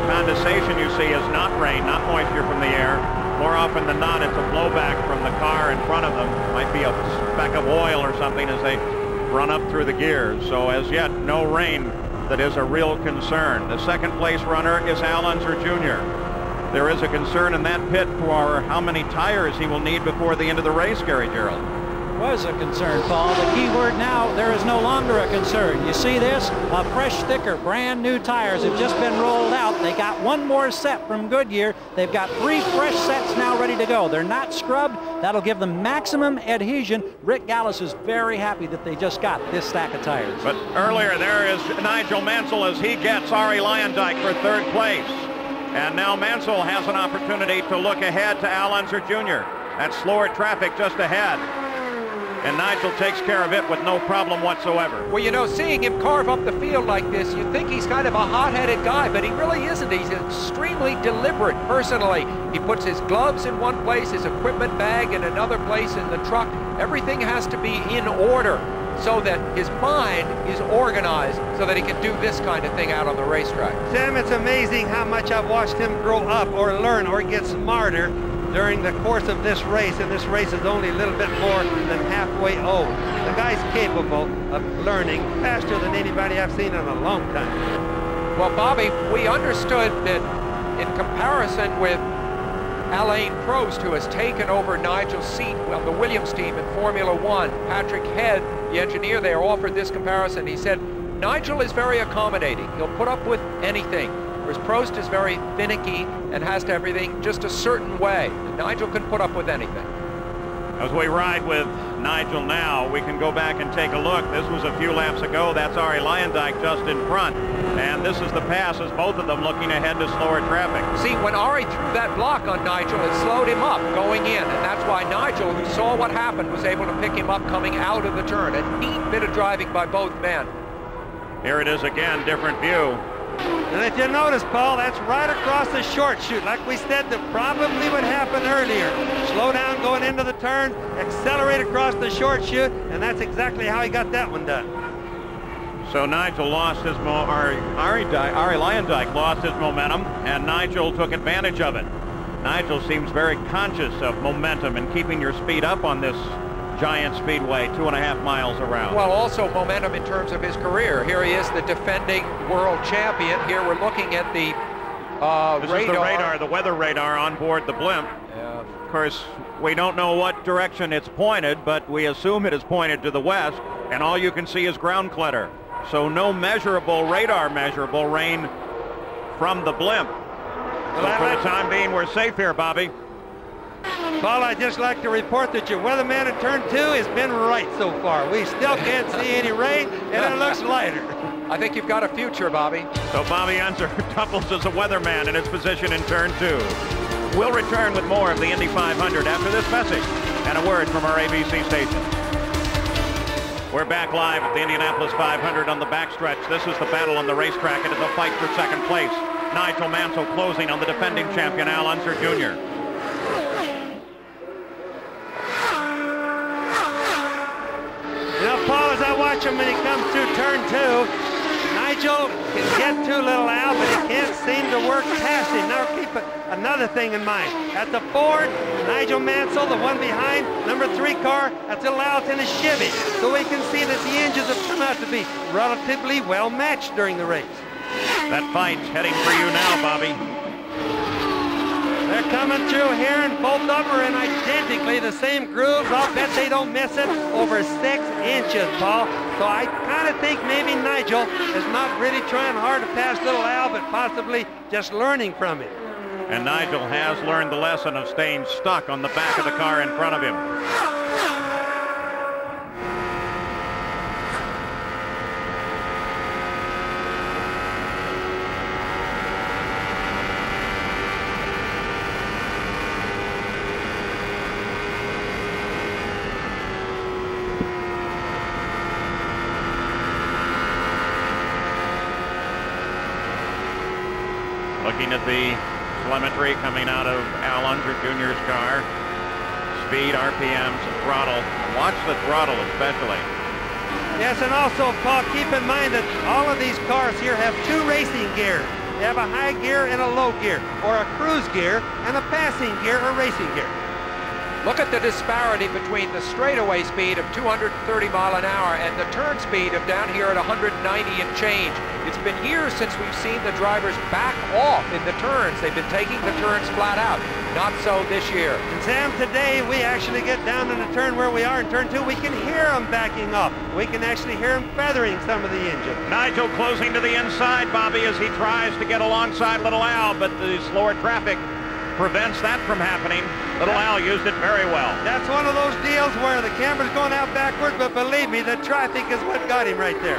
condensation you see is not rain, not moisture from the air. More often than not, it's a blowback from the car in front of them. Might be a speck of oil or something as they run up through the gears. So as yet, no rain that is a real concern. The second place runner is Al Unser Jr. There is a concern in that pit for how many tires he will need before the end of the race, Gary Gerald. Was a concern, Paul. The key word now, there is no longer a concern. You see this? A fresh sticker, brand new tires have just been rolled out. They got one more set from Goodyear. They've got 3 fresh sets now ready to go. They're not scrubbed. That'll give them maximum adhesion. Rick Gallis is very happy that they just got this stack of tires. But earlier there is Nigel Mansell as he gets Arie Luyendyk for third place. And now Mansell has an opportunity to look ahead to Al Unser Jr. That's slower traffic just ahead. And Nigel takes care of it with no problem whatsoever. Well, you know, seeing him carve up the field like this, you'd think he's kind of a hot-headed guy, but he really isn't. He's extremely deliberate personally. He puts his gloves in one place, his equipment bag in another place in the truck. Everything has to be in order so that his mind is organized so that he can do this kind of thing out on the racetrack. Sam, it's amazing how much I've watched him grow up or learn or get smarter during the course of this race, and this race is only a little bit more than halfway old. The guy's capable of learning faster than anybody I've seen in a long time. Well, Bobby, we understood that in comparison with Alain Prost, who has taken over Nigel's seat on the Williams team in Formula One, Patrick Head, the engineer there, offered this comparison. He said, Nigel is very accommodating. He'll put up with anything. Whereas Prost is very finicky and has to everything just a certain way. Nigel can put up with anything. As we ride with Nigel now, we can go back and take a look. This was a few laps ago. That's Arie Luyendyk just in front. And this is the pass as both of them looking ahead to slower traffic. See, when Arie threw that block on Nigel, it slowed him up going in. And that's why Nigel, who saw what happened, was able to pick him up coming out of the turn. A neat bit of driving by both men. Here it is again, different view. And if you notice, Paul, that's right across the short chute. Like we said, that probably would happen earlier. Slow down going into the turn, accelerate across the short chute, and that's exactly how he got that one done. So Nigel lost his Arie Luyendyk lost his momentum, and Nigel took advantage of it. Nigel seems very conscious of momentum and keeping your speed up on this giant speedway, 2.5 miles around. Well, also momentum in terms of his career. Here he is, the defending world champion. Here we're looking at the this is the radar, the weather radar on board the blimp. Yeah. Of course, we don't know what direction it's pointed, but we assume it is pointed to the west, and all you can see is ground clutter. So no radar measurable rain from the blimp. So for the time being, we're safe here, Bobby. Paul, I'd just like to report that your weatherman in turn 2 has been right so far. We still can't see any rain, and it looks lighter. I think you've got a future, Bobby. So Bobby Unser doubles as a weatherman in his position in turn 2. We'll return with more of the Indy 500 after this message and a word from our ABC station. We're back live at the Indianapolis 500 on the backstretch. This is the battle on the racetrack. It is a fight for second place. Nigel Mansell closing on the defending champion, Al Unser Jr. You know, Paul, as I watch him when he comes through turn 2, Nigel can get to little Al, but he can't seem to work past him. Now keep another thing in mind. At the Ford, Nigel Mansell, the one behind, number 3 car, that's little Al's in a Chevy. So we can see that the engines have come out to be relatively well matched during the race. That fight's heading for you now, Bobby. They're coming through here, and both of them are in identically the same grooves. I'll bet they don't miss it over 6 inches, Paul. So I kind of think maybe Nigel is not really trying hard to pass little Al, but possibly just learning from him. And Nigel has learned the lesson of staying stuck on the back of the car in front of him. Looking at the telemetry coming out of Al Unser Jr.'s car. Speed, RPMs, throttle. Watch the throttle especially. Yes, and also, Paul, keep in mind that all of these cars here have two racing gears. They have a high gear and a low gear, or a cruise gear and a passing gear or racing gear. Look at the disparity between the straightaway speed of 230 mile an hour and the turn speed of down here at 190 and change. It's been years since we've seen the drivers back off in the turns. They've been taking the turns flat out. Not so this year. And Sam, today we actually get down in the turn where we are in turn 2. We can hear them backing up. We can actually hear them feathering some of the engine. Nigel closing to the inside, Bobby, as he tries to get alongside Little Al, but the slower traffic prevents that from happening. Little Al used it very well. That's one of those deals where the camera's going out backward, but believe me, the traffic is what got him right there.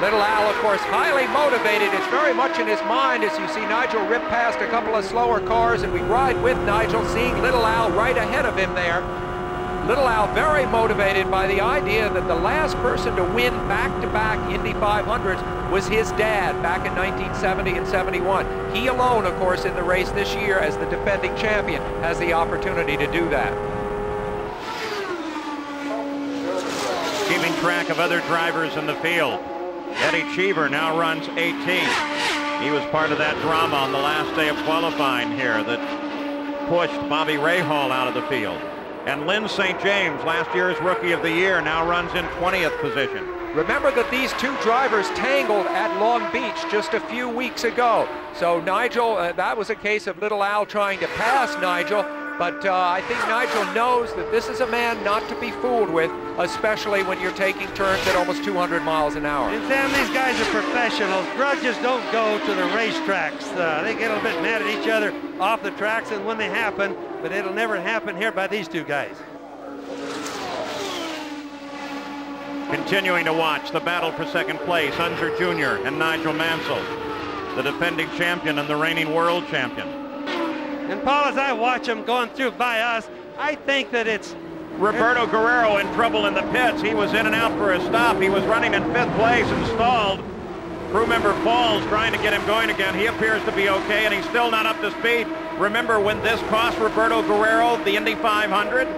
Little Al, of course, highly motivated. It's very much in his mind as you see Nigel rip past a couple of slower cars, and we ride with Nigel, seeing Little Al right ahead of him there. Little Al very motivated by the idea that the last person to win back-to-back Indy 500s was his dad back in 1970 and 71. He alone, of course, in the race this year as the defending champion has the opportunity to do that. Keeping track of other drivers in the field. Eddie Cheever now runs 18th. He was part of that drama on the last day of qualifying here that pushed Bobby Rahal out of the field. And Lynn St. James, last year's Rookie of the Year, now runs in 20th position. Remember that these two drivers tangled at Long Beach just a few weeks ago. So Nigel, that was a case of Little Al trying to pass Nigel, but I think Nigel knows that this is a man not to be fooled with, especially when you're taking turns at almost 200 miles an hour. And Sam, these guys are professionals. Grudges don't go to the racetracks. They get a little bit mad at each other off the tracks and when they happen, but it'll never happen here by these two guys. Continuing to watch the battle for second place, Unser Jr. and Nigel Mansell, the defending champion and the reigning world champion. And Paul, as I watch them going through by us, I think that it's Roberto Guerrero in trouble in the pits. He was in and out for a stop. He was running in 5th place and stalled. Crew member Falls trying to get him going again. He appears to be okay, and he's still not up to speed. Remember when this cost Roberto Guerrero the Indy 500?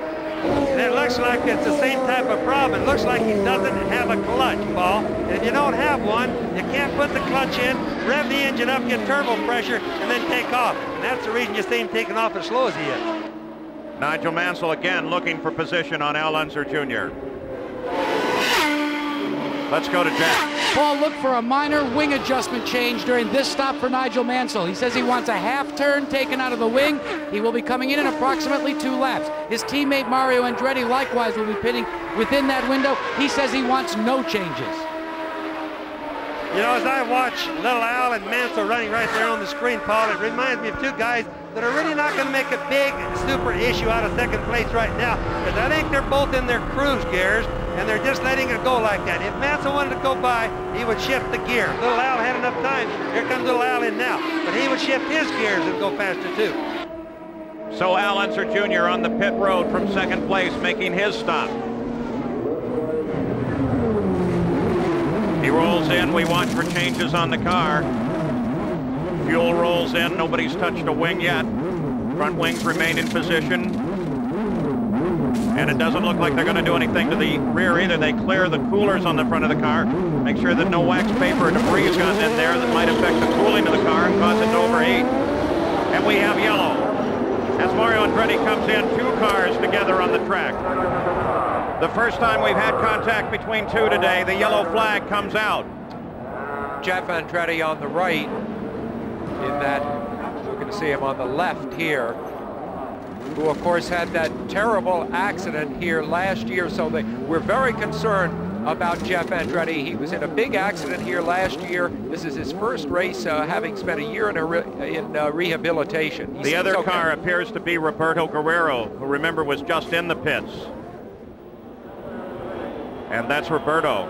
And it looks like it's the same type of problem. It looks like he doesn't have a clutch, Paul. And if you don't have one, you can't put the clutch in, rev the engine up, get turbo pressure, and then take off. And that's the reason you see him taking off as slow as he is. Nigel Mansell again looking for position on Al Unser Jr. Let's go to Jack. Paul, look for a minor wing adjustment change during this stop for Nigel Mansell. He says he wants a half turn taken out of the wing. He will be coming in approximately 2 laps. His teammate Mario Andretti likewise will be pitting within that window. He says he wants no changes. You know, as I watch Little Al and Mansell running right there on the screen, Paul, it reminds me of two guys that are really not going to make a big super issue out of second place right now, because I think they're both in their cruise gears and they're just letting it go like that. If Mansell wanted to go by, he would shift the gear. Little Al had enough time. Here comes Little Al in now, but he would shift his gears and go faster too. So Al Unser Jr. on the pit road from second place, making his stop. He rolls in. We watch for changes on the car. Fuel rolls in. Nobody's touched a wing yet. Front wings remain in position. And it doesn't look like they're going to do anything to the rear either. They clear the coolers on the front of the car, make sure that no wax paper or debris has gotten in there that might affect the cooling of the car and cause it to overheat. And we have yellow. As Mario Andretti comes in, 2 cars together on the track. The first time we've had contact between 2 today, the yellow flag comes out. Jeff Andretti on the right, in that we're going to see him on the left here, who of course had that terrible accident here last year, so we're very concerned about Jeff Andretti. He was in a big accident here last year. This is his first race, having spent a year in rehabilitation. The other car appears to be Roberto Guerrero, who remember was just in the pits. And that's Roberto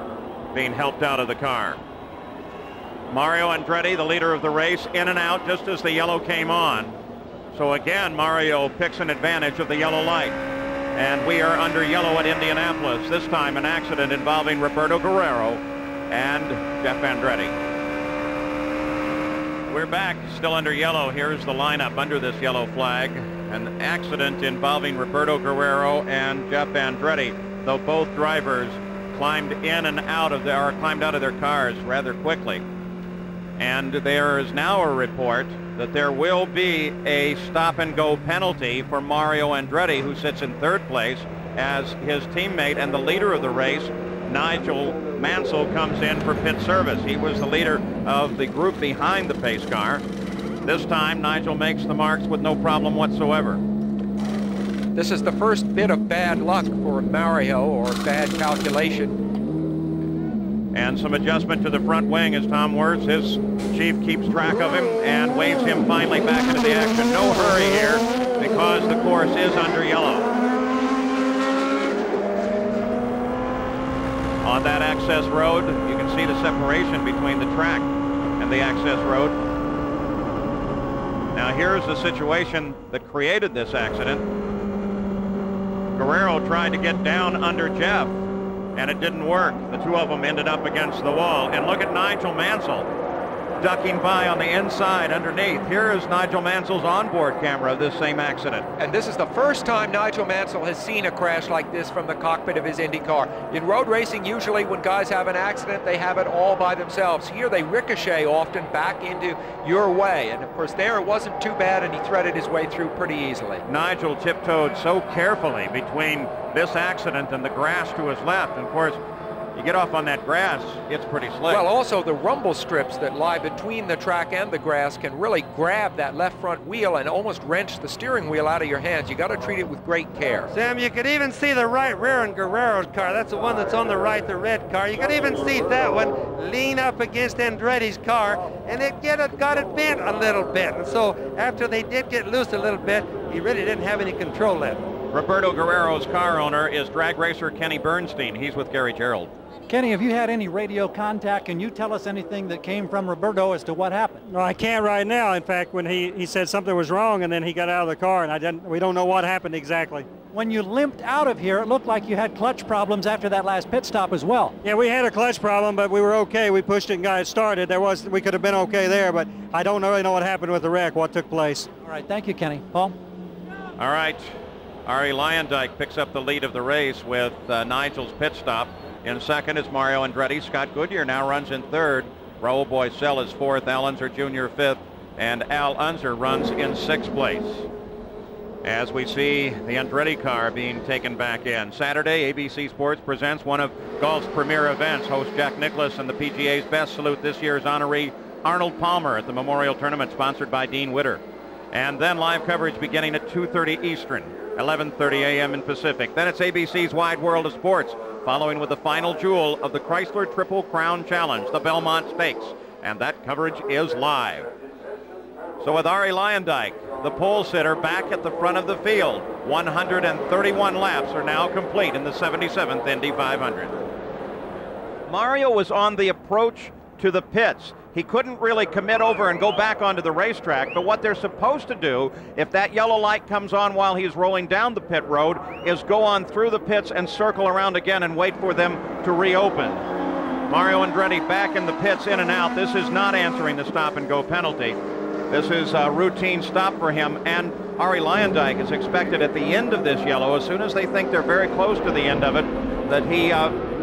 being helped out of the car. Mario Andretti, the leader of the race, in and out just as the yellow came on. So again, Mario picks an advantage of the yellow light. And we are under yellow at Indianapolis. This time an accident involving Roberto Guerrero and Jeff Andretti. We're back, still under yellow. Here's the lineup under this yellow flag. An accident involving Roberto Guerrero and Jeff Andretti, though both drivers climbed in and out of climbed out of their cars rather quickly. And there is now a report that there will be a stop-and-go penalty for Mario Andretti, who sits in third place, as his teammate and the leader of the race, Nigel Mansell, comes in for pit service. He was the leader of the group behind the pace car. This time, Nigel makes the marks with no problem whatsoever. This is the first bit of bad luck for Mario, or bad calculation. And some adjustment to the front wing as Tom Wirtz, his chief, keeps track of him and waves him finally back into the action. No hurry here because the course is under yellow. On that access road, you can see the separation between the track and the access road. Now here's the situation that created this accident. Guerrero tried to get down under Jeff, and it didn't work. The two of them ended up against the wall. And look at Nigel Mansell ducking by on the inside underneath. Here is Nigel Mansell's onboard camera of this same accident. And this is the first time Nigel Mansell has seen a crash like this from the cockpit of his Indy car. In road racing, usually when guys have an accident, they have it all by themselves. Here they ricochet often back into your way. And of course there it wasn't too bad, and he threaded his way through pretty easily. Nigel tiptoed so carefully between this accident and the grass to his left. And of course, you get off on that grass, it's pretty slick. Well, also the rumble strips that lie between the track and the grass can really grab that left front wheel and almost wrench the steering wheel out of your hands. You got to treat it with great care. Sam, you could even see the right rear in Guerrero's car. That's the one that's on the right, the red car. You could even see that one lean up against Andretti's car, and it got it bent a little bit. And so after they did get loose a little bit, he really didn't have any control left. Roberto Guerrero's car owner is drag racer Kenny Bernstein. He's with Gary Gerald. Kenny, have you had any radio contact? Can you tell us anything that came from Roberto as to what happened? No, I can't right now. In fact, when he said something was wrong, and then he got out of the car, and we don't know what happened exactly. When you limped out of here, it looked like you had clutch problems after that last pit stop as well. Yeah, we had a clutch problem, but we were okay. We pushed it and got it started. We could have been okay there, but I don't really know what happened with the wreck, what took place. All right, thank you, Kenny. Paul? All right, Arie Luyendyk picks up the lead of the race with Nigel's pit stop. In second is Mario Andretti. Scott Goodyear now runs in third. Raul Boesel is fourth. Al Unser Jr. fifth. And Al Unser runs in sixth place. As we see the Andretti car being taken back in. Saturday, ABC Sports presents one of golf's premier events. Host Jack Nicklaus and the PGA's best salute this year's honoree Arnold Palmer at the Memorial Tournament, sponsored by Dean Witter. And then live coverage beginning at 2:30 Eastern, 11:30 a.m. in Pacific. Then it's ABC's Wide World of Sports, following with the final jewel of the Chrysler Triple Crown Challenge, the Belmont Stakes. And that coverage is live. So with Arie Luyendyk, the pole sitter, back at the front of the field, 131 laps are now complete in the 77th Indy 500. Mario was on the approach to the pits. He couldn't really commit over and go back onto the racetrack, but what they're supposed to do, if that yellow light comes on while he's rolling down the pit road, is go on through the pits and circle around again and wait for them to reopen. Mario Andretti back in the pits, in and out. This is not answering the stop-and-go penalty. This is a routine stop for him, and Arie Luyendyk is expected at the end of this yellow, as soon as they think they're very close to the end of it, that he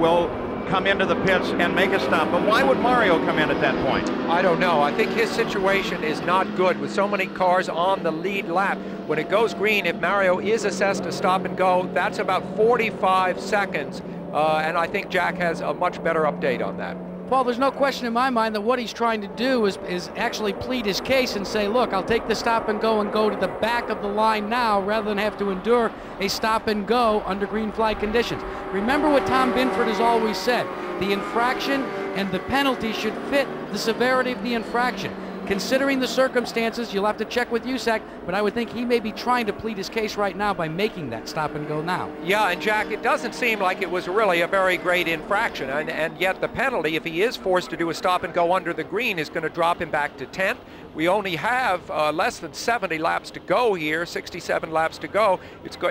will come into the pits and make a stop. But why would Mario come in at that point? I don't know. I think his situation is not good with so many cars on the lead lap. When it goes green, if Mario is assessed to stop and go, that's about 45 seconds. And I think Jack has a much better update on that. Paul, there's no question in my mind that what he's trying to do is actually plead his case and say, look, I'll take the stop and go to the back of the line now rather than have to endure a stop and go under green flag conditions. Remember what Tom Binford has always said, the infraction and the penalty should fit the severity of the infraction. Considering the circumstances, you'll have to check with USAC, but I would think he may be trying to plead his case right now by making that stop and go now. Yeah, and Jack, it doesn't seem like it was really a very great infraction, and yet the penalty, if he is forced to do a stop and go under the green, is going to drop him back to 10th. We only have less than 70 laps to go here, 67 laps to go.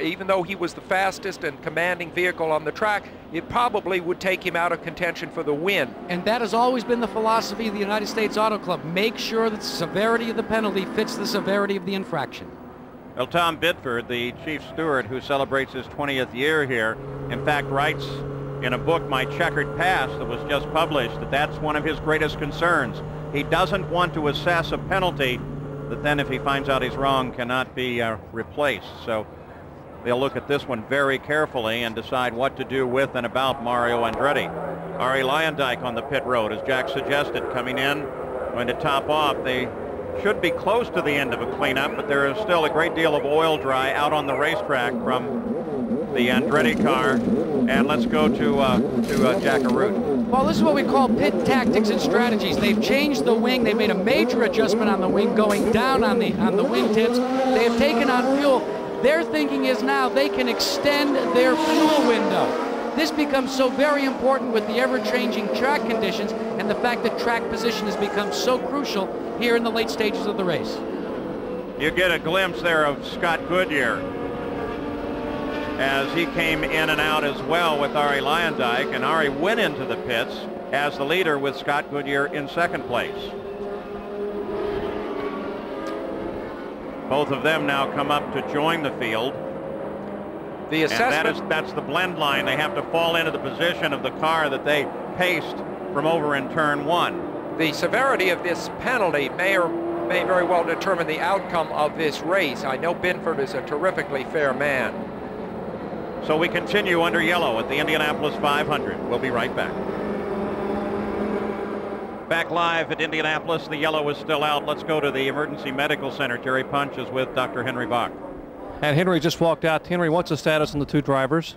Even though he was the fastest and commanding vehicle on the track, it probably would take him out of contention for the win. And that has always been the philosophy of the United States Auto Club. Make sure sure that the severity of the penalty fits the severity of the infraction. Well, Tom Bidford, the chief steward who celebrates his 20th year here, in fact writes in a book, My Checkered Past, that was just published, that that's one of his greatest concerns. He doesn't want to assess a penalty that then, if he finds out he's wrong, cannot be replaced. So they'll look at this one very carefully and decide what to do with and about Mario Andretti. Arie Luyendyk on the pit road, as Jack suggested, coming in, going to top off. They should be close to the end of a cleanup, but there is still a great deal of oil dry out on the racetrack from the Andretti car. And let's go to Jack Arute. Well, this is what we call pit tactics and strategies. They've changed the wing. They've made a major adjustment on the wing, going down on the wingtips. They have taken on fuel. Their thinking is now they can extend their fuel window. This becomes so very important with the ever-changing track conditions and the fact that track position has become so crucial here in the late stages of the race. You get a glimpse there of Scott Goodyear as he came in and out as well with Arie Luyendyk, and Arie went into the pits as the leader with Scott Goodyear in second place. Both of them now come up to join the field. The assessment, and that's the blend line. They have to fall into the position of the car that they paced from over in turn one. the severity of this penalty may very well determine the outcome of this race. I know Binford is a terrifically fair man. So we continue under yellow at the Indianapolis 500. We'll be right back. Back live at Indianapolis. The yellow is still out. Let's go to the Emergency Medical Center. Jerry Punch is with Dr. Henry Bach. And Henry just walked out. Henry, what's the status on the two drivers?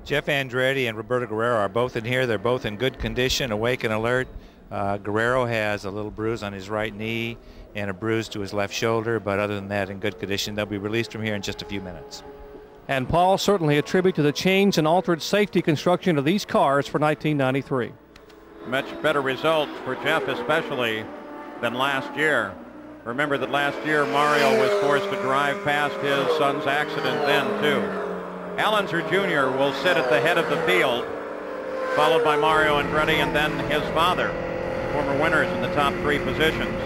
Jeff Andretti and Roberto Guerrero are both in here. They're both in good condition, awake and alert. Guerrero has a little bruise on his right knee and a bruise to his left shoulder, but other than that, in good condition. They'll be released from here in just a few minutes. And Paul, certainly a tribute to the change and altered safety construction of these cars for 1993. Much better results for Jeff especially than last year. Remember that last year Mario was forced to drive past his son's accident then too. Al Unser Jr. will sit at the head of the field, followed by Mario Andretti and then his father, former winners in the top three positions.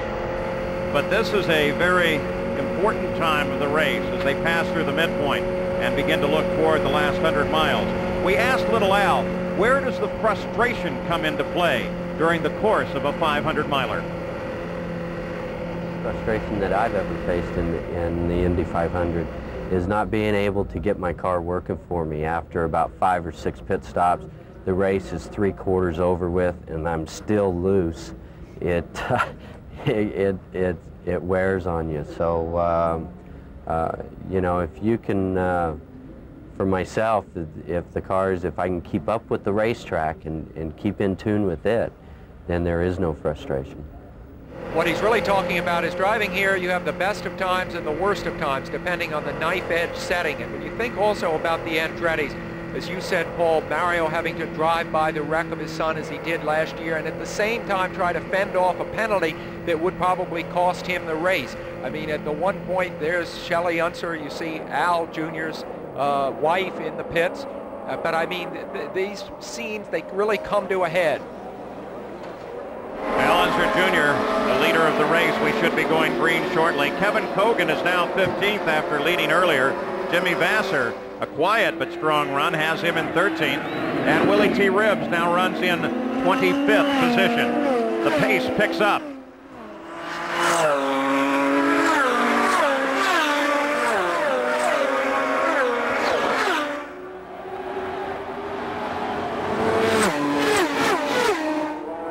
But this is a very important time of the race as they pass through the midpoint and begin to look toward the last 100 miles. We asked little Al, where does the frustration come into play during the course of a 500-miler? Frustration that I've ever faced in the Indy 500 is not being able to get my car working for me. After about 5 or 6 pit stops, the race is 3/4 over with, and I'm still loose. It wears on you. So you know, if you can, for myself, if I can keep up with the racetrack and keep in tune with it, then there is no frustration. What he's really talking about is driving here, you have the best of times and the worst of times, depending on the knife edge setting. And when you think also about the Andrettis, as you said, Paul, Mario having to drive by the wreck of his son as he did last year, and at the same time try to fend off a penalty that would probably cost him the race. I mean, at the one point, there's Shelley Unser, you see Al Jr.'s wife in the pits. But I mean, these scenes, they really come to a head. Al Unser Jr., the leader of the race. We should be going green shortly. Kevin Kogan is now 15th after leading earlier. Jimmy Vasser, a quiet but strong run, has him in 13th. And Willie T. Ribbs now runs in 25th position. The pace picks up.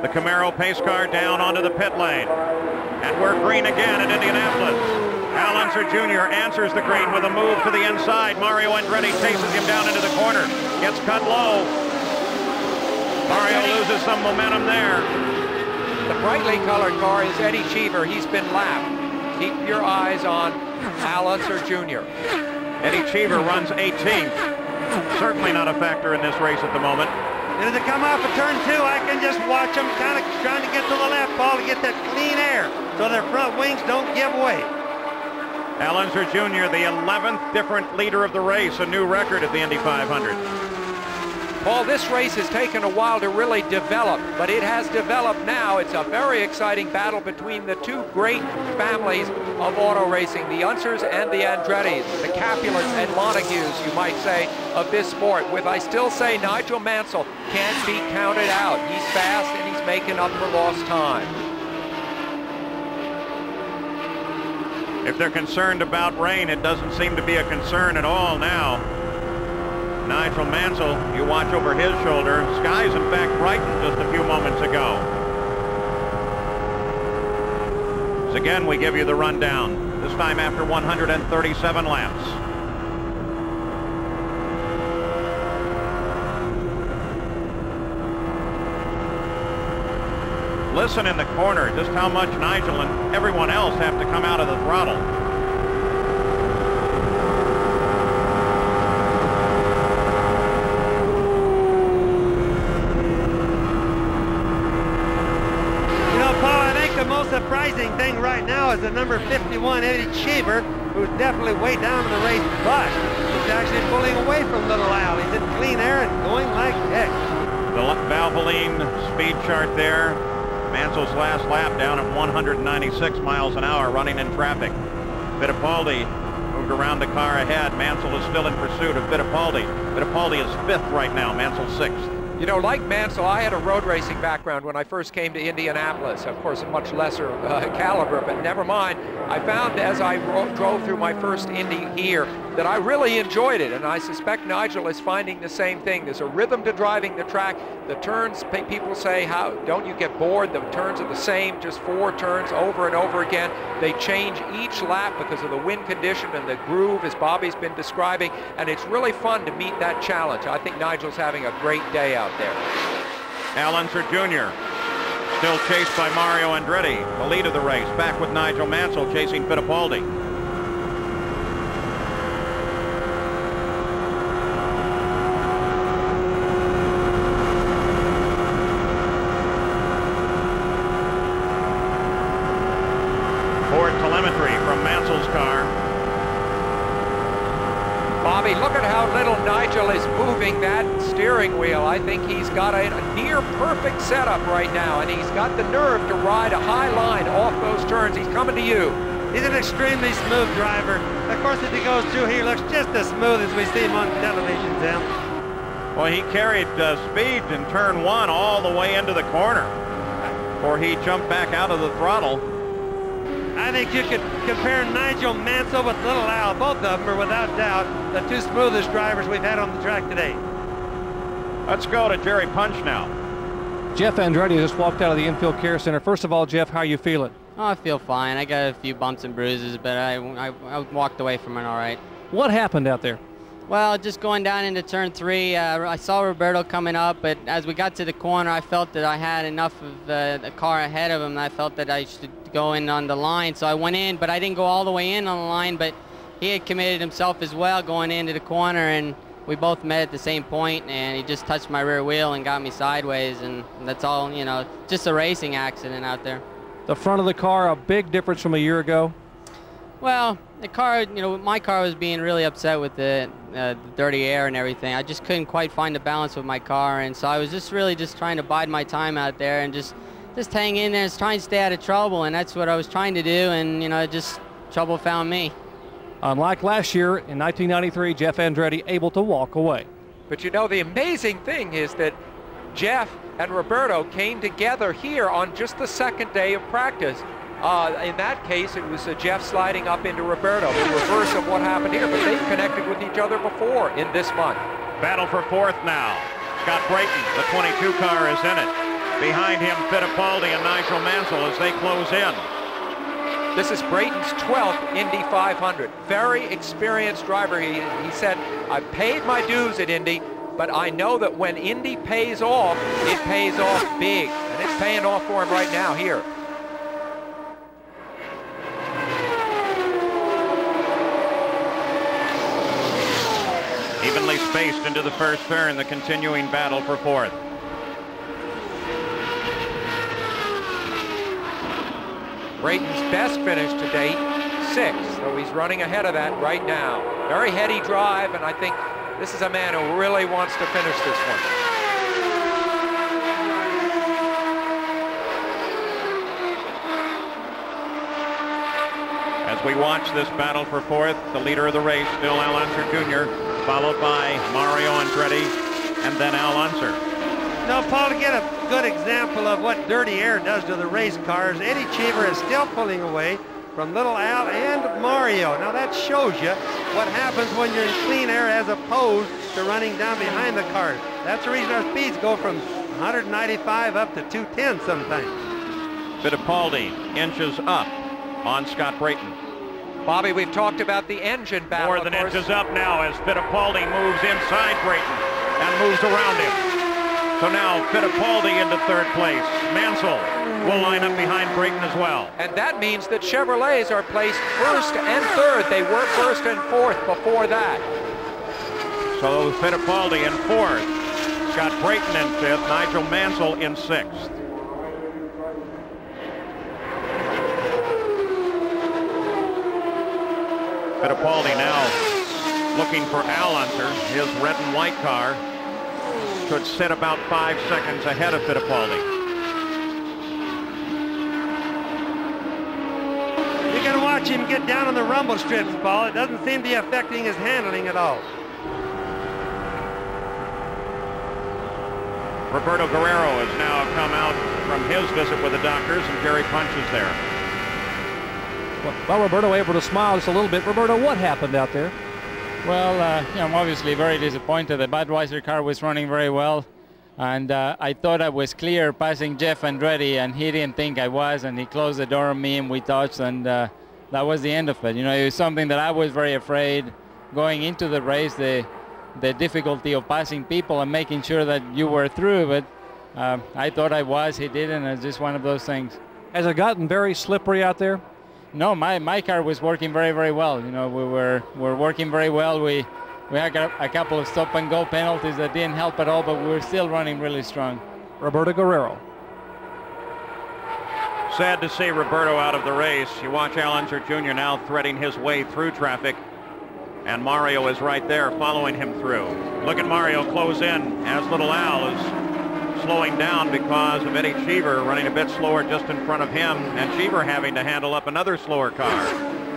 The Camaro pace car down onto the pit lane. And we're green again at Indianapolis. Al Unser Jr. answers the green with a move to the inside. Mario Andretti chases him down into the corner. Gets cut low. Mario loses some momentum there. The brightly colored car is Eddie Cheever. He's been lapped. Keep your eyes on Al Unser Jr. Eddie Cheever runs 18th. Certainly not a factor in this race at the moment. And as they come off of turn 2, I can just watch them kind of trying to get to the left, Paul, to get that clean air so their front wings don't give way. Al Unser Jr., the 11th different leader of the race, a new record at the Indy 500. Paul, this race has taken a while to really develop, but it has developed now. It's a very exciting battle between the two great families of auto racing, the Unsers and the Andrettis, the Capulets and Montagues, you might say, of this sport. With, I still say, Nigel Mansell can't be counted out. He's fast and he's making up for lost time. If they're concerned about rain, it doesn't seem to be a concern at all now. Nigel Mansell, you watch over his shoulder. Skies, in fact, brightened just a few moments ago. So again, we give you the rundown, this time after 137 laps. Listen in the corner just how much Nigel and everyone else have to come out of the throttle. The most surprising thing right now is the number 51, Eddie Cheever, who's definitely way down in the race, but he's actually pulling away from Little Al. He's in clean air and going like heck. The Valvoline speed chart there. Mansell's last lap down at 196 miles an hour, running in traffic. Fittipaldi moved around the car ahead. Mansell is still in pursuit of Fittipaldi. Fittipaldi is 5th right now. Mansell 6th. You know, like Mansell, I had a road racing background when I first came to Indianapolis. Of course, a much lesser caliber, but never mind. I found as I drove through my first Indy here that I really enjoyed it, and I suspect Nigel is finding the same thing. There's a rhythm to driving the track. The turns, people say, how don't you get bored? The turns are the same, just 4 turns over and over again. They change each lap because of the wind condition and the groove, as Bobby's been describing, and it's really fun to meet that challenge. I think Nigel's having a great day out there. Al Unser Jr. still chased by Mario Andretti, the lead of the race, back with Nigel Mansell chasing Fittipaldi. Ford telemetry from Mansell's car. Bobby, look at how little Nigel is moving that steering wheel. I think he's got a near perfect setup right now, and he's got the nerve to ride a high line off those turns. He's coming to you. He's an extremely smooth driver. Of course, if he goes through here, he looks just as smooth as we see him on television, Tim. Well, he carried speed in turn 1 all the way into the corner before he jumped back out of the throttle. I think you could compare Nigel Mansell with Little Al. Both of them are without doubt the 2 smoothest drivers we've had on the track today. Let's go to Jerry Punch now. Jeff Andretti just walked out of the infield care center. First of all, Jeff, how are you feeling? Oh, I feel fine. I got a few bumps and bruises, but I walked away from it all right. What happened out there? Well, just going down into turn 3, I saw Roberto coming up, but as we got to the corner, I felt that I had enough of the car ahead of him, and I felt that I should go in on the line. So I went in, but I didn't go all the way in on the line, but he had committed himself as well going into the corner, and we both met at the same point, and he just touched my rear wheel and got me sideways, and that's all, you know, just a racing accident out there. The front of the car, a big difference from a year ago? Well, the car, you know, my car was being really upset with the dirty air and everything. I just couldn't quite find the balance with my car, and so I was just really just trying to bide my time out there and just hang in there and trying to stay out of trouble, and that's what I was trying to do, and, you know, just trouble found me. Unlike last year, in 1993, Jeff Andretti able to walk away. But you know, the amazing thing is that Jeff and Roberto came together here on just the second day of practice. In that case, it was Jeff sliding up into Roberto, the reverse of what happened here, but they've connected with each other before in this month. Battle for 4th now. Scott Brayton, the 22 car, is in it. Behind him, Fittipaldi and Nigel Mansell as they close in. This is Brayton's 12th Indy 500. Very experienced driver. He said, I paid my dues at Indy, but I know that when Indy pays off, it pays off big. And it's paying off for him right now here. Evenly spaced into the first turn, the continuing battle for 4th. Brayton's best finish to date, 6th, so he's running ahead of that right now. Very heady drive, and I think This is a man who really wants to finish this one. As we watch this battle for fourth, the leader of the race, still Al Unser Jr., followed by Mario Andretti, and then Al Unser. Now, Paul, to get a good example of what dirty air does to the race cars, Eddie Cheever is still pulling away from little Al and Mario. Now, that shows you what happens when you're in clean air as opposed to running down behind the cars. That's the reason our speeds go from 195 up to 210 sometimes. Fittipaldi inches up on Scott Brayton. Bobby, we've talked about the engine battle. More than inches up now as Fittipaldi moves inside Brayton and moves around him. So now Fittipaldi into third place. Mansell will line up behind Brayton as well. And that means that Chevrolets are placed first and third. They were first and fourth before that. So Fittipaldi in fourth. Scott Brayton in fifth. Nigel Mansell in sixth. Fittipaldi now looking for Al Unser. His red and white car should sit about 5 seconds ahead of Fittipaldi. You can watch him get down on the rumble strips, Paul. It doesn't seem to be affecting his handling at all. Roberto Guerrero has now come out from his visit with the doctors, and Jerry Punch is there. Well, Roberto able to smile just a little bit. Roberto, what happened out there? Well, I'm obviously very disappointed. The Budweiser car was running very well, and I thought I was clear passing Jeff Andretti, and he didn't think I was, and he closed the door on me, and we touched, and that was the end of it. You know, it was something that I was very afraid going into the race, the difficulty of passing people and making sure that you were through, but I thought I was, he didn't, and it's just one of those things. Has it gotten very slippery out there? No, my car was working very, very well. You know, we were working very well. We had a couple of stop and go penalties that didn't help at all, but we were still running really strong. Roberto Guerrero. Sad to see Roberto out of the race. You watch Al Unser Jr. now threading his way through traffic, and Mario is right there following him through. Look at Mario close in as little Al is slowing down because of Eddie Cheever running a bit slower just in front of him, and Cheever having to handle up another slower car.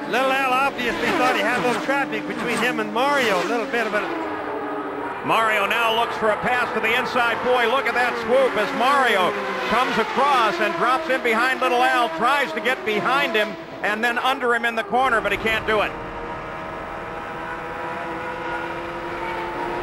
Little Al obviously thought he had a little traffic between him and Mario, a little bit of it. Mario now looks for a pass to the inside. Boy, look at that swoop as Mario comes across and drops in behind little Al, tries to get behind him and then under him in the corner, but he can't do it.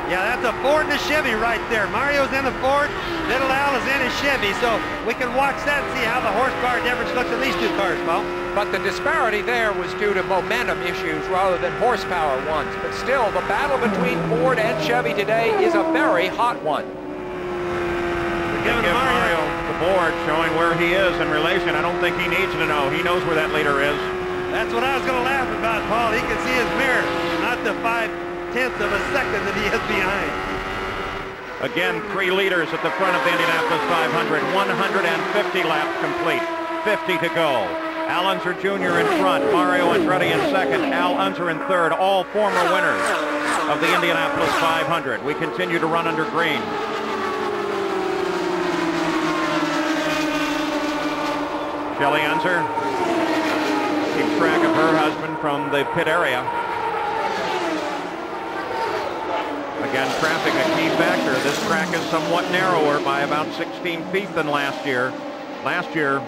Yeah, that's a Ford and a Chevy right there. Mario's in a Ford, little Al is in a Chevy, so we can watch that and see how the horsepower difference looks in these two cars, Paul. But the disparity there was due to momentum issues rather than horsepower ones. But still, the battle between Ford and Chevy today is a very hot one. Give Mario the board showing where he is in relation. I don't think he needs to know. He knows where that leader is. That's what I was going to laugh about, Paul. He can see his mirror, not the 5/10 of a second that he is behind. Again, 3 leaders at the front of the Indianapolis 500. 150 laps complete. 50 to go. Al Unser Jr. in front. Mario Andretti in second. Al Unser in third. All former winners of the Indianapolis 500. We continue to run under green. Shelley Unser keeps track of her husband from the pit area. Again, traffic a key factor. This track is somewhat narrower by about 16 feet than last year. Last year,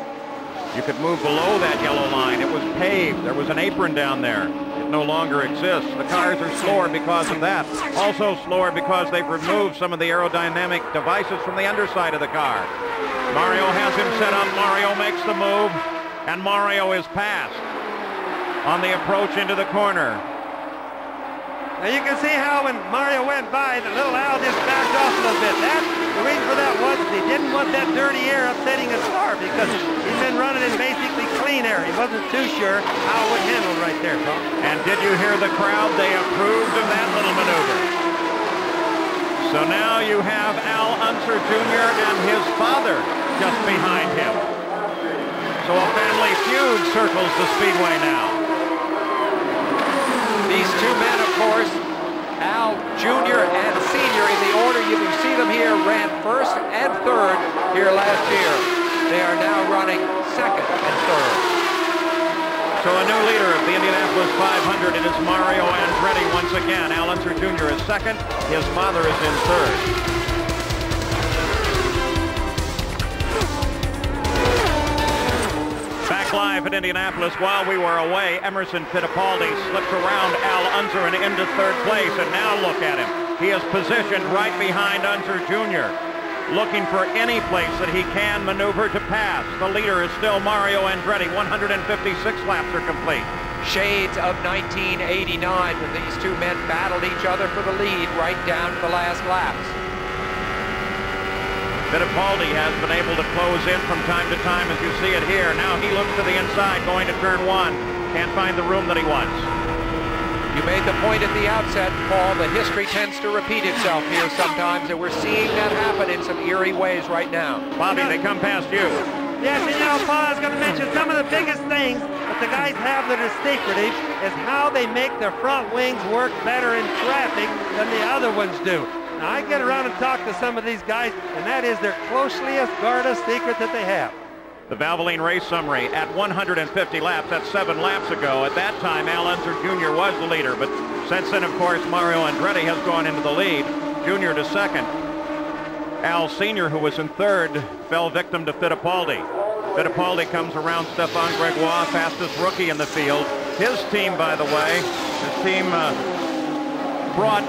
you could move below that yellow line. It was paved. There was an apron down there. It no longer exists. The cars are slower because of that. Also slower because they've removed some of the aerodynamic devices from the underside of the car. Mario has him set up. Mario makes the move, and Mario is passed on the approach into the corner. Now you can see how when Mario went by, the little Al just backed off a little bit. The reason for that was he didn't want that dirty air upsetting his car because he's been running in basically clean air. He wasn't too sure how it would handle right there, Paul. And did you hear the crowd? They approved of that little maneuver. So now you have Al Unser Jr. and his father just behind him. So a family feud circles the speedway now. These two men, of course, Al Jr. and Sr. in the order you see them here ran first and third here last year. They are now running second and third. So a new leader of the Indianapolis 500, it is Mario Andretti once again. Al Unser Jr. is second. His father is in third. Back live at Indianapolis, while we were away, Emerson Fittipaldi slipped around Al Unser and into third place, and now look at him. He is positioned right behind Unser Jr., looking for any place that he can maneuver to pass. The leader is still Mario Andretti. 156 laps are complete. Shades of 1989 when these two men battled each other for the lead right down to the last laps. Fittipaldi has been able to close in from time to time, as you see it here. Now he looks to the inside, going to turn one. Can't find the room that he wants. You made the point at the outset, Paul, the history tends to repeat itself here sometimes, and we're seeing that happen in some eerie ways right now. Bobby, they come past you. Yes, and you know, Paul, I was going to mention some of the biggest things that the guys have that are secretive is how they make their front wings work better in traffic than the other ones do. Now, I get around and talk to some of these guys, and that is their closest guarded secret that they have. The Valvoline race summary at 150 laps. That's 7 laps ago. At that time, Al Unser Jr. was the leader, but since then, of course, Mario Andretti has gone into the lead. Jr. to second. Al Sr., who was in third, fell victim to Fittipaldi. Fittipaldi comes around Stefan Gregoire, fastest rookie in the field. His team, by the way, his team brought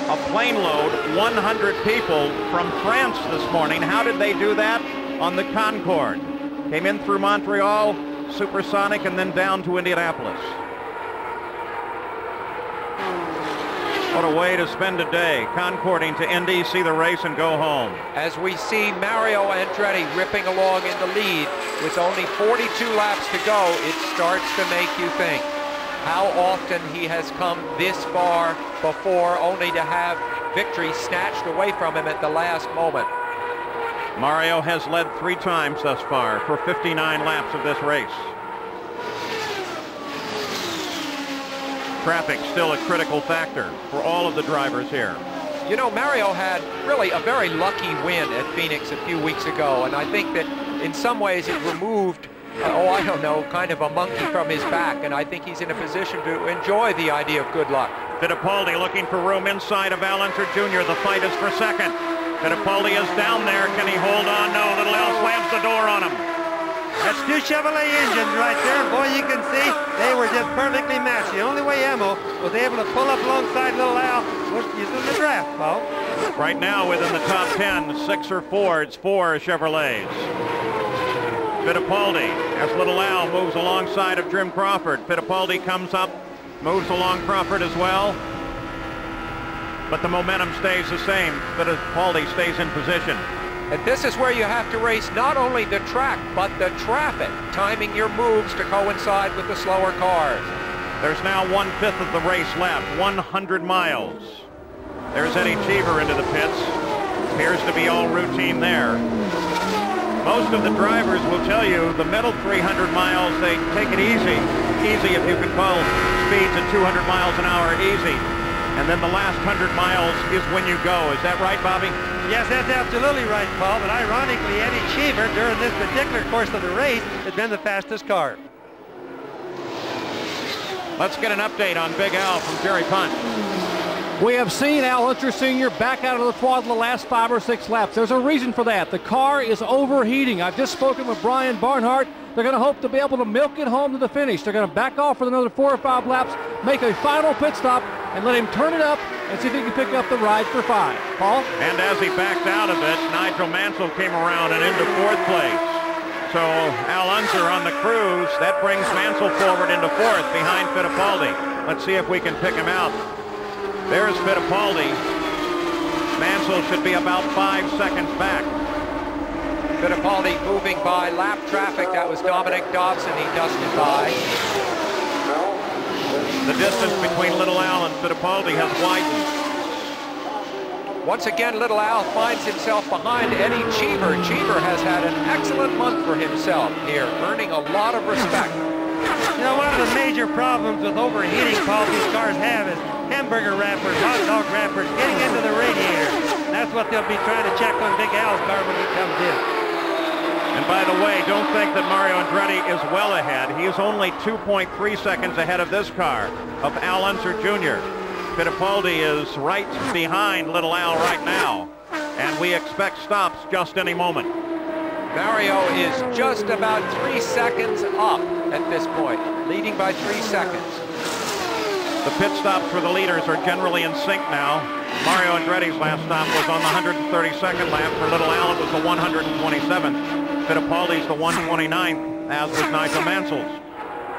a plane load, 100 people from France this morning. How did they do that? On the Concorde. Came in through Montreal, supersonic, and then down to Indianapolis. What a way to spend a day, Concording to Indy, see the race, and go home. As we see Mario Andretti ripping along in the lead with only 42 laps to go, it starts to make you think how often he has come this far before only to have victory snatched away from him at the last moment. Mario has led 3 times thus far for 59 laps of this race. Traffic still a critical factor for all of the drivers here. You know, Mario had really a very lucky win at Phoenix a few weeks ago, and I think that in some ways it removed, I don't know, kind of a monkey from his back, and I think he's in a position to enjoy the idea of good luck. Fittipaldi looking for room inside of Al Unser Jr. The fight is for second. Fittipaldi is down there. Can he hold on? No. Little Al slams the door on him. That's 2 Chevrolet engines right there. Boy, you can see they were just perfectly matched. The only way Emmo was able to pull up alongside Little Al was using the draft, Paul. Right now, within the top 10, 6 are Fords, 4 Chevrolets. Fittipaldi, as Little Al moves alongside of Jim Crawford. Fittipaldi comes up, moves along Crawford as well. But the momentum stays the same. Fittipaldi stays in position. And this is where you have to race not only the track, but the traffic, timing your moves to coincide with the slower cars. There's now 1/5 of the race left, 100 miles. There's Eddie Cheever into the pits. Appears to be all routine there. Most of the drivers will tell you the middle 300 miles, they take it easy. Easy if you can call speeds at 200 miles an hour easy. And then the last 100 miles is when you go. Is that right, Bobby? Yes, that's absolutely right, Paul. But ironically, Eddie Cheever, during this particular course of the race, has been the fastest car. Let's get an update on Big Al from Jerry Punt. We have seen Al Unser Sr. back out of the throttle the last 5 or 6 laps. There's a reason for that. The car is overheating. I've just spoken with Brian Barnhart. They're going to hope to be able to milk it home to the finish. They're going to back off for another 4 or 5 laps, make a final pit stop, and let him turn it up and see if he can pick up the ride for 5. Paul? And as he backed out of it, Nigel Mansell came around and into 4th place. So Al Unser on the cruise. That brings Mansell forward into 4th behind Fittipaldi. Let's see if we can pick him out. There's Fittipaldi. Mansell should be about 5 seconds back. Fittipaldi moving by lap traffic. That was Dominic Dobson he dusted by. The distance between Little Al and Fittipaldi has widened. Once again, Little Al finds himself behind Eddie Cheever. Cheever has had an excellent month for himself here, earning a lot of respect. You know, one of the major problems with overheating, Paul, these cars have is hamburger wrappers, hot dog wrappers getting into the radiator. That's what they'll be trying to check on Big Al's car when he comes in. And by the way, don't think that Mario Andretti is well ahead. He is only 2.3 seconds ahead of this car, of Al Unser Jr. Fittipaldi is right behind Little Al right now, and we expect stops just any moment. Mario is just about 3 seconds up at this point, leading by 3 seconds. The pit stops for the leaders are generally in sync now. Mario Andretti's last stop was on the 132nd lap. For Little Al, it was the 127th. Fittipaldi's the 129th, as was Nigel Mansell's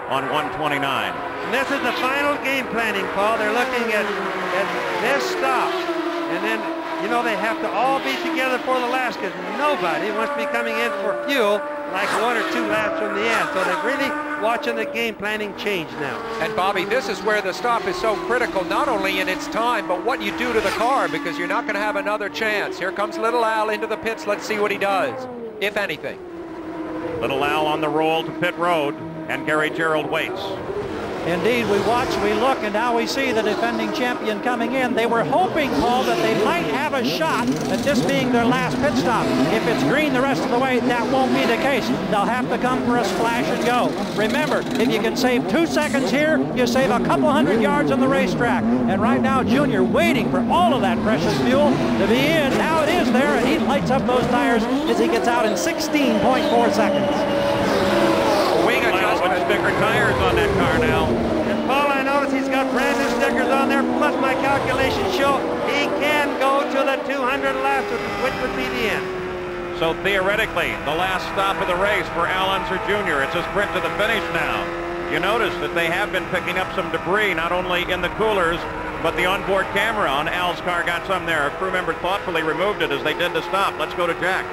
on 129. And this is the final game planning, Paul. They're looking at this stop. And then, you know, they have to all be together for the last, because nobody wants to be coming in for fuel like 1 or 2 laps from the end. So they're really watching the game planning change now. And Bobby, this is where the stop is so critical, not only in its time, but what you do to the car, because you're not going to have another chance. Here comes Little Al into the pits. Let's see what he does, if anything. Little Al on the roll to pit road, and Gary Gerould waits. Indeed, we watch, we look, and now we see the defending champion coming in. They were hoping, Paul, that they might have a shot at this being their last pit stop. If it's green the rest of the way, that won't be the case. They'll have to come for a splash and go. Remember, if you can save 2 seconds here, you save a couple hundred yards on the racetrack. And right now, Junior waiting for all of that precious fuel to be in. Now it is there, and he lights up those tires as he gets out in 16.4 seconds. Much bigger tires on that car now. And Paul, I notice he's got brand new stickers on there, plus my calculations show he can go to the 200 laps, which would be the end. So theoretically, the last stop of the race for Al Unser Jr. It's a sprint to the finish now. You notice that they have been picking up some debris, not only in the coolers, but the onboard camera on Al's car got some there. A crew member thoughtfully removed it as they did the stop. Let's go to Jack.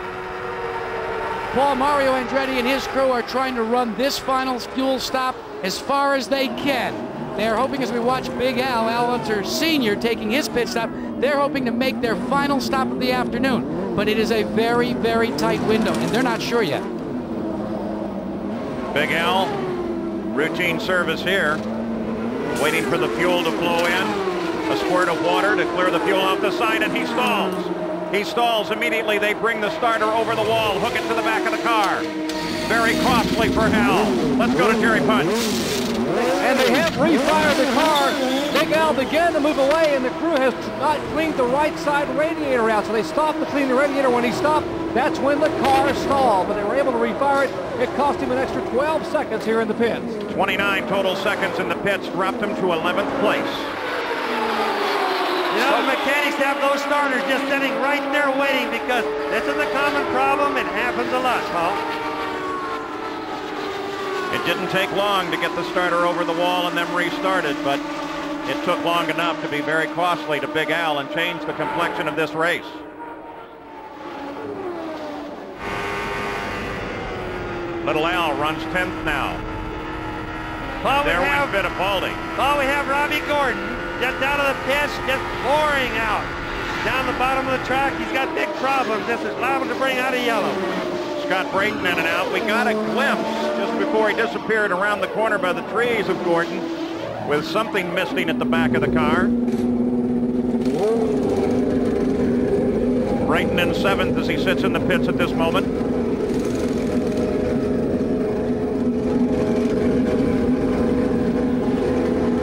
Paul, Mario Andretti and his crew are trying to run this final fuel stop as far as they can. They're hoping, as we watch Big Al Unser Sr. taking his pit stop, they're hoping to make their final stop of the afternoon. But it is a very, very tight window, and they're not sure yet. Big Al, routine service here, waiting for the fuel to flow in. A squirt of water to clear the fuel off the side, and he stalls. He stalls immediately. They bring the starter over the wall, hook it to the back of the car. Very costly for Al. Let's go to Jerry Punch. And they have refired the car. Big Al began to move away, and the crew has not cleaned the right side radiator out. So they stopped to clean the radiator. When he stopped, that's when the car stalled. But they were able to refire it. It cost him an extra 12 seconds here in the pits. 29 total seconds in the pits, dropped him to 11th place. You know, the mechanics have those starters just sitting right there waiting, because this is a common problem. It happens a lot, Paul. It didn't take long to get the starter over the wall and then restarted, but it took long enough to be very costly to Big Al and change the complexion of this race. Little Al runs 10th now. Paul, there went Fittipaldi. Paul, we have Robbie Gordon just out of the pits, just pouring out. Down the bottom of the track, he's got big problems. This is liable to bring out a yellow. Scott Brayton in and out. We got a glimpse just before he disappeared around the corner by the trees of Gordon with something misting at the back of the car. Brayton in 7th as he sits in the pits at this moment.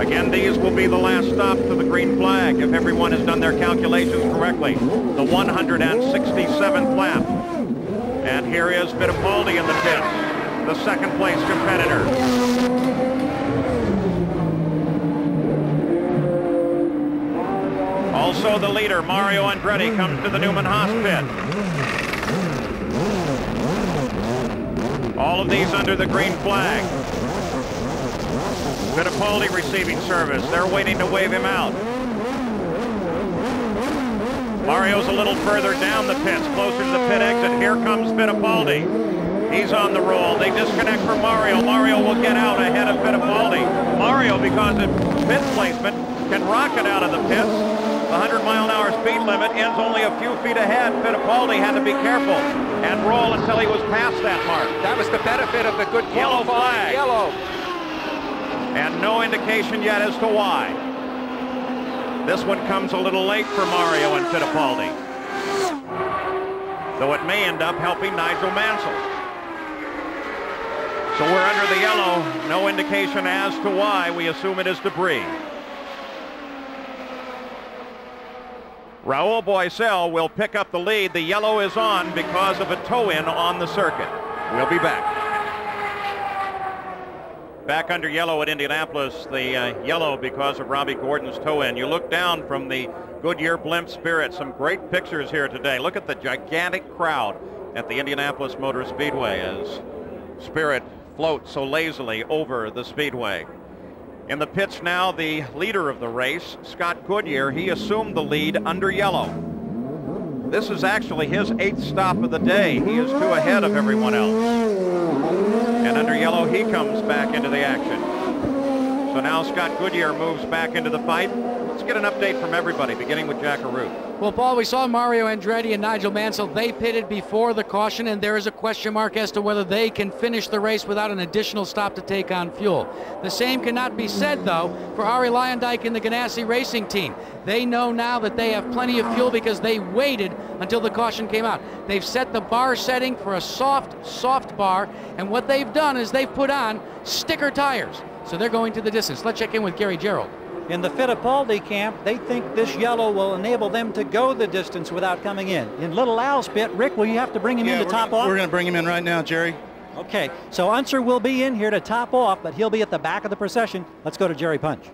Again, these will be the last stop to the green flag if everyone has done their calculations correctly. The 167th lap. And here is Fittipaldi in the pits, the second place competitor. Also the leader, Mario Andretti, comes to the Newman Haas pit. All of these under the green flag. Fittipaldi receiving service. They're waiting to wave him out. Mario's a little further down the pits, closer to the pit exit. Here comes Fittipaldi. He's on the roll. They disconnect from Mario. Mario will get out ahead of Fittipaldi. Mario, because of pit placement, can rocket out of the pits. The 100-mile-an-hour speed limit ends only a few feet ahead. Fittipaldi had to be careful and roll until he was past that mark. That was the benefit of the good yellow flag. Yellow. indication yet as to why. This one comes a little late for Mario and Fittipaldi, though it may end up helping Nigel Mansell. So we're under the yellow. No indication as to why. We assume it is debris. Raul Boisel will pick up the lead. The yellow is on because of a toe-in on the circuit. We'll be back. Back under yellow at Indianapolis. The yellow because of Robbie Gordon's toe-in. You look down from the Goodyear Blimp Spirit. Some great pictures here today. Look at the gigantic crowd at the Indianapolis Motor Speedway as Spirit floats so lazily over the speedway. In the pits now, the leader of the race, Scott Goodyear. He assumed the lead under yellow. This is actually his 8th stop of the day. He is 2 ahead of everyone else. And under yellow, he comes back into the action. So now Scott Goodyear moves back into the fight. Let's get an update from everybody, beginning with Jack Arute. Well, Paul, we saw Mario Andretti and Nigel Mansell. They pitted before the caution, and there is a question mark as to whether they can finish the race without an additional stop to take on fuel. The same cannot be said, though, for Arie Luyendyk and the Ganassi Racing Team. They know now that they have plenty of fuel because they waited until the caution came out. They've set the bar setting for a soft bar, and what they've done is they've put on sticker tires. So they're going to the distance. Let's check in with Gary Gerald. In the Fittipaldi camp, they think this yellow will enable them to go the distance without coming in. In Little Al's pit, Rick, will you have to bring him in to top off? We're going to bring him in right now, Jerry. Okay, so Unser will be in here to top off, but he'll be at the back of the procession. Let's go to Jerry Punch.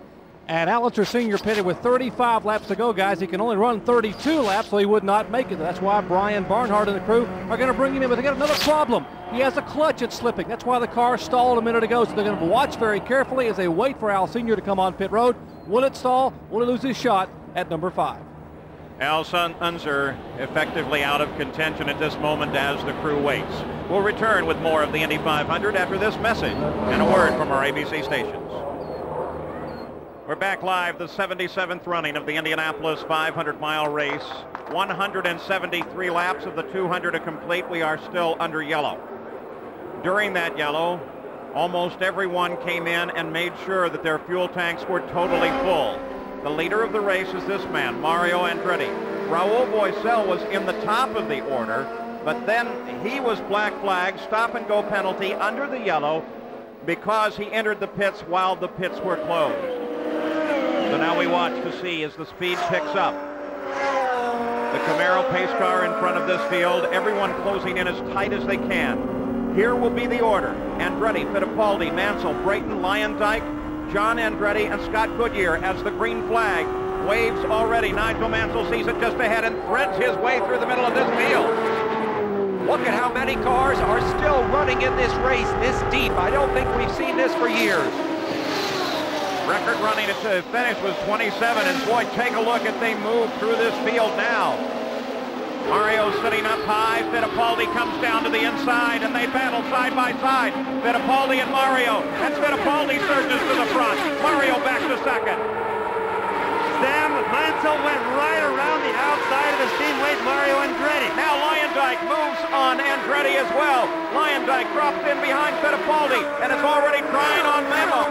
And Allister Sr. pitted with 35 laps to go, guys. He can only run 32 laps, so he would not make it. That's why Brian Barnhart and the crew are going to bring him in. But they got another problem. He has a clutch that's slipping. That's why the car stalled a minute ago. So they're going to watch very carefully as they wait for Al Sr. to come on pit road. Will it stall? Will he lose his shot at number 5? Al Unser effectively out of contention at this moment as the crew waits. We'll return with more of the Indy 500 after this message and a word from our ABC stations. We're back live, the 77th running of the Indianapolis 500-mile race. 173 laps of the 200 to complete. We are still under yellow. During that yellow, almost everyone came in and made sure that their fuel tanks were totally full. The leader of the race is this man, Mario Andretti. Raul Boisel was in the top of the order, but then he was black flagged, stop and go penalty under the yellow because he entered the pits while the pits were closed. So now we watch to see as the speed picks up. The Camaro pace car in front of this field, everyone closing in as tight as they can. Here will be the order. Andretti, Fittipaldi, Mansell, Brayton, Luyendyk, John Andretti, and Scott Goodyear as the green flag waves already. Nigel Mansell sees it just ahead and threads his way through the middle of this field. Look at how many cars are still running in this race this deep. I don't think we've seen this for years. Record running to finish was 27, and boy, take a look as they move through this field now. Mario sitting up high. Fittipaldi comes down to the inside, and they battle side by side. Fittipaldi and Mario. And Fittipaldi surges to the front. Mario back to second. Sam Mansell went right around the outside of his teammate Mario Andretti. Now Luyendyk moves on Andretti as well. Luyendyk drops in behind Fittipaldi, and is already trying on Memo.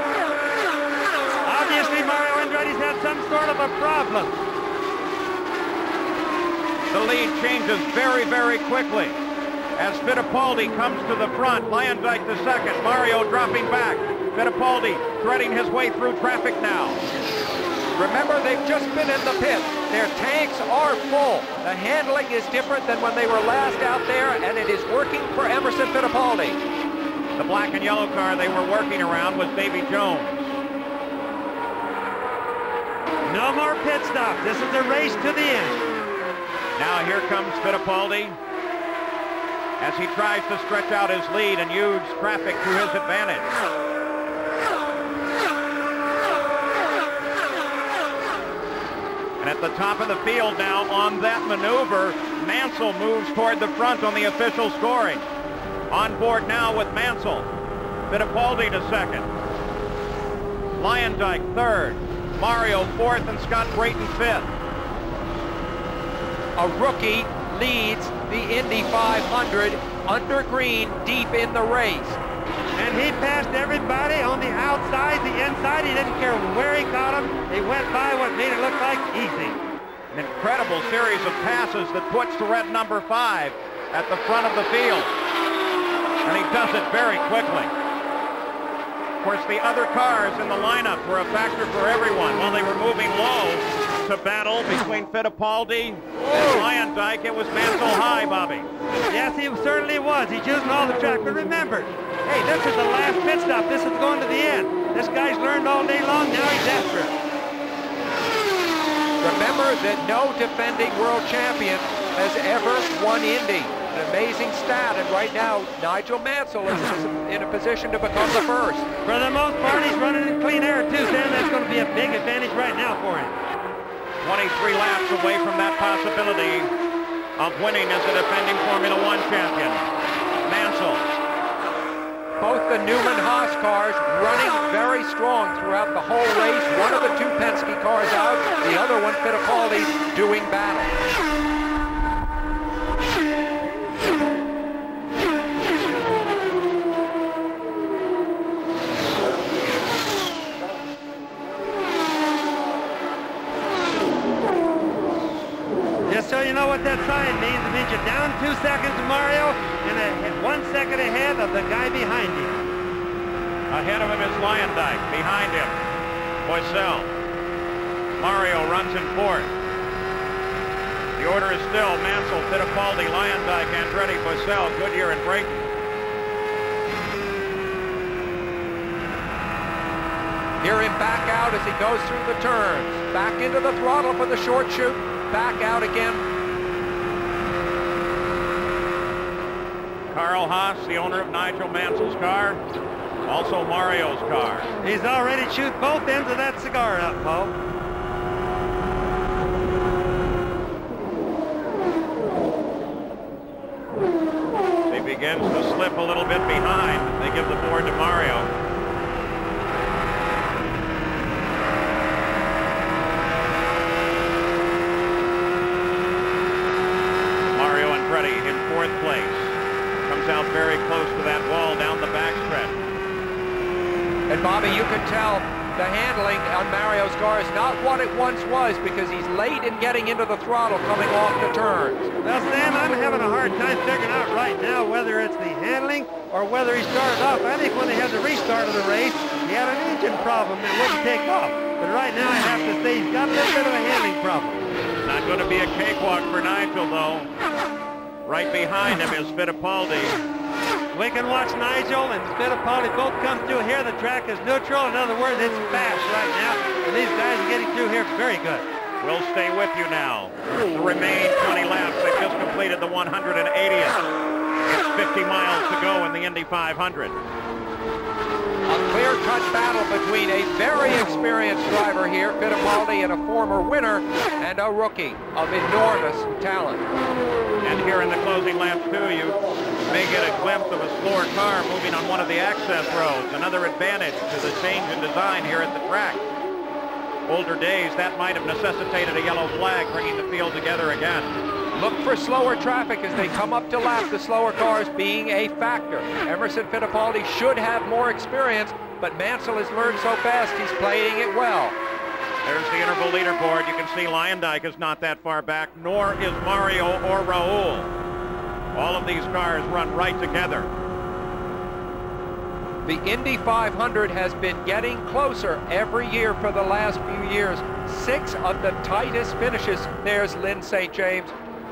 Obviously, Mario Andretti's had some sort of a problem. The lead changes very, very quickly as Fittipaldi comes to the front. Luyendyk to second. Mario dropping back. Fittipaldi threading his way through traffic now. Remember, they've just been in the pit. Their tanks are full. The handling is different than when they were last out there, and it is working for Emerson Fittipaldi. The black and yellow car they were working around was Davy Jones. No more pit stop. This is the race to the end. Now here comes Fittipaldi as he tries to stretch out his lead and use traffic to his advantage. And at the top of the field now on that maneuver, Mansell moves toward the front on the official scoring. On board now with Mansell. Fittipaldi to second. Luyendyk third. Mario fourth and Scott Brayton fifth. A rookie leads the Indy 500 under green deep in the race. And he passed everybody on the outside, the inside. He didn't care where he caught him. He went by what made it look like easy. An incredible series of passes that puts the red number 5 at the front of the field. And he does it very quickly. Of course, the other cars in the lineup were a factor for everyone. While they were moving low to battle between Fittipaldi and Lyondike, it was Mansell high, Bobby. Yes, he certainly was. He's using all the track. But remember, hey, this is the last pit stop. This is going to the end. This guy's learned all day long. Now he's desperate. Remember that no defending world champion has ever won Indy. An amazing stat, and right now, Nigel Mansell is in a position to become the first. For the most part, he's running in clean air, too, Sam. That's going to be a big advantage right now for him. 23 laps away from that possibility of winning as the defending Formula One champion. Mansell. Both the Newman-Haas cars running very strong throughout the whole race. One of the two Penske cars out, the other one, Fittipaldi, doing battle. Just so you know what that sign means, it means you're down 2 seconds to Mario and 1 second ahead of the guy behind you. Ahead of him is Lyondike. Behind him, Boissel. Mario runs in fourth. The order is still Mansell, Fittipaldi, Lyondike, Andretti, Boissel, Goodyear, and Brayton. Hear him back out as he goes through the turns. Back into the throttle for the short chute. Back out again. Carl Haas, the owner of Nigel Mansell's car, also Mario's car. He's already chewed both ends of that cigar up, Paul. He begins to slip a little bit behind. They give the board to Mario. In fourth place. Comes out very close to that wall down the backstretch. And Bobby, you can tell the handling on Mario's car is not what it once was because he's late in getting into the throttle coming off the turns. Well, Sam, I'm having a hard time figuring out right now whether it's the handling or whether he started off. I think when they had the restart of the race, he had an engine problem that wouldn't take off. But right now I have to say he's got a little bit of a handling problem. Not going to be a cakewalk for Nigel, though. Right behind him is Fittipaldi. We can watch Nigel and Fittipaldi both come through here. The track is neutral. In other words, it's fast right now. And these guys are getting through here very good. We'll stay with you now. The remaining 20 laps. They've just completed the 180th. It's 50 miles to go in the Indy 500. A clear-cut battle between a very experienced driver here, Fittipaldi, and a former winner, and a rookie of enormous talent. And here in the closing laps, too, you may get a glimpse of a slower car moving on one of the access roads. Another advantage to the change in design here at the track. Older days, that might have necessitated a yellow flag, bringing the field together again. Look for slower traffic as they come up to lap, the slower cars being a factor. Emerson Fittipaldi should have more experience, but Mansell has learned so fast he's playing it well. There's the interval leaderboard. You can see Lyondike is not that far back, nor is Mario or Raul. All of these cars run right together. The Indy 500 has been getting closer every year for the last few years. 6 of the tightest finishes. There's Lynn St. James.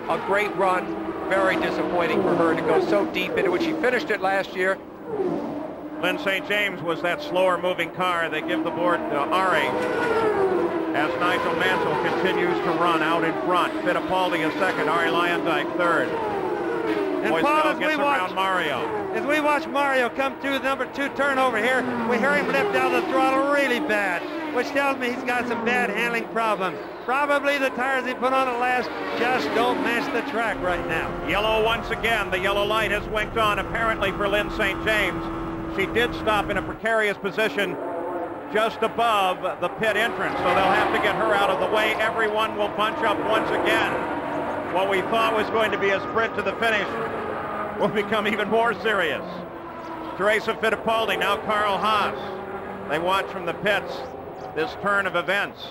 A great run. Very disappointing for her to go so deep into it. She finished it last year. Lynn St. James was that slower moving car. They give the board to Ari as Nigel Mansell continues to run out in front. Fittipaldi a second, Ari Lyondike third. And Paul, as we watch Mario come through the number 2 turn over here, we hear him lift down the throttle really bad, which tells me he's got some bad handling problems. Probably the tires he put on at last just don't match the track right now. Yellow once again. The yellow light has winked on apparently for Lynn St. James. She did stop in a precarious position just above the pit entrance, so they'll have to get her out of the way. Everyone will bunch up once again. What we thought was going to be a sprint to the finish will become even more serious. Teresa Fittipaldi, now Carl Haas. They watch from the pits. this turn of events.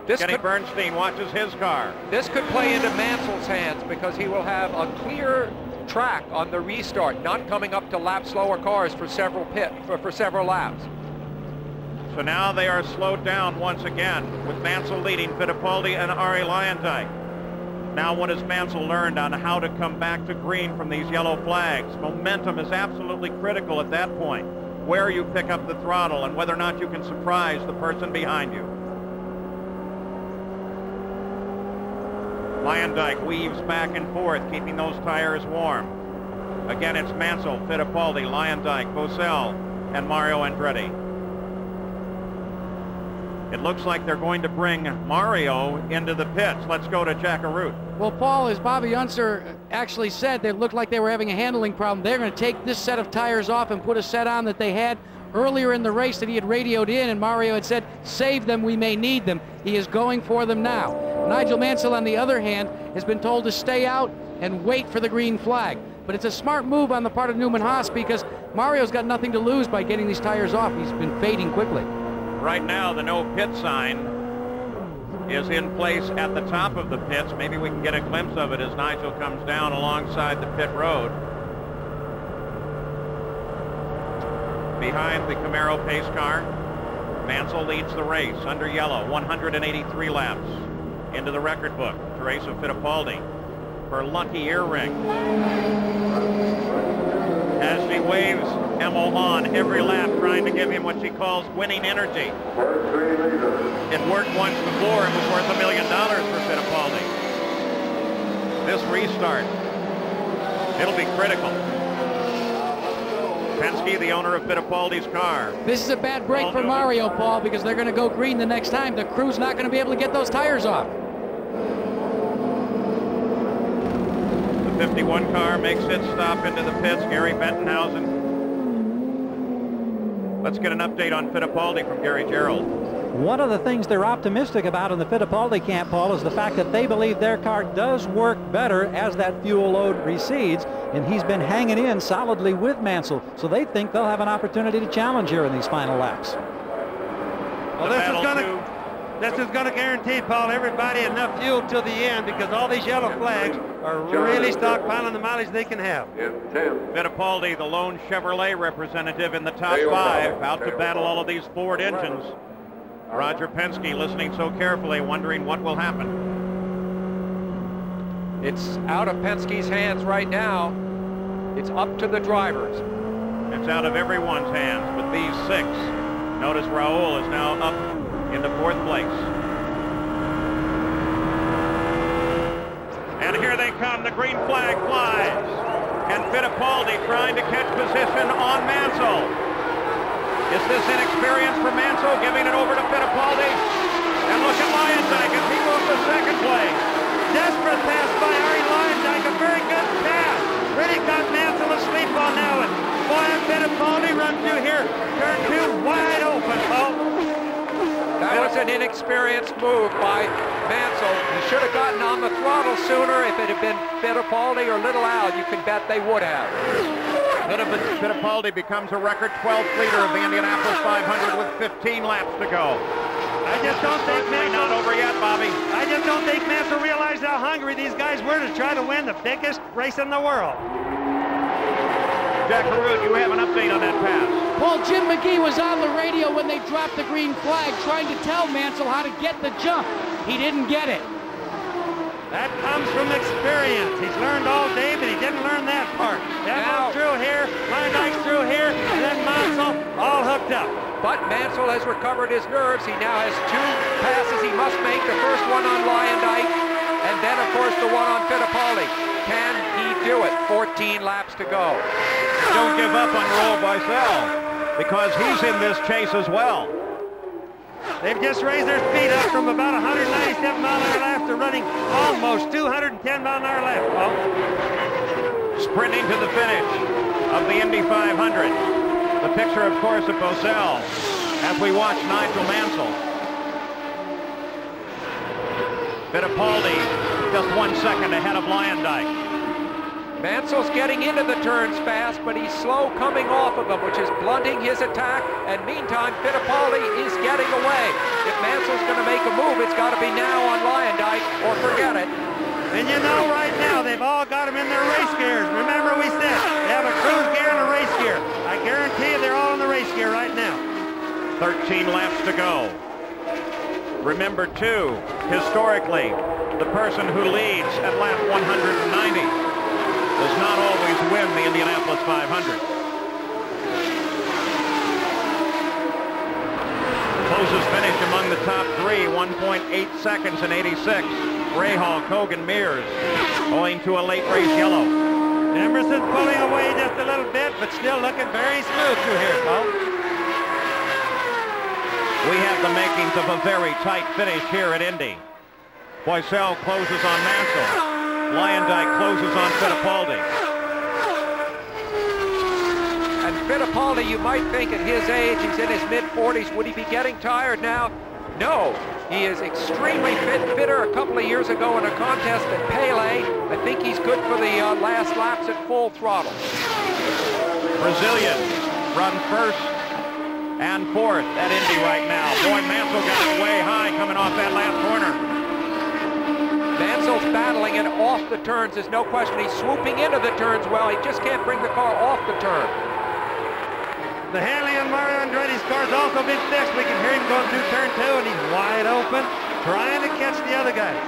Kenny Bernstein watches his car. This could play into Mansell's hands because he will have a clear track on the restart, not coming up to lap slower cars for several laps. So now they are slowed down once again, with Mansell leading Fittipaldi and Arie Luyendyk. Now what has Mansell learned on how to come back to green from these yellow flags? Momentum is absolutely critical at that point, where you pick up the throttle and whether or not you can surprise the person behind you. Luyendyk weaves back and forth, keeping those tires warm. Again, it's Mansell, Fittipaldi, Luyendyk, Boesel, and Mario Andretti. It looks like they're going to bring Mario into the pits. Let's go to Jack Arute. Well, Paul, as Bobby Unser actually said, they looked like they were having a handling problem. They're going to take this set of tires off and put a set on that they had earlier in the race that he had radioed in, and Mario had said, save them, we may need them. He is going for them now. Nigel Mansell, on the other hand, has been told to stay out and wait for the green flag. But it's a smart move on the part of Newman Haas because Mario's got nothing to lose by getting these tires off. He's been fading quickly. Right now, the no pit sign is in place at the top of the pits. Maybe we can get a glimpse of it as Nigel comes down alongside the pit road. Behind the Camaro pace car, Mansell leads the race under yellow, 183 laps into the record book. Teresa Fittipaldi, her lucky earring, as she waves Emo on every lap, trying to give him what she calls winning energy. It worked once before. It was worth $1 million for Fittipaldi. This restart, it'll be critical. Penske, the owner of Fittipaldi's car. This is a bad break for Mario, Paul, because they're going to go green the next time. The crew's not going to be able to get those tires off. The 51 car makes its stop into the pits. Gary Bettenhausen. Let's get an update on Fittipaldi from Gary Gerald. One of the things they're optimistic about in the Fittipaldi camp, Paul, is the fact that they believe their car does work better as that fuel load recedes, and he's been hanging in solidly with Mansell, so they think they'll have an opportunity to challenge here in these final laps. Well, this is going to guarantee, Paul, everybody enough fuel till the end because all these yellow flags are really stockpiling the mileage they can have. Fittipaldi, the lone Chevrolet representative in the top five, out to battle all of these Ford engines. Roger Penske listening so carefully, wondering what will happen. It's out of Penske's hands right now. It's up to the drivers. It's out of everyone's hands, but these six. Notice Raul is now up into fourth place. And here they come. The green flag flies. And Fittipaldi trying to catch position on Mansell. Is this inexperience for Mansell, giving it over to Fittipaldi? And look at Luyendyk as he moves to second place. Desperate pass by Arie Luyendyk, a very good pass. Really got Mansell asleep on that one. Boy, Fittipaldi run through here. Turn two wide open, Paul. That was an inexperienced move by Mansell. He should have gotten on the throttle sooner. If it had been Fittipaldi or Little Al, you can bet they would have. Fittipaldi becomes a record 12th leader of the Indianapolis 500 with 15 laps to go. I just don't think Mansell... Not over yet, Bobby. I just don't think Mansell realized how hungry these guys were to try to win the biggest race in the world. Jack Arute, you have an update on that pass. Paul, Jim McGee was on the radio when they dropped the green flag, trying to tell Mansell how to get the jump. He didn't get it. That comes from experience. He's learned all day, but he didn't learn that part. Now through here, Luyendyk through here, and then Mansell all hooked up. But Mansell has recovered his nerves. He now has two passes he must make. The first one on Luyendyk, and then, of course, the one on Fittipaldi. Can he do it? 14 laps to go. Don't give up on Raul Boesel, because he's in this chase as well. They've just raised their speed up from about 197 mile an hour laps to running almost 210 mile an hour laps, Paul. Sprinting to the finish of the Indy 500. The picture, of course, of Boesel as we watch Nigel Mansell. Fittipaldi just 1 second ahead of Luyendyk. Mansell's getting into the turns fast, but he's slow coming off of them, which is blunting his attack. And meantime, Fittipaldi is getting away. If Mansell's going to make a move, it's got to be now on Luyendyk, or forget it. And you know right now, they've all got them in their race gears. Remember we said, they have a cruise gear and a race gear. I guarantee you they're all in the race gear right now. 13 laps to go. Remember, too, historically, the person who leads at lap 190 does not always win the Indianapolis 500. Closest finish among the top three, 1.8 seconds and 86. Rahal, Kogan, Mears, owing to a late race yellow. Emerson pulling away just a little bit, but still looking very smooth through here, Paul. We have the makings of a very tight finish here at Indy. Boisel closes on Mansell. Luyendyk closes on Fittipaldi. And Fittipaldi, you might think at his age, he's in his mid-40s, would he be getting tired now? No, he is extremely fitter a couple of years ago in a contest at Pele. I think he's good for the last laps at full throttle. Brazilian run first and fourth at Indy right now. Boy, Mansell got it way high coming off that last corner. Mansell's battling it off the turns, there's no question. He's swooping into the turns well. He just can't bring the car off the turn. The handling on Mario Andretti's car's also been fixed. We can hear him going through turn 2, and he's wide open, trying to catch the other guys.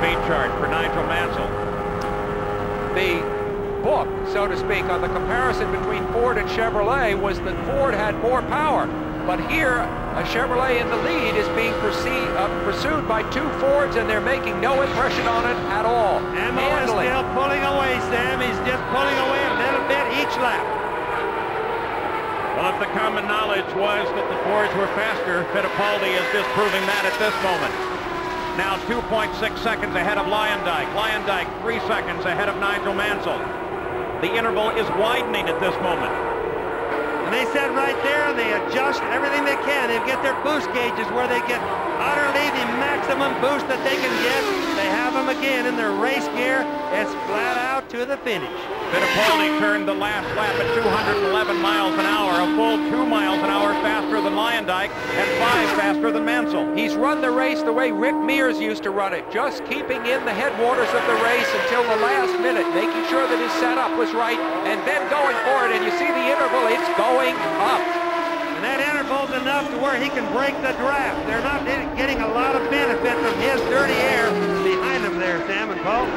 Speed chart for Nigel Mansell. The book, so to speak, on the comparison between Ford and Chevrolet was that Ford had more power. But here, a Chevrolet in the lead is being pursued by two Fords, and they're making no impression on it at all. Ammo is still pulling away, Sam. He's just pulling away a little bit each lap. Well, if the common knowledge was that the Fords were faster, Fittipaldi is disproving that at this moment. Now 2.6 seconds ahead of Luyendyk. Luyendyk 3 seconds ahead of Nigel Mansell. The interval is widening at this moment. And they said right there, they adjust everything they can. They get their boost gauges where they get utterly the maximum boost that they can get. They have them again in their race gear. It's flat out to the finish. Fittipaldi turned the last lap at 211 miles an hour, a full 2 miles an hour faster than Luyendyk and 5 faster than Mansell. He's run the race the way Rick Mears used to run it, just keeping in the headwaters of the race until the last minute, making sure that his setup was right, and then going for it. And you see the interval, it's going up. And that interval's enough to where he can break the draft. They're not getting a lot of benefit from his dirty air behind him there, Sam and Paul.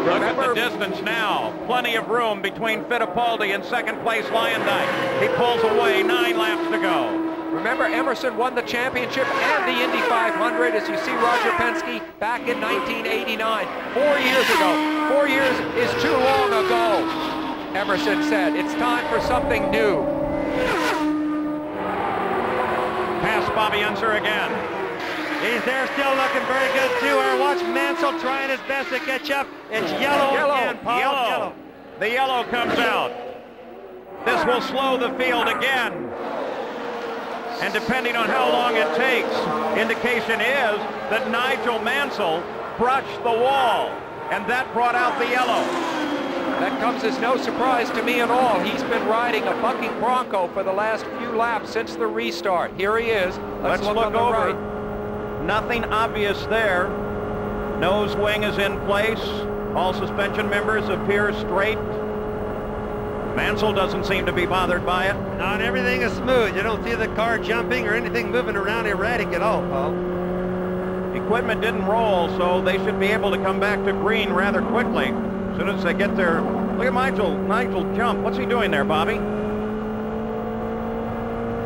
Look at the distance now. Plenty of room between Fittipaldi and second place Luyendyk. He pulls away, 9 laps to go. Remember, Emerson won the championship and the Indy 500, as you see Roger Penske back in 1989. 4 years ago. 4 years is too long ago, Emerson said. It's time for something new. Pass Bobby Unser again. He's there still looking very good too. Or watch Mansell trying his best to catch up. It's yellow again, Paul. Yellow. The yellow comes out. This will slow the field again. And depending on how long it takes, indication is that Nigel Mansell brushed the wall, and that brought out the yellow. That comes as no surprise to me at all. He's been riding a bucking bronco for the last few laps since the restart. Here he is. Let's look on the over. right. Nothing obvious there. Nose wing is in place. All suspension members appear straight. Mansell doesn't seem to be bothered by it. No, and everything is smooth. You don't see the car jumping or anything moving around erratic at all, Paul. Equipment didn't roll, so they should be able to come back to green rather quickly. As soon as they get there. Look at Nigel jump. What's he doing there, Bobby?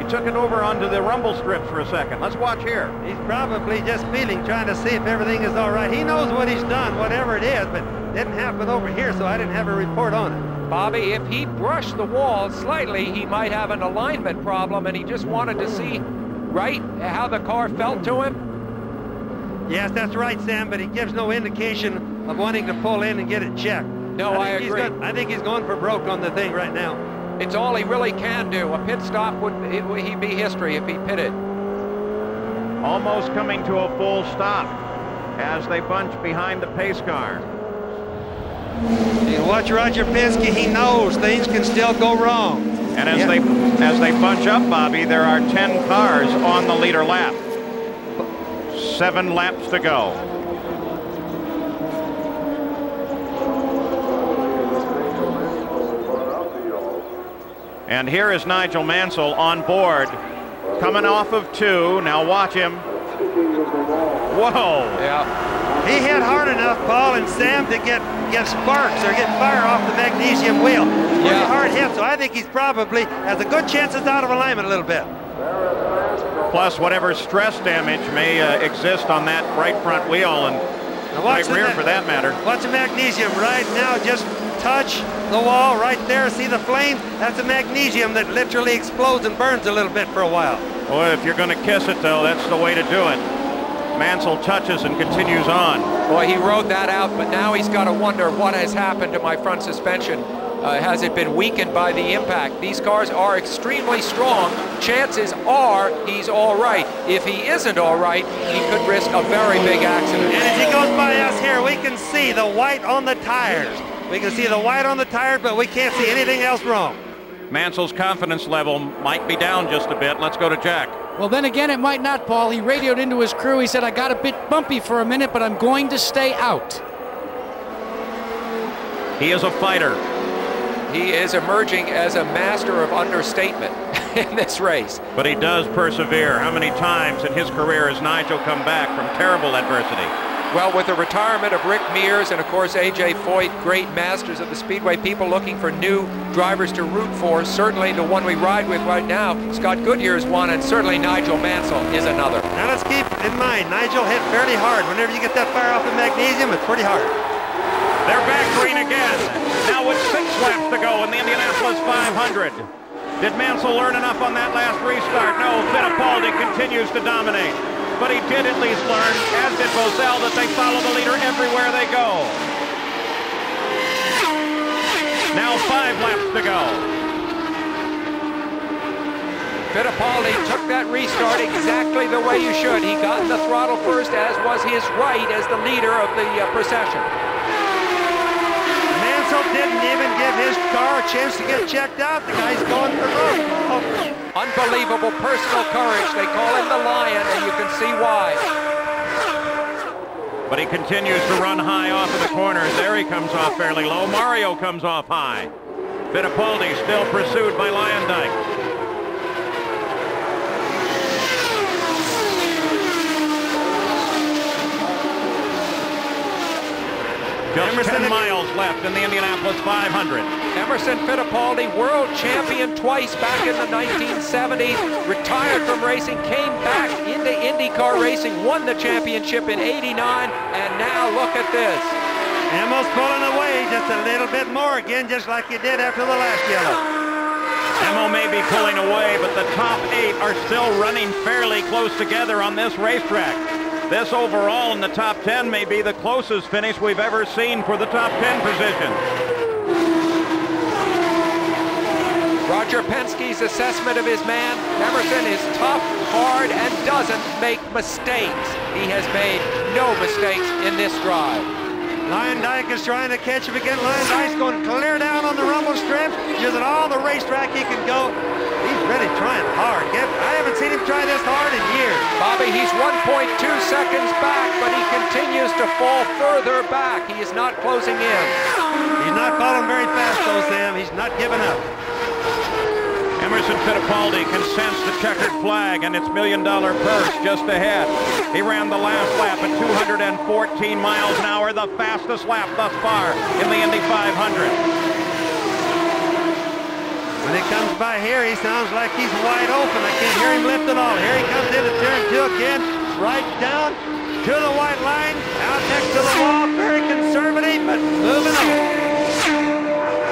He took it over onto the rumble strips for a second. Let's watch here. He's probably just feeling, trying to see if everything is all right. He knows what he's done, whatever it is, but it didn't happen over here, so I didn't have a report on it. Bobby, if he brushed the wall slightly, he might have an alignment problem, and he just wanted to see right how the car felt to him. Yes, that's right, Sam, but he gives no indication of wanting to pull in and get it checked. No, I agree. I think he's going for broke on the thing right now. It's all he really can do. A pit stop he'd be history if he pitted. Almost coming to a full stop as they bunch behind the pace car. You watch Roger Penske, he knows things can still go wrong. And as they bunch up, Bobby, there are 10 cars on the leader lap. 7 laps to go. And here is Nigel Mansell on board, coming off of 2. Now watch him. Whoa! Yeah. He hit hard enough, Paul and Sam, to get sparks or get fire off the magnesium wheel. Pretty hard hit, so I think he's probably has a good chance it's out of alignment a little bit. Plus whatever stress damage may exist on that right front wheel and right rear for that matter. Watch the magnesium right now, just touch the wall right there. See the flames? That's the magnesium that literally explodes and burns a little bit for a while. Boy, if you're going to kiss it, though, that's the way to do it. Mansell touches and continues on. Boy, he rode that out, but now he's got to wonder what has happened to my front suspension. Has it been weakened by the impact? These cars are extremely strong. Chances are he's all right. If he isn't all right, he could risk a very big accident. And as he goes by us here, we can see the white on the tires. We can see the white on the tire, but we can't see anything else wrong. Mansell's confidence level might be down just a bit. Let's go to Jack. Well, then again, it might not, Paul. He radioed into his crew. He said, I got a bit bumpy for a minute, but I'm going to stay out. He is a fighter. He is emerging as a master of understatement in this race. But he does persevere. How many times in his career has Nigel come back from terrible adversity? Well, with the retirement of Rick Mears and, of course, A.J. Foyt, great masters of the Speedway, people looking for new drivers to root for. Certainly the one we ride with right now, Scott Goodyear is one, and certainly Nigel Mansell is another. Now let's keep in mind, Nigel hit fairly hard. Whenever you get that fire off the magnesium, it's pretty hard. They're back green again. Now with 6 laps to go in the Indianapolis 500. Did Mansell learn enough on that last restart? No, Fittipaldi continues to dominate. But he did at least learn, as did Bozell, that they follow the leader everywhere they go. Now 5 laps to go. Fittipaldi took that restart exactly the way you should. He got in the throttle first, as was his right as the leader of the procession. Mansell didn't even give his car a chance to get checked out. The guy's going for broke. Unbelievable personal courage. They call him the Lion, and you can see why. But he continues to run high off of the corners. There he comes off fairly low. Mario comes off high. Fittipaldi still pursued by Lyondike. Just 10 miles left in the Indianapolis 500. Emerson Fittipaldi, world champion twice back in the 1970s, retired from racing, came back into IndyCar racing, won the championship in '89, and now look at this. Almost pulling away just a little bit more again, just like you did after the last yellow. Emo may be pulling away, but the top 8 are still running fairly close together on this racetrack. This overall in the top 10 may be the closest finish we've ever seen for the top 10 position. Roger Penske's assessment of his man, Emerson, is tough, hard, and doesn't make mistakes. He has made no mistakes in this drive. Lyondike is trying to catch him again. Lyondike's going clear down on the rumble strip, using all the racetrack he can go. He's really trying hard. I haven't seen him try this hard in years. Bobby, he's 1.2 seconds back, but he continues to fall further back. He is not closing in. He's not falling very fast, though, Sam. He's not giving up. Emerson Fittipaldi can sense the checkered flag and its $1 million purse just ahead. He ran the last lap at 214 miles an hour, the fastest lap thus far in the Indy 500. When he comes by here, he sounds like he's wide open. I can't hear him lift at all. Here he comes into turn 2 again, right down to the white line, out next to the wall, very conservative, but moving on.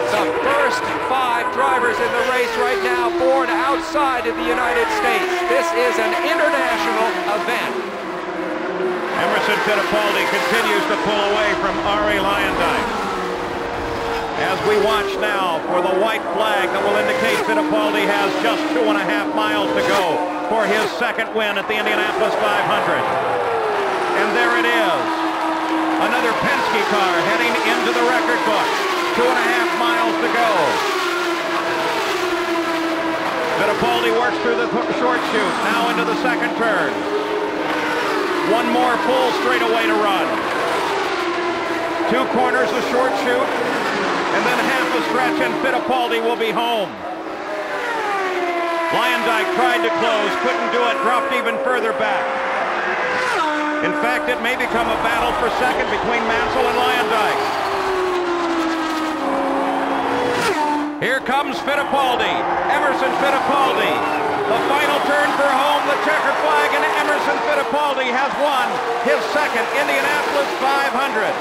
The first 5 drivers in the race right now born outside of the United States. This is an international event. Emerson Fittipaldi continues to pull away from Arie Luyendyk. As we watch now for the white flag that will indicate Fittipaldi has just 2.5 miles to go for his second win at the Indianapolis 500. And there it is. Another Penske car heading into the record book. 2.5 miles to go. Fittipaldi works through the short chute, now into the second turn. One more full straightaway to run. 2 corners of short chute, and then half a stretch, and Fittipaldi will be home. Lyondike tried to close, couldn't do it, dropped even further back. In fact, it may become a battle for second between Mansell and Lyondike. Here comes Fittipaldi, Emerson Fittipaldi. The final turn for home, the checker flag, and Emerson Fittipaldi has won his second Indianapolis 500.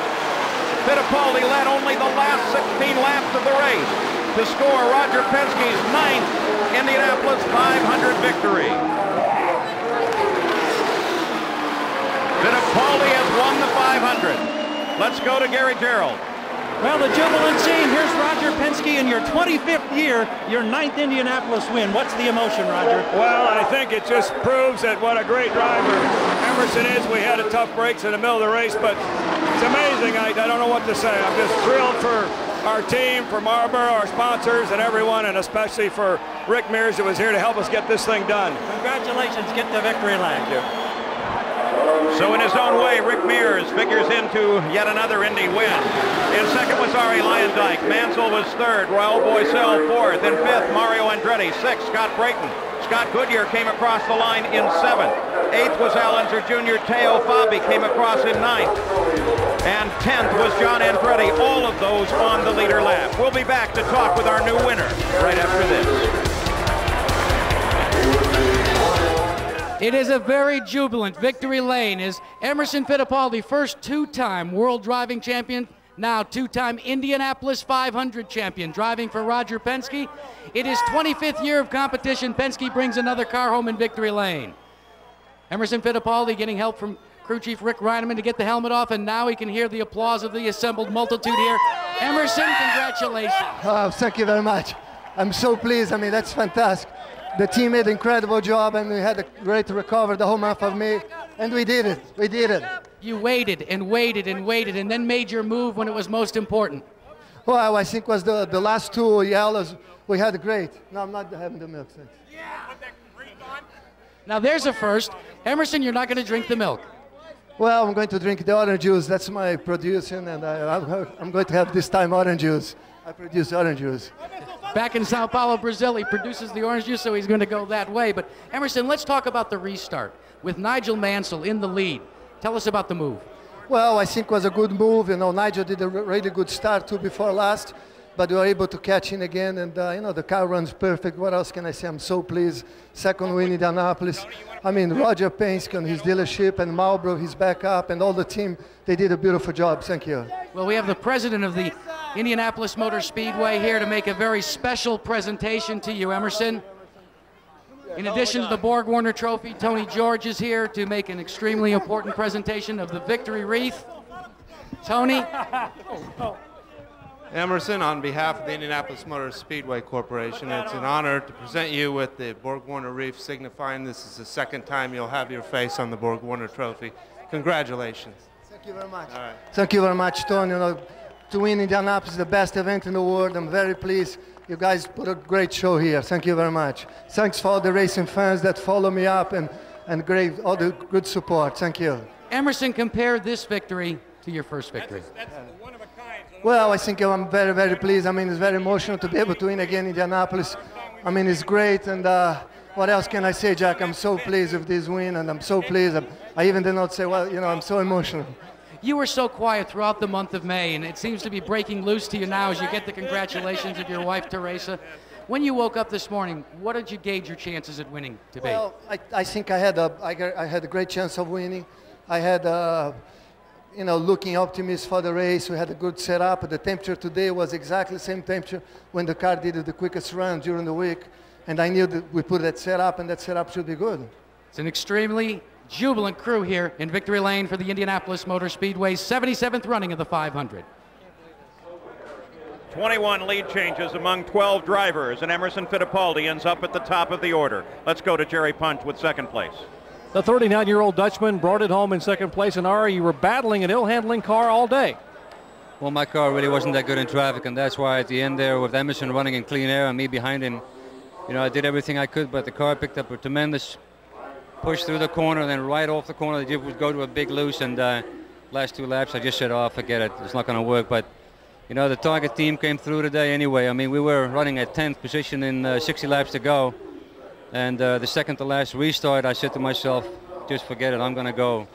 Fittipaldi led only the last 16 laps of the race to score Roger Penske's 9th Indianapolis 500 victory. Fittipaldi has won the 500. Let's go to Gary Gerald. Well, the jubilant scene. Here's Roger Penske in your 25th year, your 9th Indianapolis win. What's the emotion, Roger? Well, I think it just proves that what a great driver Emerson is. We had a tough breaks in the middle of the race, but it's amazing. I don't know what to say. I'm just thrilled for our team, for Marlboro, our sponsors, and everyone, and especially for Rick Mears, who was here to help us get this thing done. Congratulations. Get the victory lap. Thank you. So in his own way, Rick Mears figures into yet another Indy win. In second was Arie Lyondike. Mansell was third. Raul Boesel fourth. In fifth, Mario Andretti. Sixth, Scott Brayton. Scott Goodyear came across the line in seventh. Eighth was Al Unser Jr. Teo Fabi came across in ninth. And 10th was John Andretti. All of those on the leader lap. We'll be back to talk with our new winner right after this. It is a very jubilant victory lane as Emerson Fittipaldi, first 2-time world driving champion, now 2-time Indianapolis 500 champion, driving for Roger Penske. It is 25th year of competition. Penske brings another car home in victory lane. Emerson Fittipaldi getting help from crew chief Rick Reineman to get the helmet off, and now he can hear the applause of the assembled multitude here. Emerson, congratulations. Oh, thank you very much. I'm so pleased. I mean, that's fantastic. The team did an incredible job, and we had a great recovery the whole month of May, and we did it. We did it. You waited and waited and waited, and then made your move when it was most important. Well, I think it was the last 2 yellows. We had great. No, I'm not having the milk. Thanks. Now there's a first. Emerson, you're not going to drink the milk. Well, I'm going to drink the orange juice. That's my producing, and I'm going to have this time orange juice. I produce orange juice. Back in Sao Paulo, Brazil, he produces the orange juice, so he's going to go that way. But Emerson, let's talk about the restart with Nigel Mansell in the lead. Tell us about the move. Well, I think it was a good move. You know, Nigel did a really good start too before last, but we were able to catch in again, and you know, the car runs perfect. What else can I say? I'm so pleased. Second win in Indianapolis. I mean, Roger Penske and his dealership, and Marlboro, his backup, and all the team, they did a beautiful job. Thank you. Well, we have the president of the Indianapolis Motor Speedway here to make a very special presentation to you, Emerson. In addition to the Borg Warner Trophy, Tony George is here to make an extremely important presentation of the victory wreath. Tony? Emerson, on behalf of the Indianapolis Motor Speedway Corporation, it's an honor to present you with the Borg Warner wreath, signifying this is the second time you'll have your face on the Borg Warner Trophy. Congratulations. Thank you very much. All right. Thank you very much, Tony. You know, to win Indianapolis is the best event in the world. I'm very pleased. You guys put a great show here. Thank you very much. Thanks for all the racing fans that follow me up and all the good support. Thank you. Emerson, compare this victory to your first victory. Well, I think I'm very, very pleased. I mean, it's very emotional to be able to win again in Indianapolis. I mean, it's great. And what else can I say, Jack? I'm so pleased with this win, and I'm so pleased. I even did not say, well, you know, I'm so emotional. You were so quiet throughout the month of May, and it seems to be breaking loose to you now as you get the congratulations of your wife, Teresa. When you woke up this morning, what did you gauge your chances at winning to be? Well, I think I had a great chance of winning. I had, you know, looking optimist for the race. We had a good setup. The temperature today was exactly the same temperature when the car did the quickest run during the week. And I knew that we put that setup, and that setup should be good. It's an extremely jubilant crew here in victory lane for the Indianapolis Motor Speedway's 77th running of the 500. 21 lead changes among 12 drivers, and Emerson Fittipaldi ends up at the top of the order. Let's go to Jerry Punch with second place. The 39-year-old Dutchman brought it home in second place. And Ari, you were battling an ill-handling car all day. Well, my car really wasn't that good in traffic, and that's why at the end there, with Emerson running in clean air and me behind him, you know, I did everything I could, but the car picked up a tremendous push through the corner, and then right off the corner, they would go to a big loose, and last 2 laps, I just said, oh, forget it, it's not going to work. But, you know, the target team came through today anyway. I mean, we were running at 10th position in 60 laps to go, and the second to last restart, I said to myself, just forget it, I'm going to go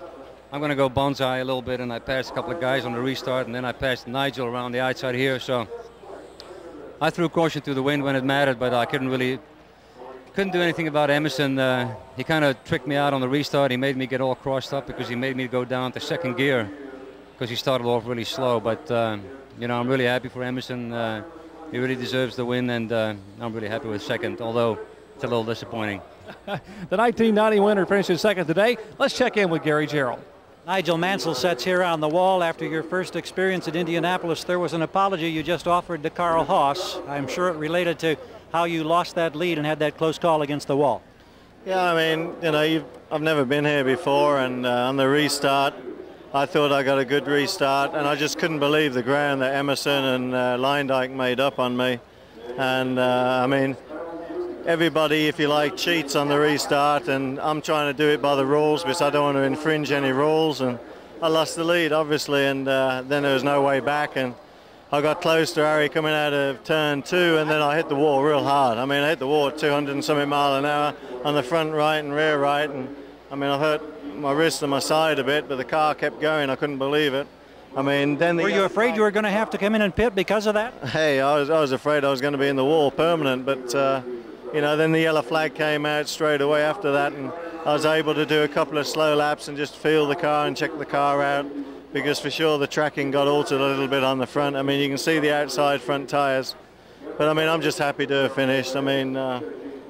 bonsai a little bit, and I passed a couple of guys on the restart, and then I passed Nigel around the outside here. So I threw caution to the wind when it mattered, but I couldn't do anything about Emerson. He kind of tricked me out on the restart. He made me get all crossed up because he made me go down to second gear because he started off really slow. But you know, I'm really happy for Emerson. He really deserves the win, and I'm really happy with second, although it's a little disappointing. The 1990 winner finishes second today. Let's check in with Gary Gerald. Nigel Mansell sits here on the wall. After your first experience at Indianapolis, there was an apology you just offered to Carl Haas. I'm sure it related to how you lost that lead and had that close call against the wall. Yeah, I mean, you know, I've never been here before, and on the restart, I thought I got a good restart, and I just couldn't believe the ground that Emerson and Leyendyk made up on me. And I mean, everybody, if you like, cheats on the restart, and I'm trying to do it by the rules because I don't want to infringe any rules, and I lost the lead, obviously, and then there was no way back, and I got close to Harry coming out of turn 2, and then I hit the wall real hard. I mean, I hit the wall at 200 and something mile an hour on the front right and rear right, and I mean, I hurt my wrist and my side a bit, but the car kept going. I couldn't believe it. I mean, then were you afraid you were going to have to come in and pit because of that? Hey, I was afraid I was going to be in the wall permanent, but you know, then the yellow flag came out straight away after that, and I was able to do a couple of slow laps and just feel the car and check the car out, because for sure the tracking got altered a little bit on the front. I mean, you can see the outside front tires, but I mean, I'm just happy to have finished. I mean,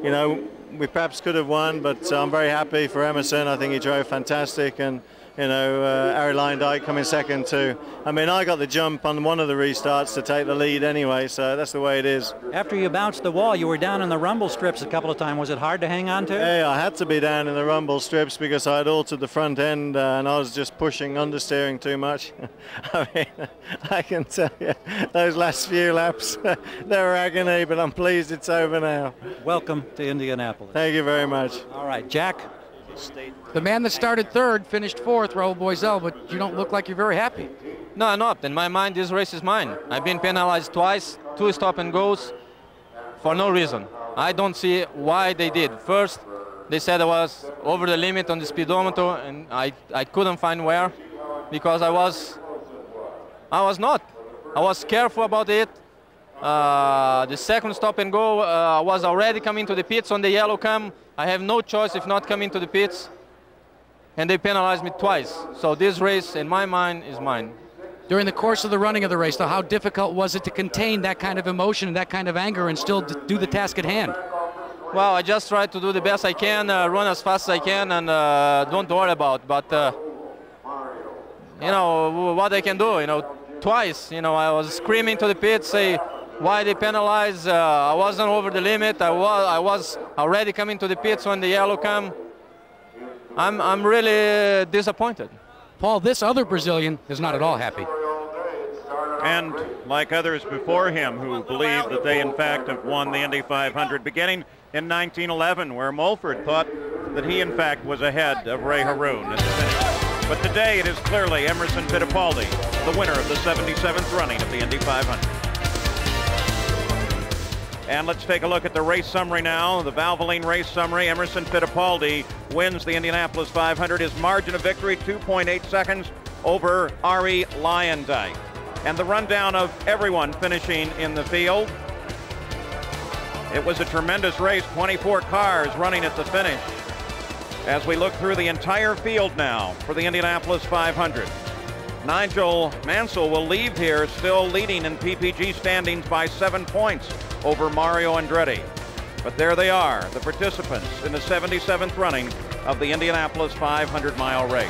you know, we perhaps could have won, but I'm very happy for Emerson. I think he drove fantastic, and you know, Harry Leyendyk coming second too. I mean, I got the jump on one of the restarts to take the lead anyway, so that's the way it is. After you bounced the wall, you were down in the rumble strips a couple of times. Was it hard to hang on to? Hey, I had to be down in the rumble strips because I had altered the front end and I was just pushing understeering too much. I mean, I can tell you, those last few laps, they were agony, but I'm pleased it's over now. Welcome to Indianapolis. Thank you very much. All right, Jack. The man that started third finished fourth, Raul Boisel, but you don't look like you're very happy. No, I'm not. In my mind, this race is mine. I've been penalized twice, 2 stop and goes for no reason. I don't see why they did. First, they said I was over the limit on the speedometer, and I couldn't find where, because I was not. I was careful about it. The second stop and go, I was already coming to the pits on the yellow cam. I have no choice if not coming to the pits, and they penalized me twice. So this race, in my mind, is mine. During the course of the running of the race, though, how difficult was it to contain that kind of emotion and that kind of anger and still do the task at hand? Well, I just try to do the best I can, run as fast as I can, and don't worry about. But you know what I can do. You know, twice. You know, I was screaming to the pits, say, why they penalize? I wasn't over the limit. I was already coming to the pits when the yellow came. I'm really disappointed. Paul, this other Brazilian is not at all happy. And like others before him who believe that they in fact have won the Indy 500 beginning in 1911, where Mulford thought that he in fact was ahead of Ray Haroon at the finish. But today it is clearly Emerson Fittipaldi, the winner of the 77th running of the Indy 500. And let's take a look at the race summary now. The Valvoline race summary. Emerson Fittipaldi wins the Indianapolis 500. His margin of victory, 2.8 seconds over Ari Leyendyk. And the rundown of everyone finishing in the field. It was a tremendous race, 24 cars running at the finish. As we look through the entire field now for the Indianapolis 500. Nigel Mansell will leave here still leading in PPG standings by 7 points over Mario Andretti. But there they are, the participants in the 77th running of the Indianapolis 500-mile race.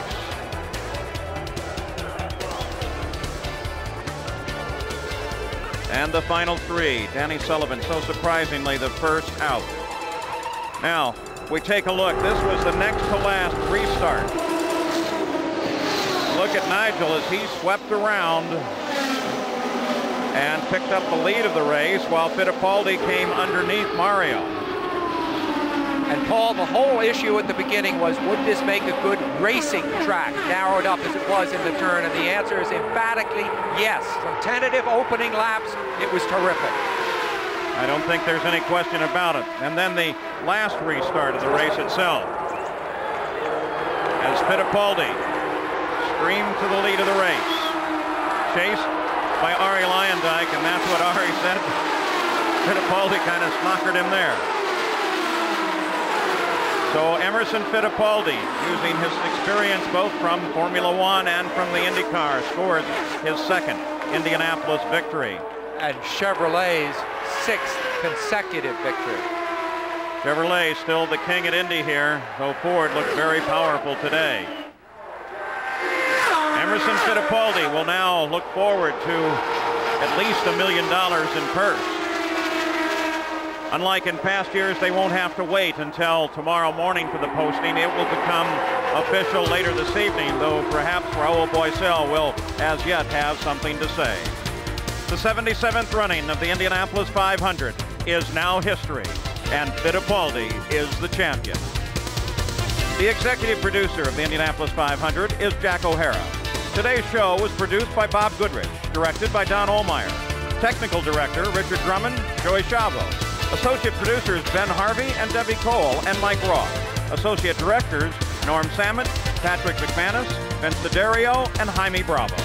And the final 3, Danny Sullivan, so surprisingly the first out. Now, we take a look. This was the next to last restart. Look at Nigel as he swept around and picked up the lead of the race while Fittipaldi came underneath Mario. And Paul, the whole issue at the beginning was, would this make a good racing track, narrowed up as it was in the turn? And the answer is emphatically yes. From tentative opening laps, it was terrific. I don't think there's any question about it. And then the last restart of the race itself, as Fittipaldi streamed to the lead of the race, chased by Arie Luyendyk, and that's what Arie said. Fittipaldi kind of snockered him there. So Emerson Fittipaldi, using his experience both from Formula One and from the IndyCar, scored his second Indianapolis victory. And Chevrolet's 6th consecutive victory. Chevrolet still the king at Indy here, though Ford looked very powerful today. Emerson Fittipaldi will now look forward to at least $1 million in purse. Unlike in past years, they won't have to wait until tomorrow morning for the posting. It will become official later this evening, though perhaps Raul Boesel will as yet have something to say. The 77th running of the Indianapolis 500 is now history, and Fittipaldi is the champion. The executive producer of the Indianapolis 500 is Jack O'Hara. Today's show was produced by Bob Goodrich, directed by Don Ohlmeyer. Technical director, Richard Drummond, Joey Chavo. Associate producers, Ben Harvey and Debbie Cole and Mike Roth. Associate directors, Norm Samet, Patrick McManus, Vince D'Addario, and Jaime Bravo.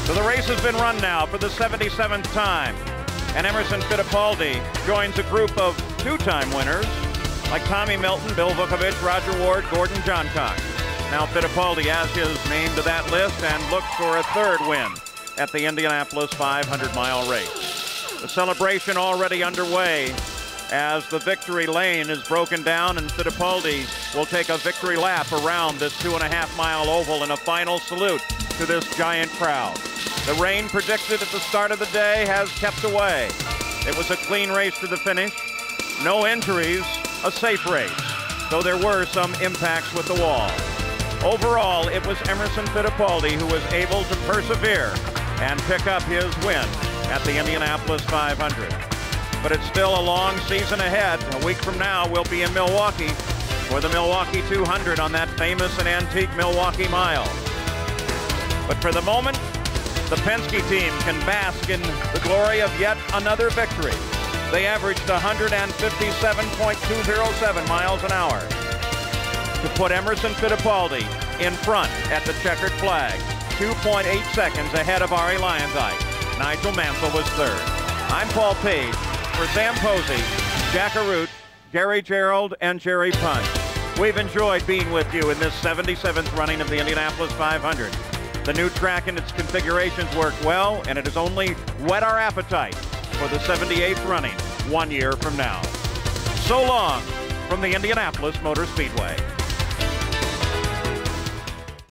So the race has been run now for the 77th time, and Emerson Fittipaldi joins a group of two-time winners like Tommy Milton, Bill Vukovich, Roger Ward, Gordon Johncock. Now Fittipaldi adds his name to that list and looks for a third win at the Indianapolis 500-mile race. The celebration already underway as the victory lane is broken down, and Fittipaldi will take a victory lap around this 2.5-mile oval in a final salute to this giant crowd. The rain predicted at the start of the day has kept away. It was a clean race to the finish. No injuries, a safe race, though there were some impacts with the wall. Overall, it was Emerson Fittipaldi who was able to persevere and pick up his win at the Indianapolis 500. But it's still a long season ahead. A week from now, we'll be in Milwaukee for the Milwaukee 200 on that famous and antique Milwaukee Mile. But for the moment, the Penske team can bask in the glory of yet another victory. They averaged 157.207 miles an hour to put Emerson Fittipaldi in front at the checkered flag, 2.8 seconds ahead of Arie Luyendyk. Nigel Mansell was third. I'm Paul Page for Sam Posey, Jack Arute, Gary Gerald, and Jerry Punch. We've enjoyed being with you in this 77th running of the Indianapolis 500. The new track and its configurations worked well, and it has only whet our appetite for the 78th running 1 year from now. So long from the Indianapolis Motor Speedway.